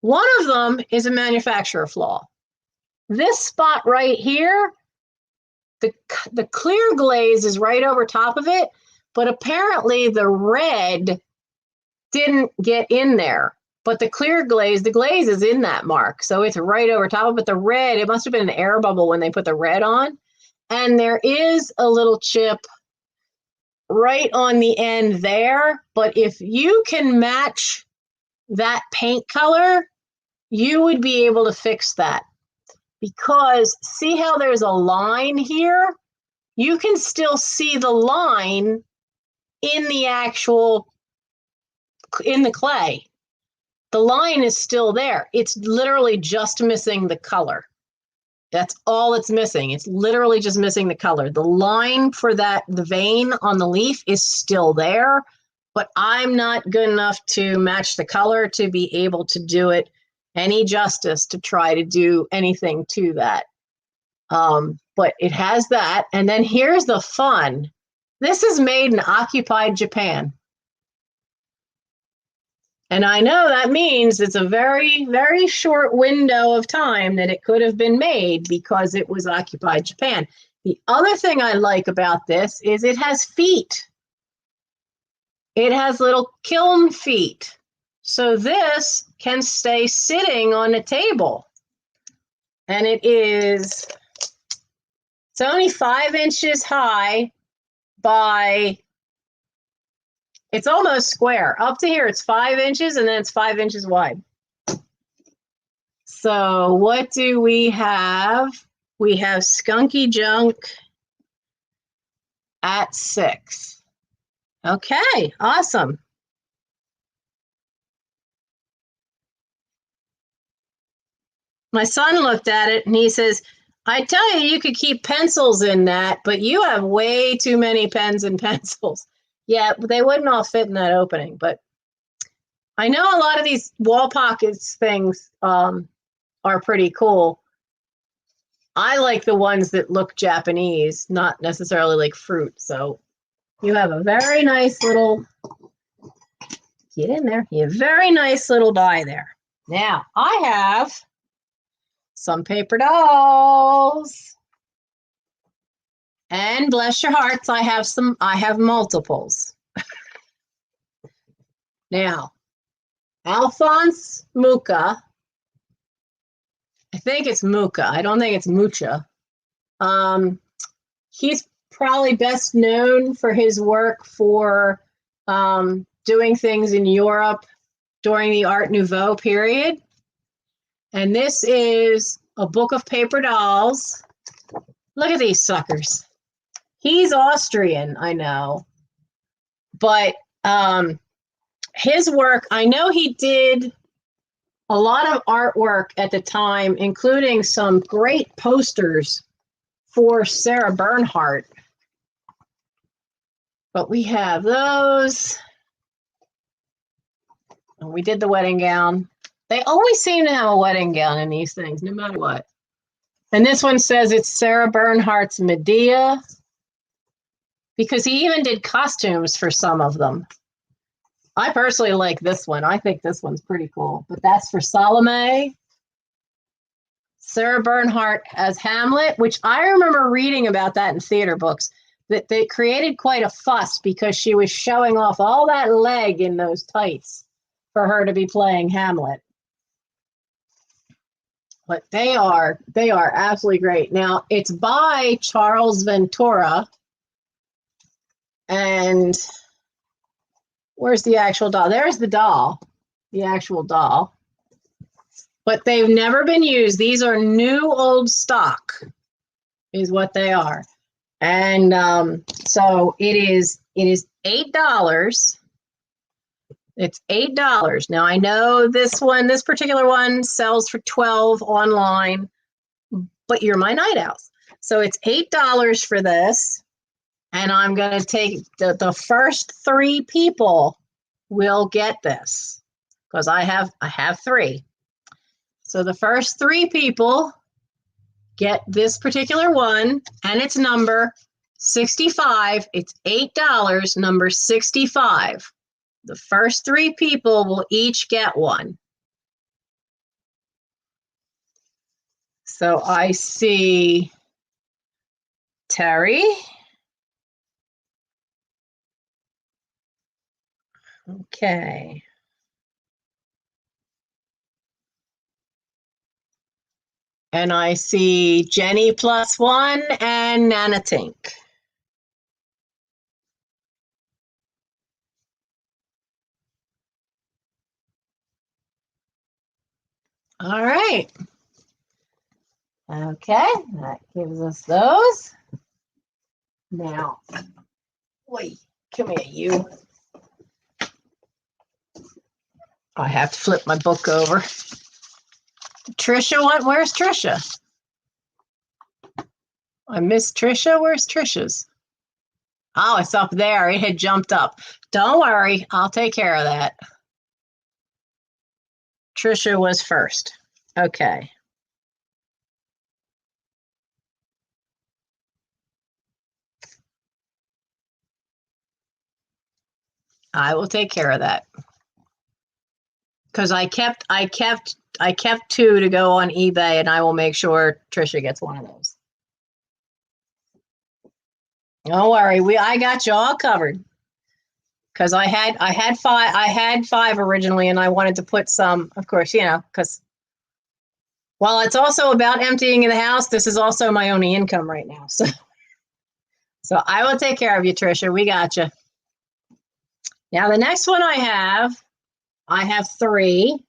One of them is a manufacturer flaw. This spot right here, the clear glaze is right over top of it, but apparently the red didn't get in there. But the glaze is in that mark, so it's right over top of it. But the red, it must have been an air bubble when they put the red on. And there is a little chip right on the end there. But if you can match that paint color, you would be able to fix that. Because see how there's a line here? You can still see the line in the clay. The line is still there. It's literally just missing the color. That's all it's missing. It's literally just missing the color. The line for the vein on the leaf is still there, but I'm not good enough to match the color to be able to do it any justice to try to do anything to that. But it has that. And then here's the fun. This is made in occupied Japan. And I know that means it's a very, very short window of time that it could have been made because it was occupied Japan. The other thing I like about this is it has feet. It has little kiln feet. So this can stay sitting on a table. And it's only 5 inches high by, it's almost square. Up to here, it's 5 inches, and then it's 5 inches wide. So what do we have? We have Skunky Junk. at 6. Okay, awesome. My son looked at it and he says, I tell you, you could keep pencils in that, but you have way too many pens and pencils. Yeah, they wouldn't all fit in that opening, but I know a lot of these wall pockets things are pretty cool. I like the ones that look Japanese, not necessarily like fruit. So you have a very nice little, get in there, you have a very nice little die there. Now, I have some paper dolls. And bless your hearts, I have multiples. Now, Alphonse Mucha, I think it's Mucha. I don't think it's Mucha. He's probably best known for his work for doing things in Europe during the Art Nouveau period. And this is a book of paper dolls. Look at these suckers. He's Austrian, I know. But his work, I know he did a lot of artwork at the time, including some great posters for Sarah Bernhardt. But we have those. And we did the wedding gown. They always seem to have a wedding gown in these things, no matter what. And this one says it's Sarah Bernhardt's Medea, because he even did costumes for some of them. I personally like this one. I think this one's pretty cool. But that's for Salome. Sarah Bernhardt as Hamlet, which I remember reading about that in theater books, that they created quite a fuss because she was showing off all that leg in those tights for her to be playing Hamlet. But they are absolutely great. Now, it's by Charles Ventura. And where's the actual doll? There's the doll, the actual doll. But they've never been used. These are new old stock, is what they are. And so it is $8. It's $8. Now I know this particular one sells for $12 online, but you're my night owls. So it's $8 for this. And I'm going to take the first 3 people will get this because I have 3. So the first 3 people get this particular one, and it's number 65. It's $8, number 65. The first 3 people will each get one. So I see Terry. Okay. And I see Jenny +1 and Nana Tink. All right. Okay, that gives us those. Now, wait, come here, you. I have to flip my book over. Trisha, where's Trisha? I missed Trisha. Where's Trisha's? Oh, it's up there. It had jumped up. Don't worry. I'll take care of that. Trisha was first. Okay. I will take care of that. Because I kept 2 to go on eBay, and I will make sure Trisha gets one of those. Don't worry, I got you all covered. Because I had 5 originally, and I wanted to put some, of course, because while it's also about emptying the house, this is also my only income right now. So I will take care of you, Trisha. We got you. Now the next one I have 3,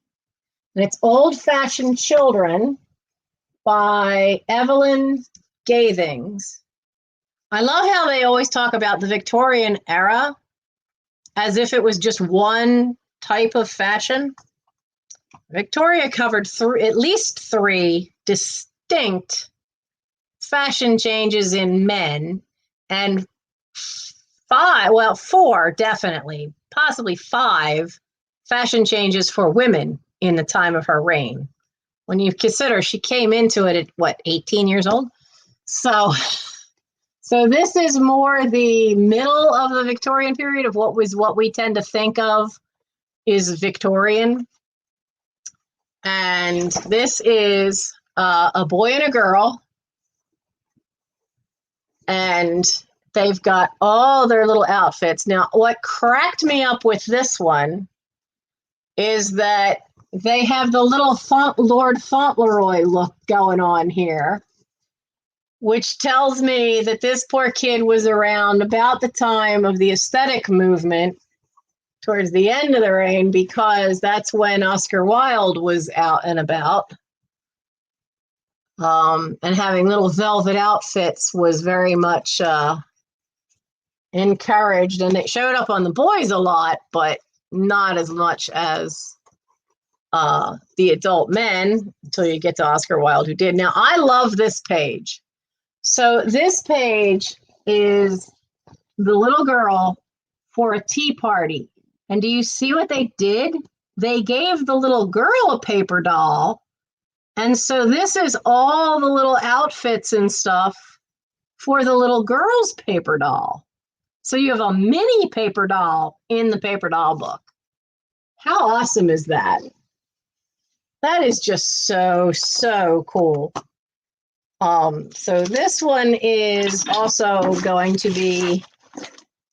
and it's Old Fashioned Children by Evelyn Gathings. I love how they always talk about the Victorian era as if it was just one type of fashion. Victoria covered at least 3 distinct fashion changes in men and 4 definitely, possibly 5 fashion changes for women in the time of her reign. When you consider she came into it at 18 years old? So this is more the middle of the Victorian period of what we tend to think of is Victorian. And this is a boy and a girl. And they've got all their little outfits. Now, what cracked me up with this one is that they have the little Lord Fauntleroy look going on here, which tells me that this poor kid was around about the time of the aesthetic movement towards the end of the reign, because that's when Oscar Wilde was out and about. And having little velvet outfits was very much encouraged, and it showed up on the boys a lot, but not as much as the adult men until you get to Oscar Wilde, who did. Now, I love this page. So this page is the little girl for a tea party. And do you see what they did? They gave the little girl a paper doll. And so this is all the little outfits and stuff for the little girl's paper doll. So you have a mini paper doll in the paper doll book. How awesome is that? That is just so, so cool. So this one is also going to be,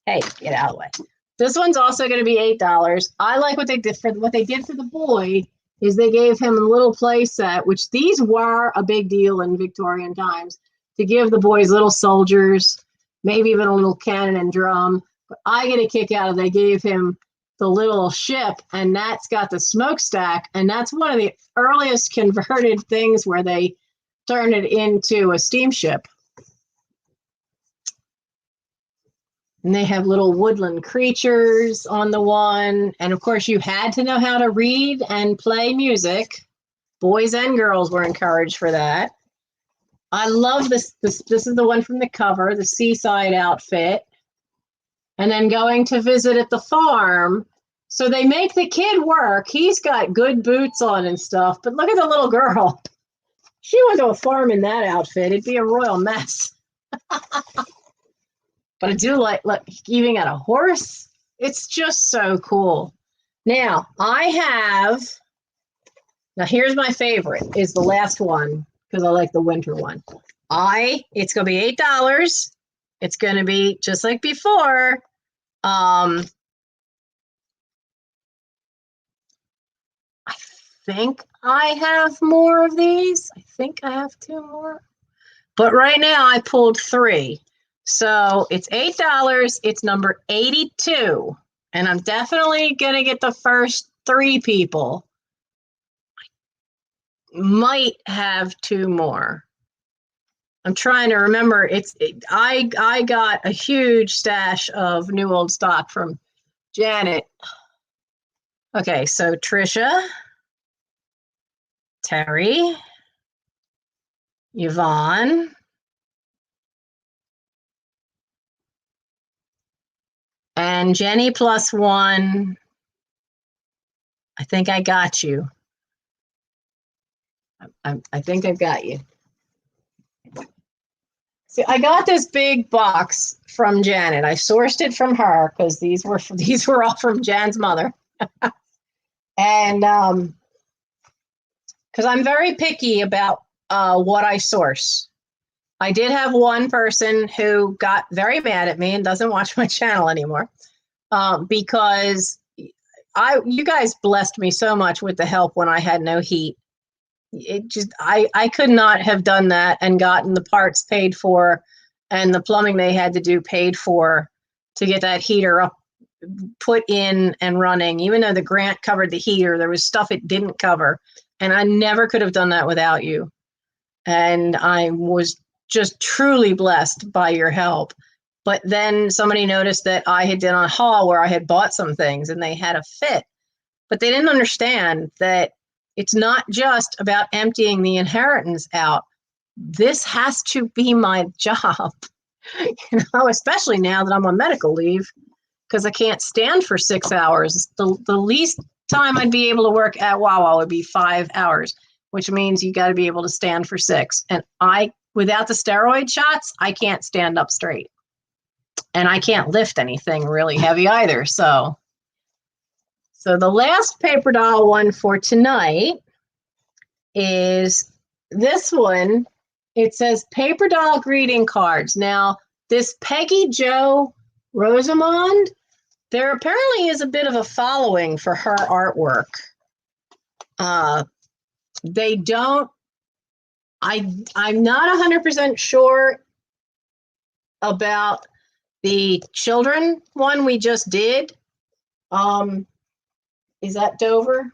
hey, get out of the way. This one's also going to be $8. I like what they did for the boy is they gave him a little play set, which these were a big deal in Victorian times, to give the boys little soldiers, maybe even a little cannon and drum. But I get a kick out of they gave him the little ship, and that's got the smokestack, and that's one of the earliest converted things where they turned it into a steamship. And they have little woodland creatures on the one. And of course, you had to know how to read and play music. Boys and girls were encouraged for that. I love this. This is the one from the cover, the seaside outfit. And then going to visit at the farm. So they make the kid work. He's got good boots on and stuff. But look at the little girl. She went to a farm in that outfit. It'd be a royal mess. But I do like even got a horse. It's just so cool. Now, here's my favorite, is the last one, because I like the winter one. It's going to be $8. It's going to be just like before. I think I have more of these. I think I have 2 more. But right now I pulled 3. So it's $8. It's number 82. And I'm definitely going to get the first 3 people. I might have 2 more. I'm trying to remember. I got a huge stash of new old stock from Janet. Okay, so Trisha, Terry, Yvonne, and Jenny +1. I think I got you. I think I've got you. See, I got this big box from Janet. I sourced it from her because these were all from Jan's mother. And because I'm very picky about what I source. I did have one person who got very mad at me and doesn't watch my channel anymore because you guys blessed me so much with the help when I had no heat. I could not have done that and gotten the parts paid for and the plumbing they had to do paid for to get that heater up, put in and running. Even though the grant covered the heater, there was stuff it didn't cover. And I never could have done that without you. And I was just truly blessed by your help. But then somebody noticed that I had done a haul where I had bought some things and they had a fit. But they didn't understand that it's not just about emptying the inheritance out. This has to be my job, especially now that I'm on medical leave, because I can't stand for 6 hours. The least time I'd be able to work at Wawa would be 5 hours, which means you got to be able to stand for 6. And without the steroid shots, I can't stand up straight. And I can't lift anything really heavy either. So the last paper doll one for tonight is this one. It says paper doll greeting cards. Now, this Peggy Jo Rosamond, there apparently is a bit of a following for her artwork. They don't, I'm not 100% sure about the children one we just did. Is that Dover?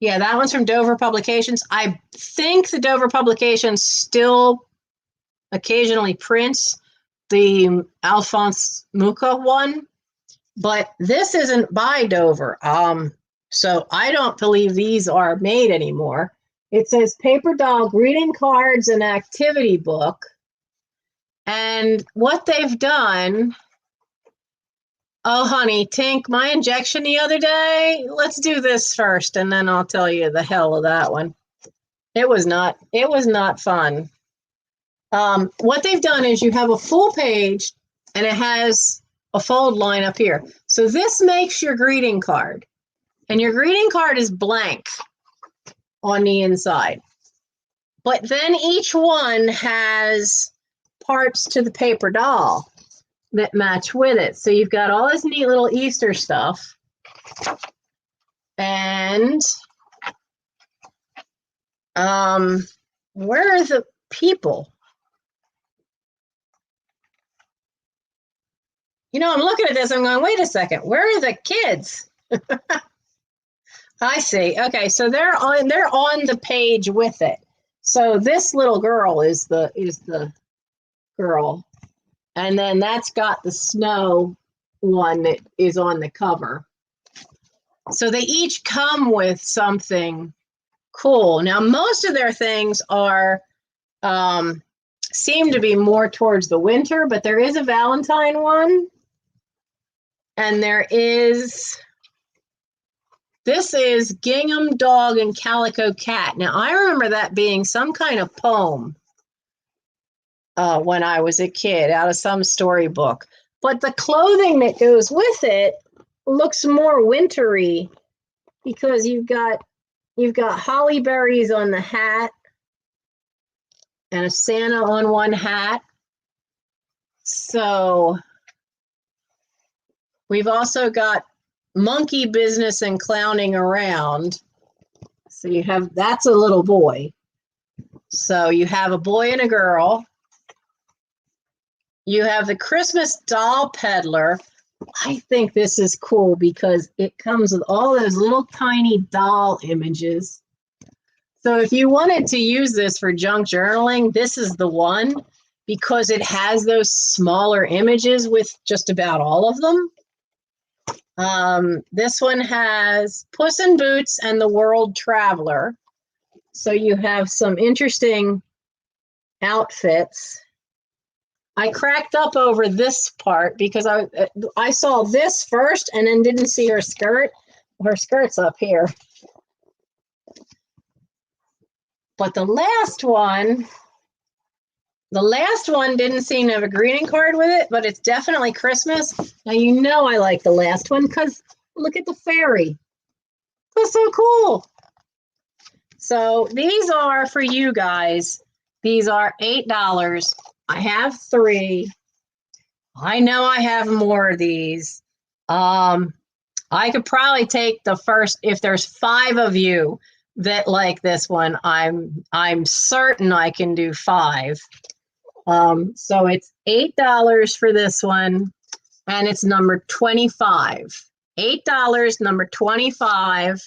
Yeah, that one's from Dover Publications. I think the Dover Publications still occasionally prints the Alphonse Mucha one, but this isn't by Dover. So I don't believe these are made anymore. It says paper doll greeting cards and activity book. And what they've done, oh, honey, Tink, my injection the other day, let's do this first, and then I'll tell you the hell of that one. It was not fun. What they've done is you have a full page, and it has a fold line up here. So this makes your greeting card, and your greeting card is blank on the inside. But then each one has parts to the paper doll that match with it. So you've got all this neat little Easter stuff. And where are the people? I'm looking at this, I'm going, wait a second, where are the kids? I see. Okay, so they're on the page with it. So this little girl is the girl. And then that's got the snow one that is on the cover. So they each come with something cool. Now, most of their things are seem to be more towards the winter, but there is a Valentine one. And this is Gingham Dog and Calico Cat. Now, I remember that being some kind of poem when I was a kid out of some storybook. But the clothing that goes with it looks more wintry because you've got holly berries on the hat and a Santa on one hat. So we've also got monkey business and clowning around. So that's a little boy. So you have a boy and a girl. You have the Christmas doll Peddler. I think this is cool because it comes with all those little tiny doll images. So if you wanted to use this for junk journaling, this is the one because it has those smaller images with just about all of them. This one has Puss in Boots and the World Traveler. So you have some interesting outfits. I cracked up over this part because I saw this first and then didn't see her skirt. Her skirt's up here. But the last one didn't seem to have a greeting card with it, but it's definitely Christmas. Now, I like the last one because look at the fairy. That's so cool. So these are for you guys. These are $8. I have 3. I know I have more of these. I could probably take the first, if there's 5 of you that like this one, I'm certain I can do 5. So it's $8 for this one, and it's number 25. $8, number 25,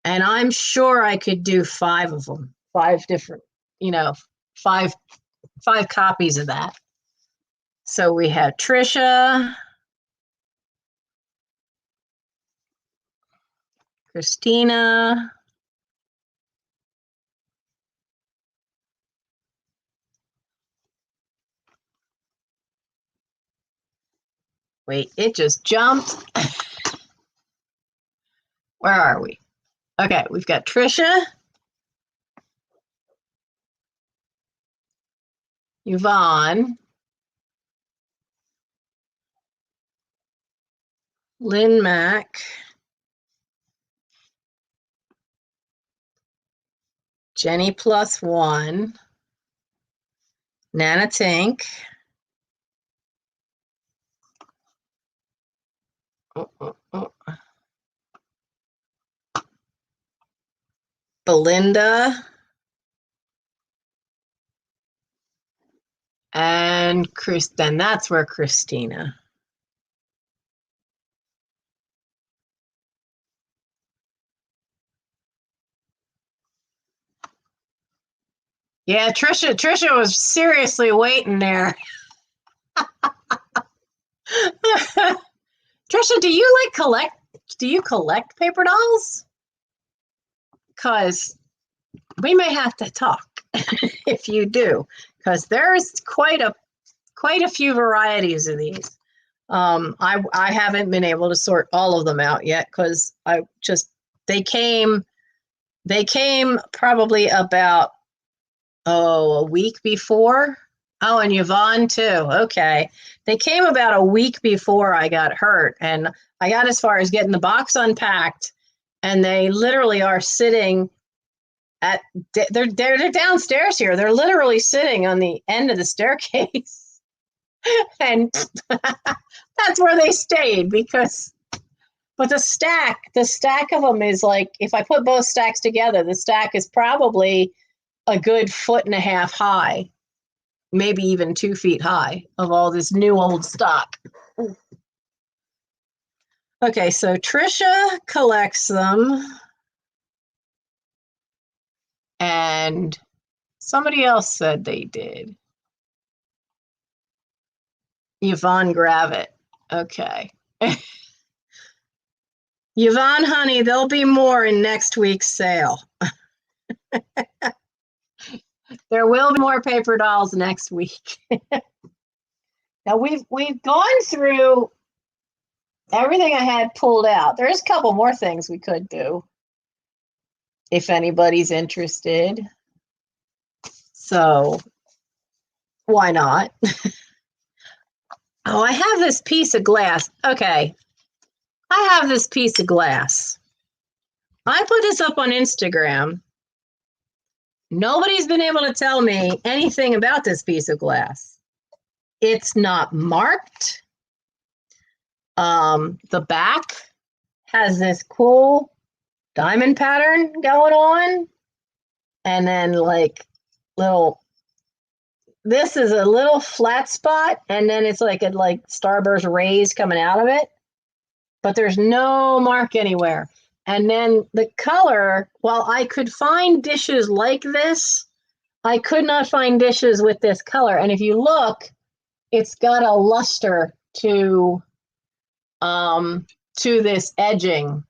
and I'm sure I could do 5 of them. 5 different, 5 5 copies of that. So we have Trisha, Christina, wait, it just jumped. Where are we? Okay, we've got Trisha, Yvonne, Lynn Mack, Jenny plus 1, Nana Tink, Belinda, and then that's where Christina. Yeah, Trisha was seriously waiting there. Trisha, do you collect paper dolls? Because we may have to talk if you do, because there's quite a few varieties of these. I haven't been able to sort all of them out yet because they came probably about a week before. Oh, and Yvonne too. Okay. They came about a week before I got hurt, and I got as far as getting the box unpacked, and they literally are sitting they're downstairs here. They're literally sitting on the end of the staircase. And that's where they stayed but the stack of them is like, if I put both stacks together, the stack is probably a good 1.5 feet high, maybe even 2 feet high of all this new old stock. Okay, so Trisha collects them, and somebody else said they did. Yvonne Gravitt. Okay. Yvonne, honey, there'll be more in next week's sale. There will be more paper dolls next week. Now we've gone through everything I had pulled out. There's a couple more things we could do if anybody's interested. So why not? Oh, I have this piece of glass. Okay. I have this piece of glass. I put this up on Instagram. Nobody's been able to tell me anything about this piece of glass. It's not marked. The back has this cool diamond pattern going on. And then this is a little flat spot, and then it's like starburst rays coming out of it. But there's no mark anywhere. And then the color, while I could find dishes like this, I could not find dishes with this color. And if you look, it's got a luster to this edging.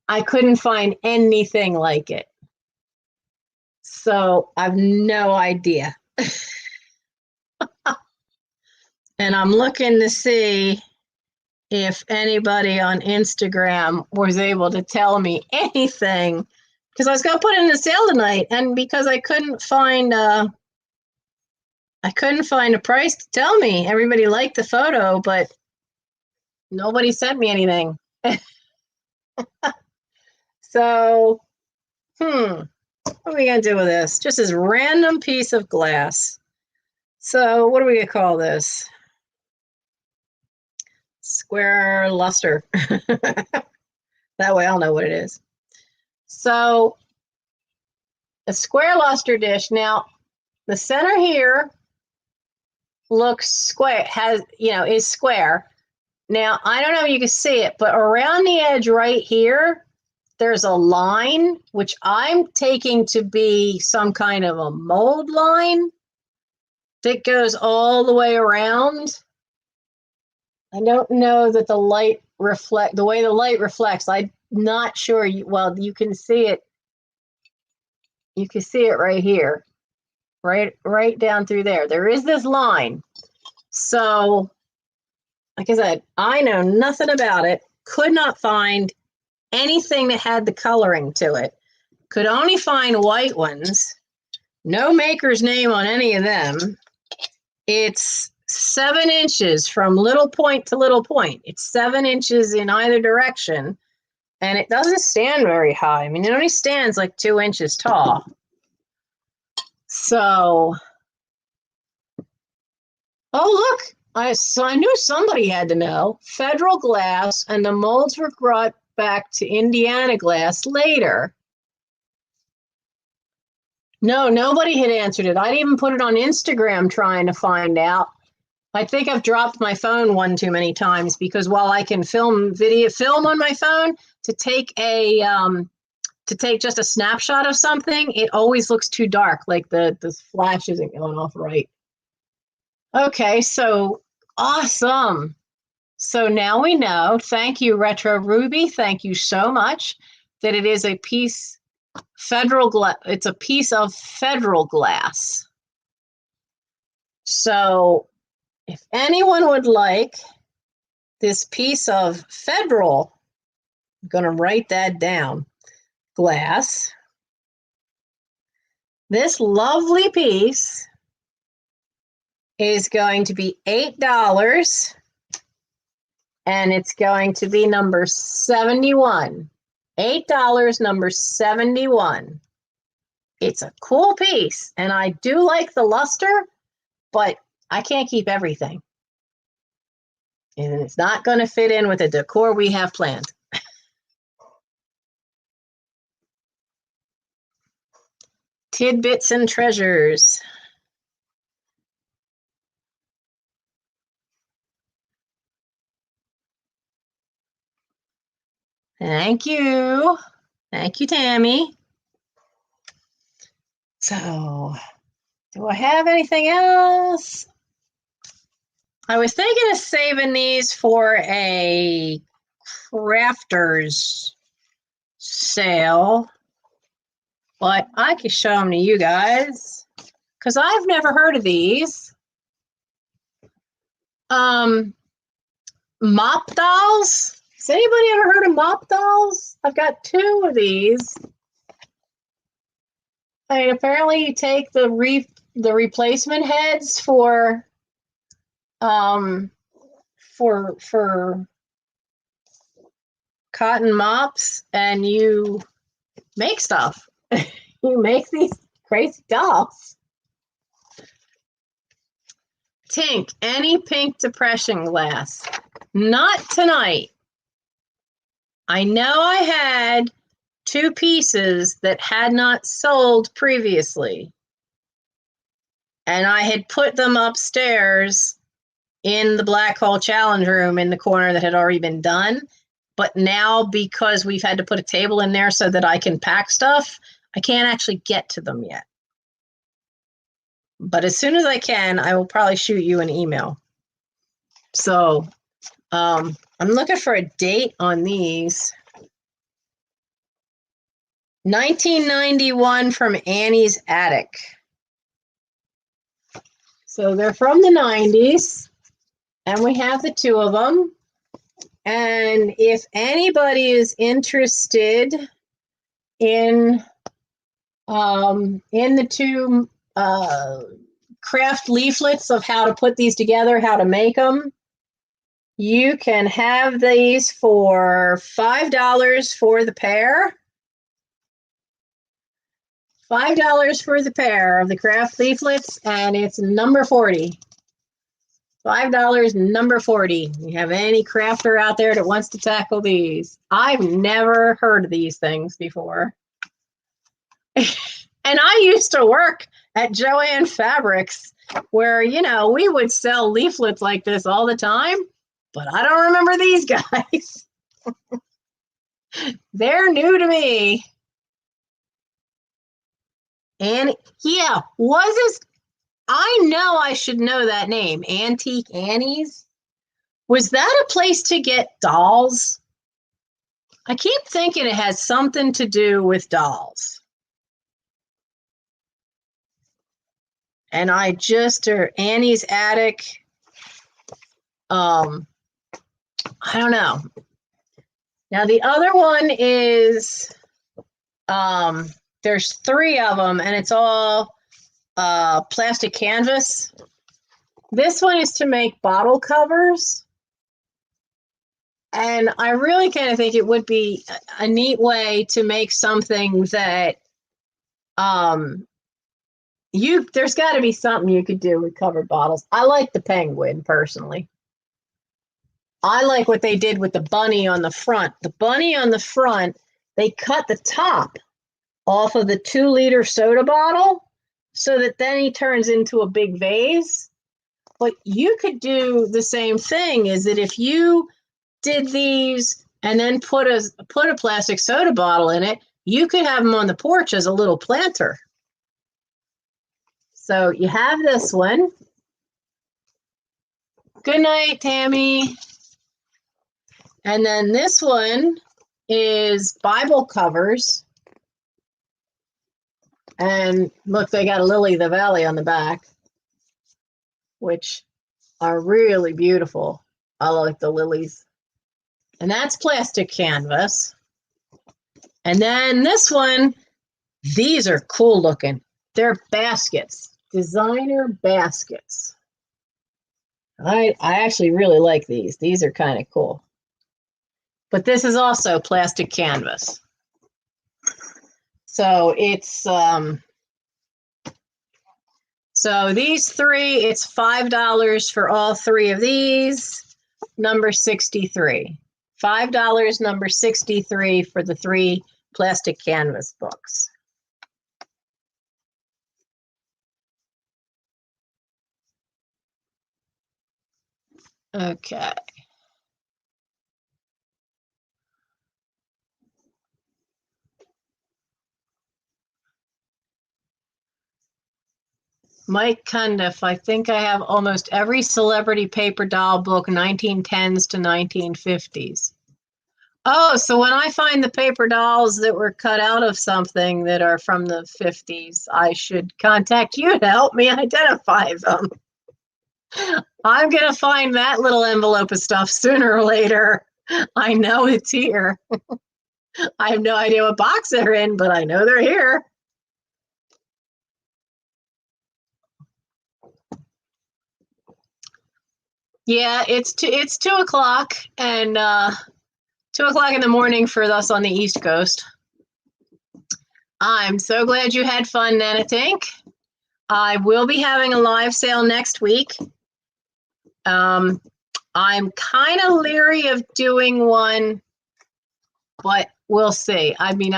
I couldn't find anything like it. So I've no idea. And I'm looking to see if anybody on Instagram was able to tell me anything, because I was going to put it in the sale tonight, and because I couldn't find a price to tell me. Everybody liked the photo, but nobody sent me anything. So, what are we going to do with this? Just this random piece of glass. So what are we going to call this? Square luster. That way I'll know what it is. So a square luster dish. Now the center here looks square, is square. Now I don't know if you can see it, but around the edge right here, there's a line, which I'm taking to be some kind of a mold line. that goes all the way around. I don't know that the way the light reflects, I'm not sure. Well, you can see it. You can see it right here, right down through there. There is this line. So, like I said, I know nothing about it. Could not find anything that had the coloring to it. Could only find white ones. No maker's name on any of them. It's 7 inches from little point to little point. It's 7 inches in either direction. And it doesn't stand very high. I mean, it only stands like 2 inches tall. So, oh, look. I knew somebody had to know. Federal glass, and the molds were brought back to Indiana glass later. No, nobody had answered it. I'd even put it on Instagram trying to find out. I think I've dropped my phone one too many times, because while I can film on my phone, to take just a snapshot of something, it always looks too dark, like the flash isn't going off right. Okay, so awesome. So now we know, thank you, Retro Ruby, thank you so much, that it is a piece it's a piece of federal glass. So if anyone would like this piece of federal, I'm going to write that down, glass, this lovely piece is going to be $8, and it's going to be number 71. $8, number 71. It's a cool piece, and I do like the luster, but I can't keep everything. And it's not going to fit in with the decor we have planned. Tidbits and treasures. Thank you. Thank you, Tammy. So, do I have anything else? I was thinking of saving these for a crafters sale, but I can show them to you guys because I've never heard of these. Mop dolls. Has anybody ever heard of mop dolls? I've got 2 of these. I mean, apparently you take the replacement heads for cotton mops, and you make stuff. You make these crazy dolls. Tink, any pink depression glass? Not tonight. I know I had 2 pieces that had not sold previously, and I had put them upstairs in the Black Hole Challenge room in the corner that had already been done. But now, because we've had to put a table in there so that I can pack stuff, I can't actually get to them yet. But as soon as I can, I will probably shoot you an email. So I'm looking for a date on these. 1991 from Annie's Attic. So they're from the 90s, and we have the 2 of them. And if anybody is interested in the 2 craft leaflets of how to put these together, how to make them, you can have these for $5 for the pair. $5 for the pair of the craft leaflets, and it's number 40. $5, number 40. You have any crafter out there that wants to tackle these? I've never heard of these things before. And I used to work at Joann Fabrics, where, you know, we would sell leaflets like this all the time, but I don't remember these guys. They're new to me. And yeah, was I know I should know that name. Antique Annie's. Was that a place to get dolls? I keep thinking it has something to do with dolls. And I just, or Annie's Attic. I don't know. Now the other one is, there's 3 of them, and it's all plastic canvas. This one is to make bottle covers. And I really kind of think it would be a neat way to make something that there's got to be something you could do with covered bottles. I like the penguin personally. I like what they did with the bunny on the front. The bunny on the front, they cut the top off of the 2-liter soda bottle so that then he turns into a big vase. But you could do the same thing, is that if you did these and then put a plastic soda bottle in it, you could have them on the porch as a little planter. So you have this one. Good night, Tammy. And then this one is Bible covers. And look, they got a Lily of the Valley on the back, which are really beautiful. I like the lilies. And that's plastic canvas. And then this one, these are cool looking. They're baskets, designer baskets. I actually really like these. These are kind of cool. But this is also plastic canvas. So it's, so these 3, it's $5 for all 3 of these, number 63. $5, number 63 for the 3 plastic canvas books. Okay. Mike Cundiff, I think I have almost every celebrity paper doll book, 1910s to 1950s. Oh, so when I find the paper dolls that were cut out of something that are from the 50s, I should contact you to help me identify them. I'm going to find that little envelope of stuff sooner or later. I know it's here. I have no idea what box they're in, but I know they're here. Yeah, it's 2 o'clock, and 2 o'clock in the morning for us on the East Coast. I'm so glad you had fun, Nanatink. I will be having a live sale next week. I'm kind of leery of doing one, but we'll see. I mean,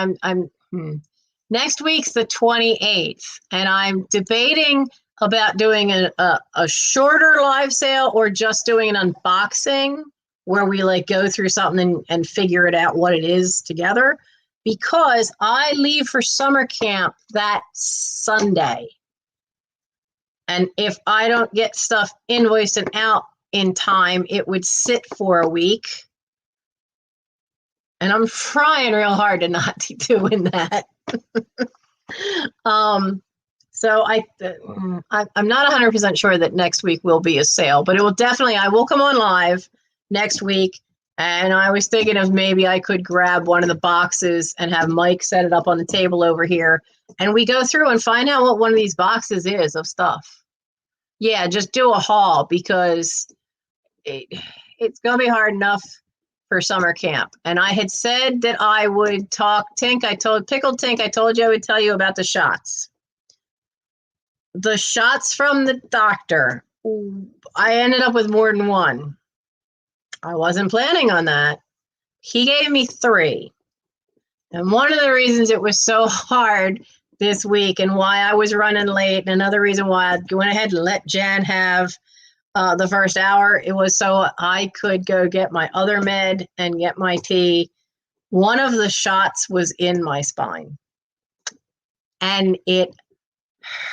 next week's the 28th, and I'm debating about doing a shorter live sale or just doing an unboxing where we like go through something and figure it out what it is together, because I leave for summer camp that Sunday. And if I don't get stuff invoiced and out in time, it would sit for a week. And I'm trying real hard to not be doing that. So I'm not 100% sure that next week will be a sale, but it will definitely, I will come on live next week. And I was thinking of maybe I could grab one of the boxes and have Mike set it up on the table over here. And we go through and find out what one of these boxes is of stuff. Yeah, just do a haul, because it's going to be hard enough for summer camp. And I had said that I would talk, Pickled Tink, I told you I would tell you about the shots. The shots from the doctor. I ended up with more than one. I wasn't planning on that. He gave me 3. And one of the reasons it was so hard this week and why I was running late, and another reason why I went ahead and let Jan have the first hour, it was so I could go get my other med and get my tea. One of the shots was in my spine, and it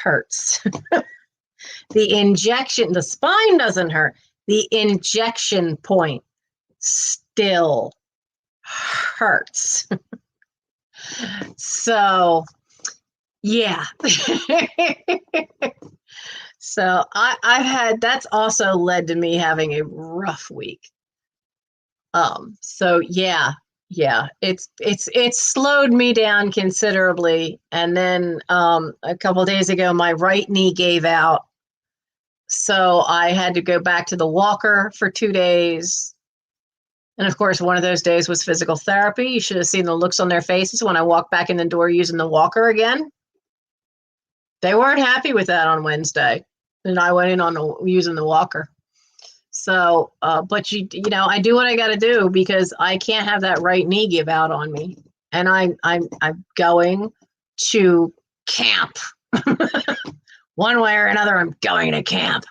hurts. The injection, the spine doesn't hurt. The injection point still hurts. So, yeah. So I've had, that's also led to me having a rough week. So yeah, it's slowed me down considerably. And then a couple of days ago, my right knee gave out. So I had to go back to the walker for 2 days. And of course, one of those days was physical therapy. You should have seen the looks on their faces when I walked back in the door using the walker again. They weren't happy with that on Wednesday. And I went in on using the walker. So, but you know, I do what I got to do because I can't have that right knee give out on me. And I'm going to camp. One way or another, I'm going to camp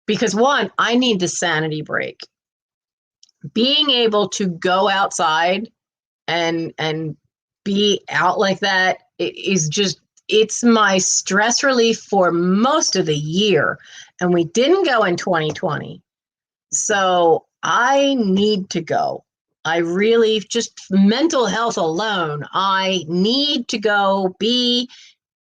because one, I need the sanity break. Being able to go outside and be out like that is just, it's my stress relief for most of the year. And we didn't go in 2020. So I need to go. I really, just mental health alone, I need to go be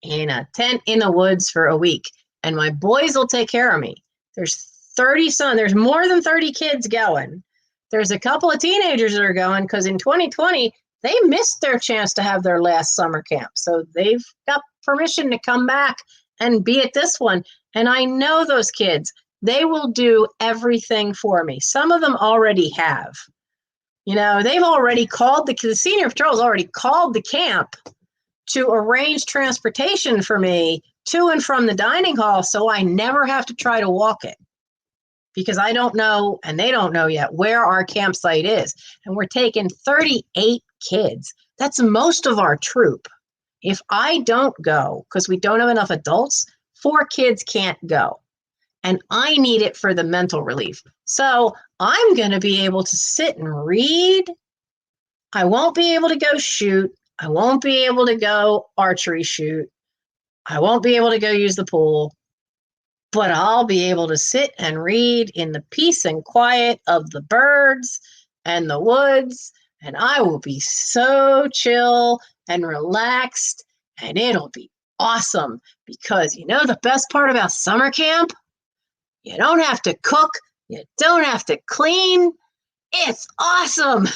in a tent in the woods for a week. And my boys will take care of me. There's there's more than 30 kids going. There's a couple of teenagers that are going because in 2020, they missed their chance to have their last summer camp. So they've got permission to come back and be at this one. And I know those kids, they will do everything for me. Some of them already have. You know, they've already called, the senior patrol's already called the camp to arrange transportation for me to and from the dining hall so I never have to try to walk it. Because I don't know, and they don't know yet, where our campsite is. And we're taking 38 kids. That's most of our troop. If I don't go, because we don't have enough adults, 4 kids can't go. And I need it for the mental relief. So I'm going to be able to sit and read. I won't be able to go shoot. I won't be able to go archery shoot. I won't be able to go use the pool. But I'll be able to sit and read in the peace and quiet of the birds and the woods. And I will be so chill and relaxed. And it'll be awesome. Because you know the best part about summer camp? You don't have to cook. You don't have to clean. It's awesome.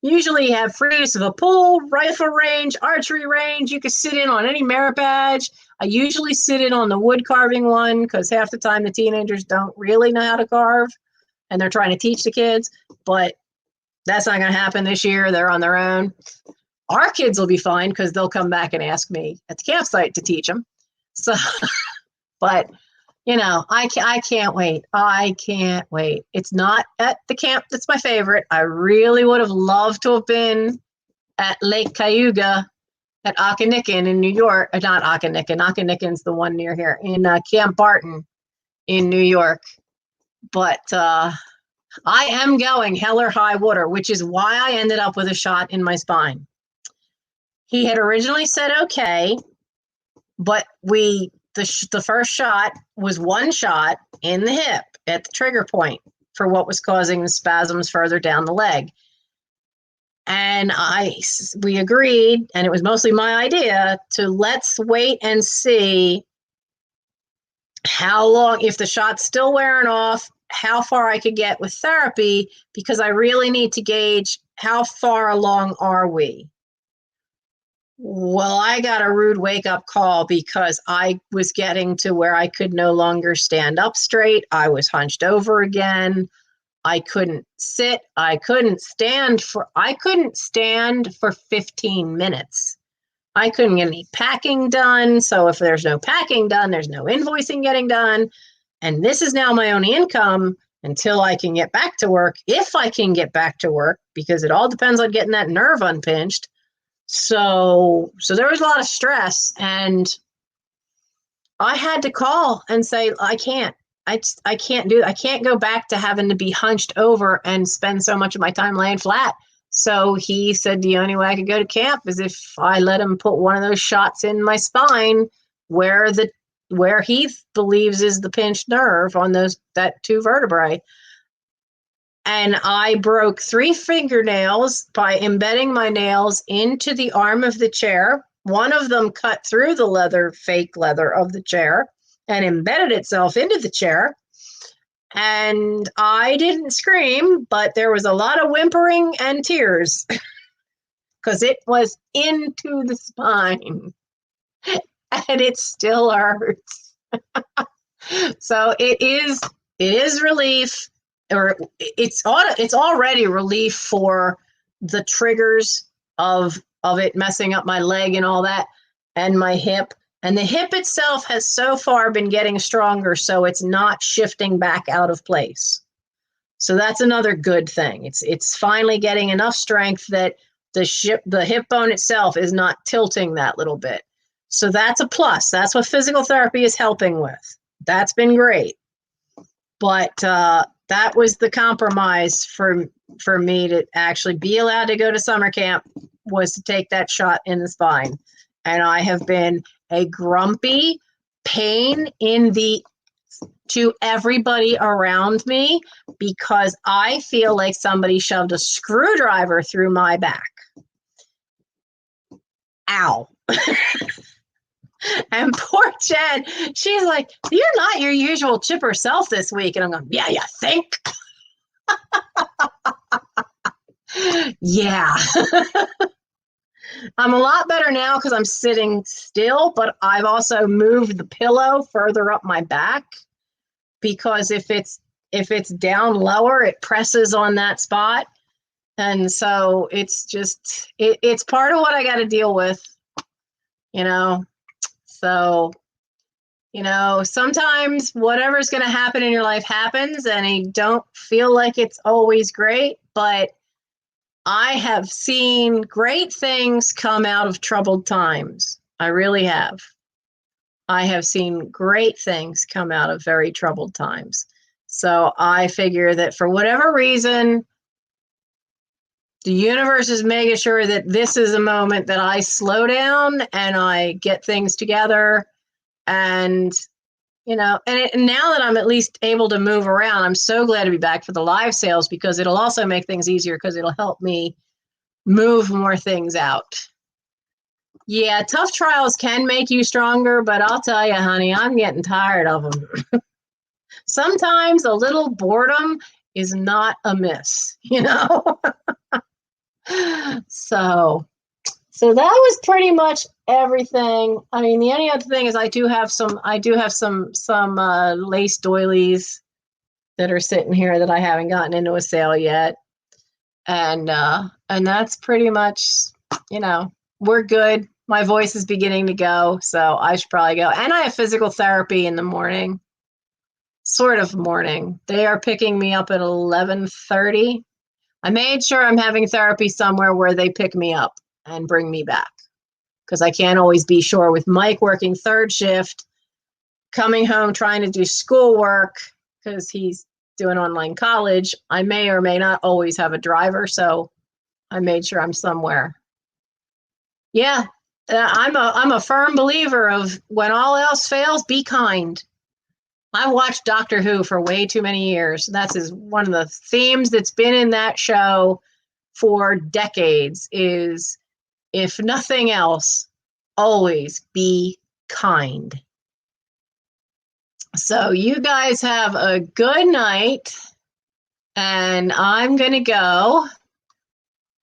Usually you have free use of a pool, rifle range, archery range. You can sit in on any merit badge. I usually sit in on the wood carving one because half the time the teenagers don't really know how to carve and they're trying to teach the kids, but that's not going to happen this year. They're on their own. Our kids will be fine because they'll come back and ask me at the campsite to teach them. So, but you know, I can't wait. I can't wait. It's not at the camp that's my favorite. I really would have loved to have been at Lake Cayuga at Okanagan in New York. Not Okanagan. Okanagan's the one near here in Camp Barton in New York. But I am going hell or high water, which is why I ended up with a shot in my spine. He had originally said okay, but the first shot was one shot in the hip at the trigger point for what was causing the spasms further down the leg. And we agreed, and it was mostly my idea, to let's wait and see how long, if the shot's still wearing off, how far I could get with therapy, because I really need to gauge how far along are we. Well, I got a rude wake-up call because I was getting to where I could no longer stand up straight. I was hunched over again. I couldn't sit. I couldn't stand for 15 minutes. I couldn't get any packing done. So if there's no packing done, there's no invoicing getting done. And this is now my only income until I can get back to work, if I can get back to work, because it all depends on getting that nerve unpinched. So there was a lot of stress, and I had to call and say, I can't go back to having to be hunched over and spend so much of my time laying flat. So he said the only way I could go to camp is if I let him put one of those shots in my spine where the where he believes is the pinched nerve on that 2 vertebrae. And I broke 3 fingernails by embedding my nails into the arm of the chair. One of them cut through the fake leather of the chair and embedded itself into the chair. And I didn't scream, but there was a lot of whimpering and tears because it was into the spine and it still hurts. So it is relief, or it's already relief for the triggers of it messing up my leg and all that, and my hip. And the hip itself has so far been getting stronger, so it's not shifting back out of place. So that's another good thing. It's finally getting enough strength that the hip bone itself is not tilting that little bit. So that's a plus. That's what physical therapy is helping with. That's been great. But that was the compromise for me to actually be allowed to go to summer camp, was to take that shot in the spine. And I have been a grumpy pain to everybody around me because I feel like somebody shoved a screwdriver through my back. Ow. And poor Jen, she's like, you're not your usual chipper self this week. And I'm going, yeah, you think? Yeah. I'm a lot better now because I'm sitting still, but I've also moved the pillow further up my back because if it's down lower, it presses on that spot. And so it's just, it's part of what I got to deal with, you know. So, you know, sometimes whatever's going to happen in your life happens, and you don't feel like it's always great, but I have seen great things come out of troubled times. I really have. I have seen great things come out of very troubled times. So I figure that for whatever reason, the universe is making sure that this is a moment that I slow down and I get things together. And, you know, and now that I'm at least able to move around, I'm so glad to be back for the live sales because it'll also make things easier because it'll help me move more things out. Yeah, tough trials can make you stronger, but I'll tell you, honey, I'm getting tired of them. Sometimes a little boredom is not amiss, you know? So that was pretty much everything. I mean, the only other thing is I do have some lace doilies that are sitting here that I haven't gotten into a sale yet. And that's pretty much, you know, we're good. My voice is beginning to go, so I should probably go. And I have physical therapy in the morning, sort of morning. They are picking me up at 11:30. I made sure I'm having therapy somewhere where they pick me up and bring me back because I can't always be sure with Mike working third shift, coming home trying to do schoolwork because he's doing online college. I may or may not always have a driver, so I made sure I'm somewhere. Yeah, I'm a firm believer of when all else fails, be kind. I watched Doctor Who for way too many years. That's one of the themes that's been in that show for decades is, if nothing else, always be kind. So you guys have a good night, and I'm going to go.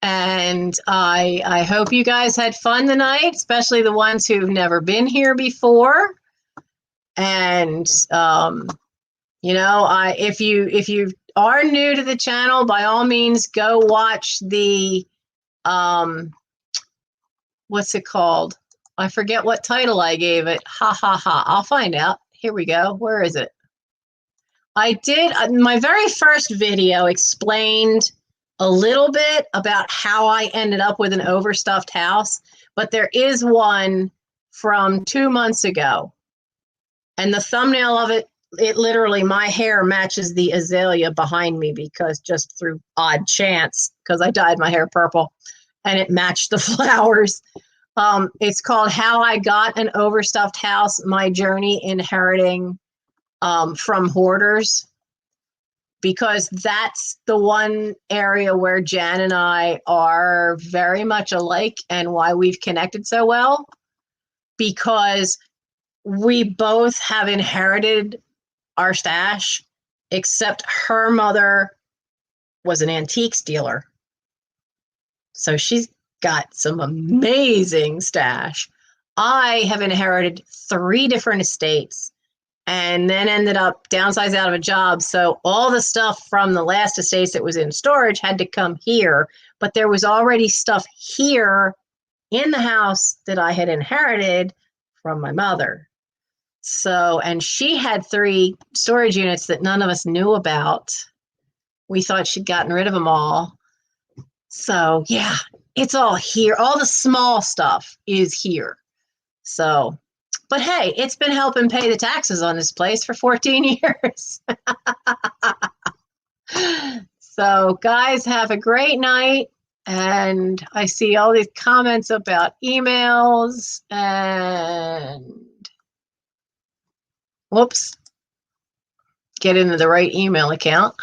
And I hope you guys had fun tonight, especially the ones who've never been here before. And, you know, if you are new to the channel, by all means, go watch the, what's it called? I forget what title I gave it. Ha, ha, ha. I'll find out. Here we go. Where is it? I did, my very first video explained a little bit about how I ended up with an overstuffed house, but there is one from 2 months ago. And the thumbnail of it literally, my hair matches the azalea behind me because just through odd chance, because I dyed my hair purple and it matched the flowers. It's called How I Got an Overstuffed House, My Journey Inheriting from Hoarders, because that's the one area where Jan and I are very much alike and why we've connected so well, because we both have inherited our stash, except her mother was an antiques dealer. So she's got some amazing stash. I have inherited 3 different estates and then ended up downsized out of a job. So all the stuff from the last estates that was in storage had to come here, but there was already stuff here in the house that I had inherited from my mother. So, and she had 3 storage units that none of us knew about. We thought she'd gotten rid of them all. So yeah, it's all here. All the small stuff is here. So, but hey, it's been helping pay the taxes on this place for 14 years. So guys, have a great night. And I see all these comments about emails and whoops, get into the right email account.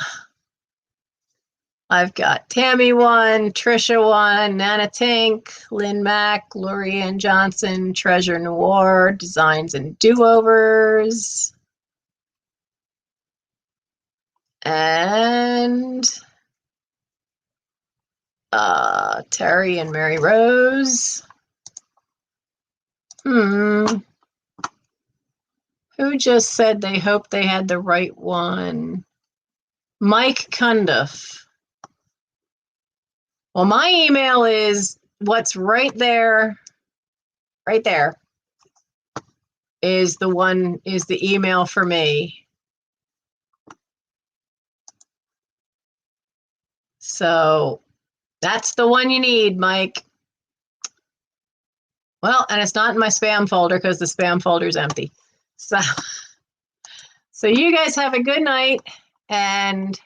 I've got Tammy 1, Trisha 1, Nana Tink, Lynn Mack, Lorianne Johnson, Treasure Noir, Designs and Do-Overs, and Terry and Mary Rose. Who just said they hope they had the right one? Mike Cundiff. Well, my email is what's right there is the email for me. So that's the one you need, Mike. Well, and it's not in my spam folder because the spam folder is empty. So you guys have a good night, and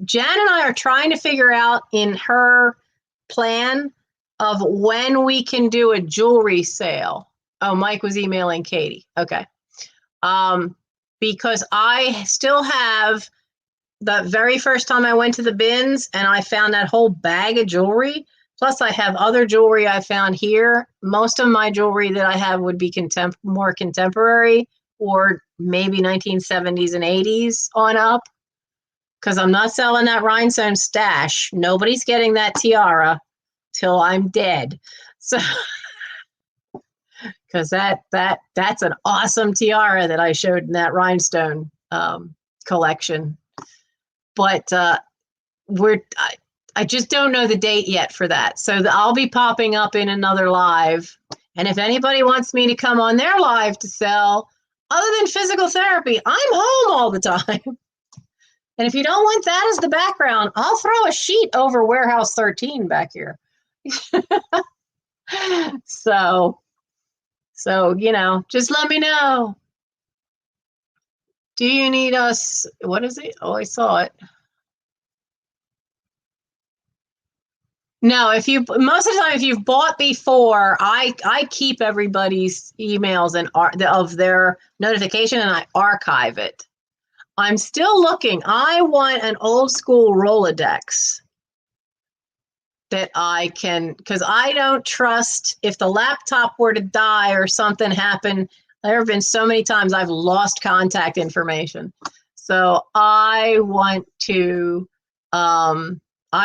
Jan and I are trying to figure out in her plan of when we can do a jewelry sale. Oh, Mike was emailing Katie. Okay. Because I still have the very first time I went to the bins and I found that whole bag of jewelry. Plus I have other jewelry I found here. Most of my jewelry that I have would be more contemporary, or maybe 1970s and 80s on up, because I'm not selling that rhinestone stash. Nobody's getting that tiara till I'm dead. So, because that's an awesome tiara that I showed in that rhinestone collection. But I just don't know the date yet for that. So I'll be popping up in another live. And if anybody wants me to come on their live to sell, other than physical therapy, I'm home all the time. And if you don't want that as the background, I'll throw a sheet over Warehouse 13 back here. So, just let me know. Do you need us? What is it? Oh, I saw it. No, most of the time, if you've bought before, I keep everybody's emails and of their notification, and I archive it. I'm still looking. I want an old school Rolodex that I can, because I don't trust if the laptop were to die or something happen. There have been so many times I've lost contact information. So I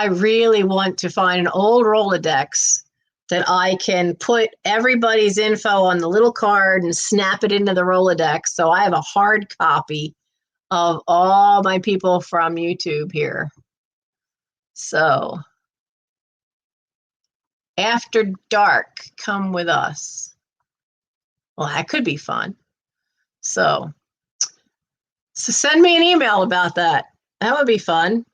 really want to find an old Rolodex that I can put everybody's info on the little card and snap it into the Rolodex. So I have a hard copy of all my people from YouTube here. So after dark, come with us. Well, that could be fun. So send me an email about that. That would be fun.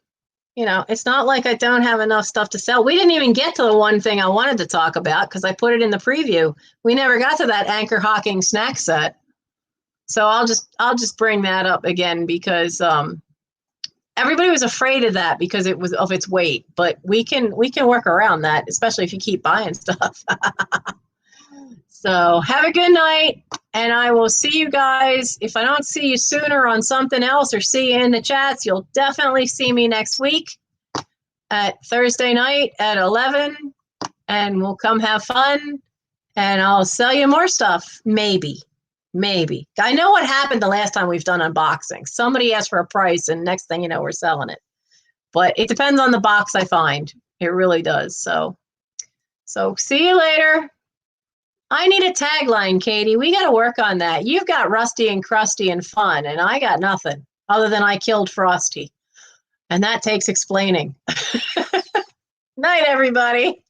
It's not like I don't have enough stuff to sell. We didn't even get to the one thing I wanted to talk about because I put it in the preview. We never got to that Anchor Hawking snack set. So I'll just bring that up again because everybody was afraid of that because it was of its weight, but we can work around that, especially if you keep buying stuff. So have a good night, and I will see you guys. If I don't see you sooner on something else or see you in the chats, you'll definitely see me next week at Thursday night at 11, and we'll come have fun, and I'll sell you more stuff. Maybe. I know what happened the last time we've done unboxing. Somebody asked for a price, and next thing you know, we're selling it. But it depends on the box I find. It really does. So see you later. I need a tagline, Katie. We got to work on that. You've got Rusty and Crusty and fun, and I got nothing other than I killed Frosty. And that takes explaining. Night, everybody.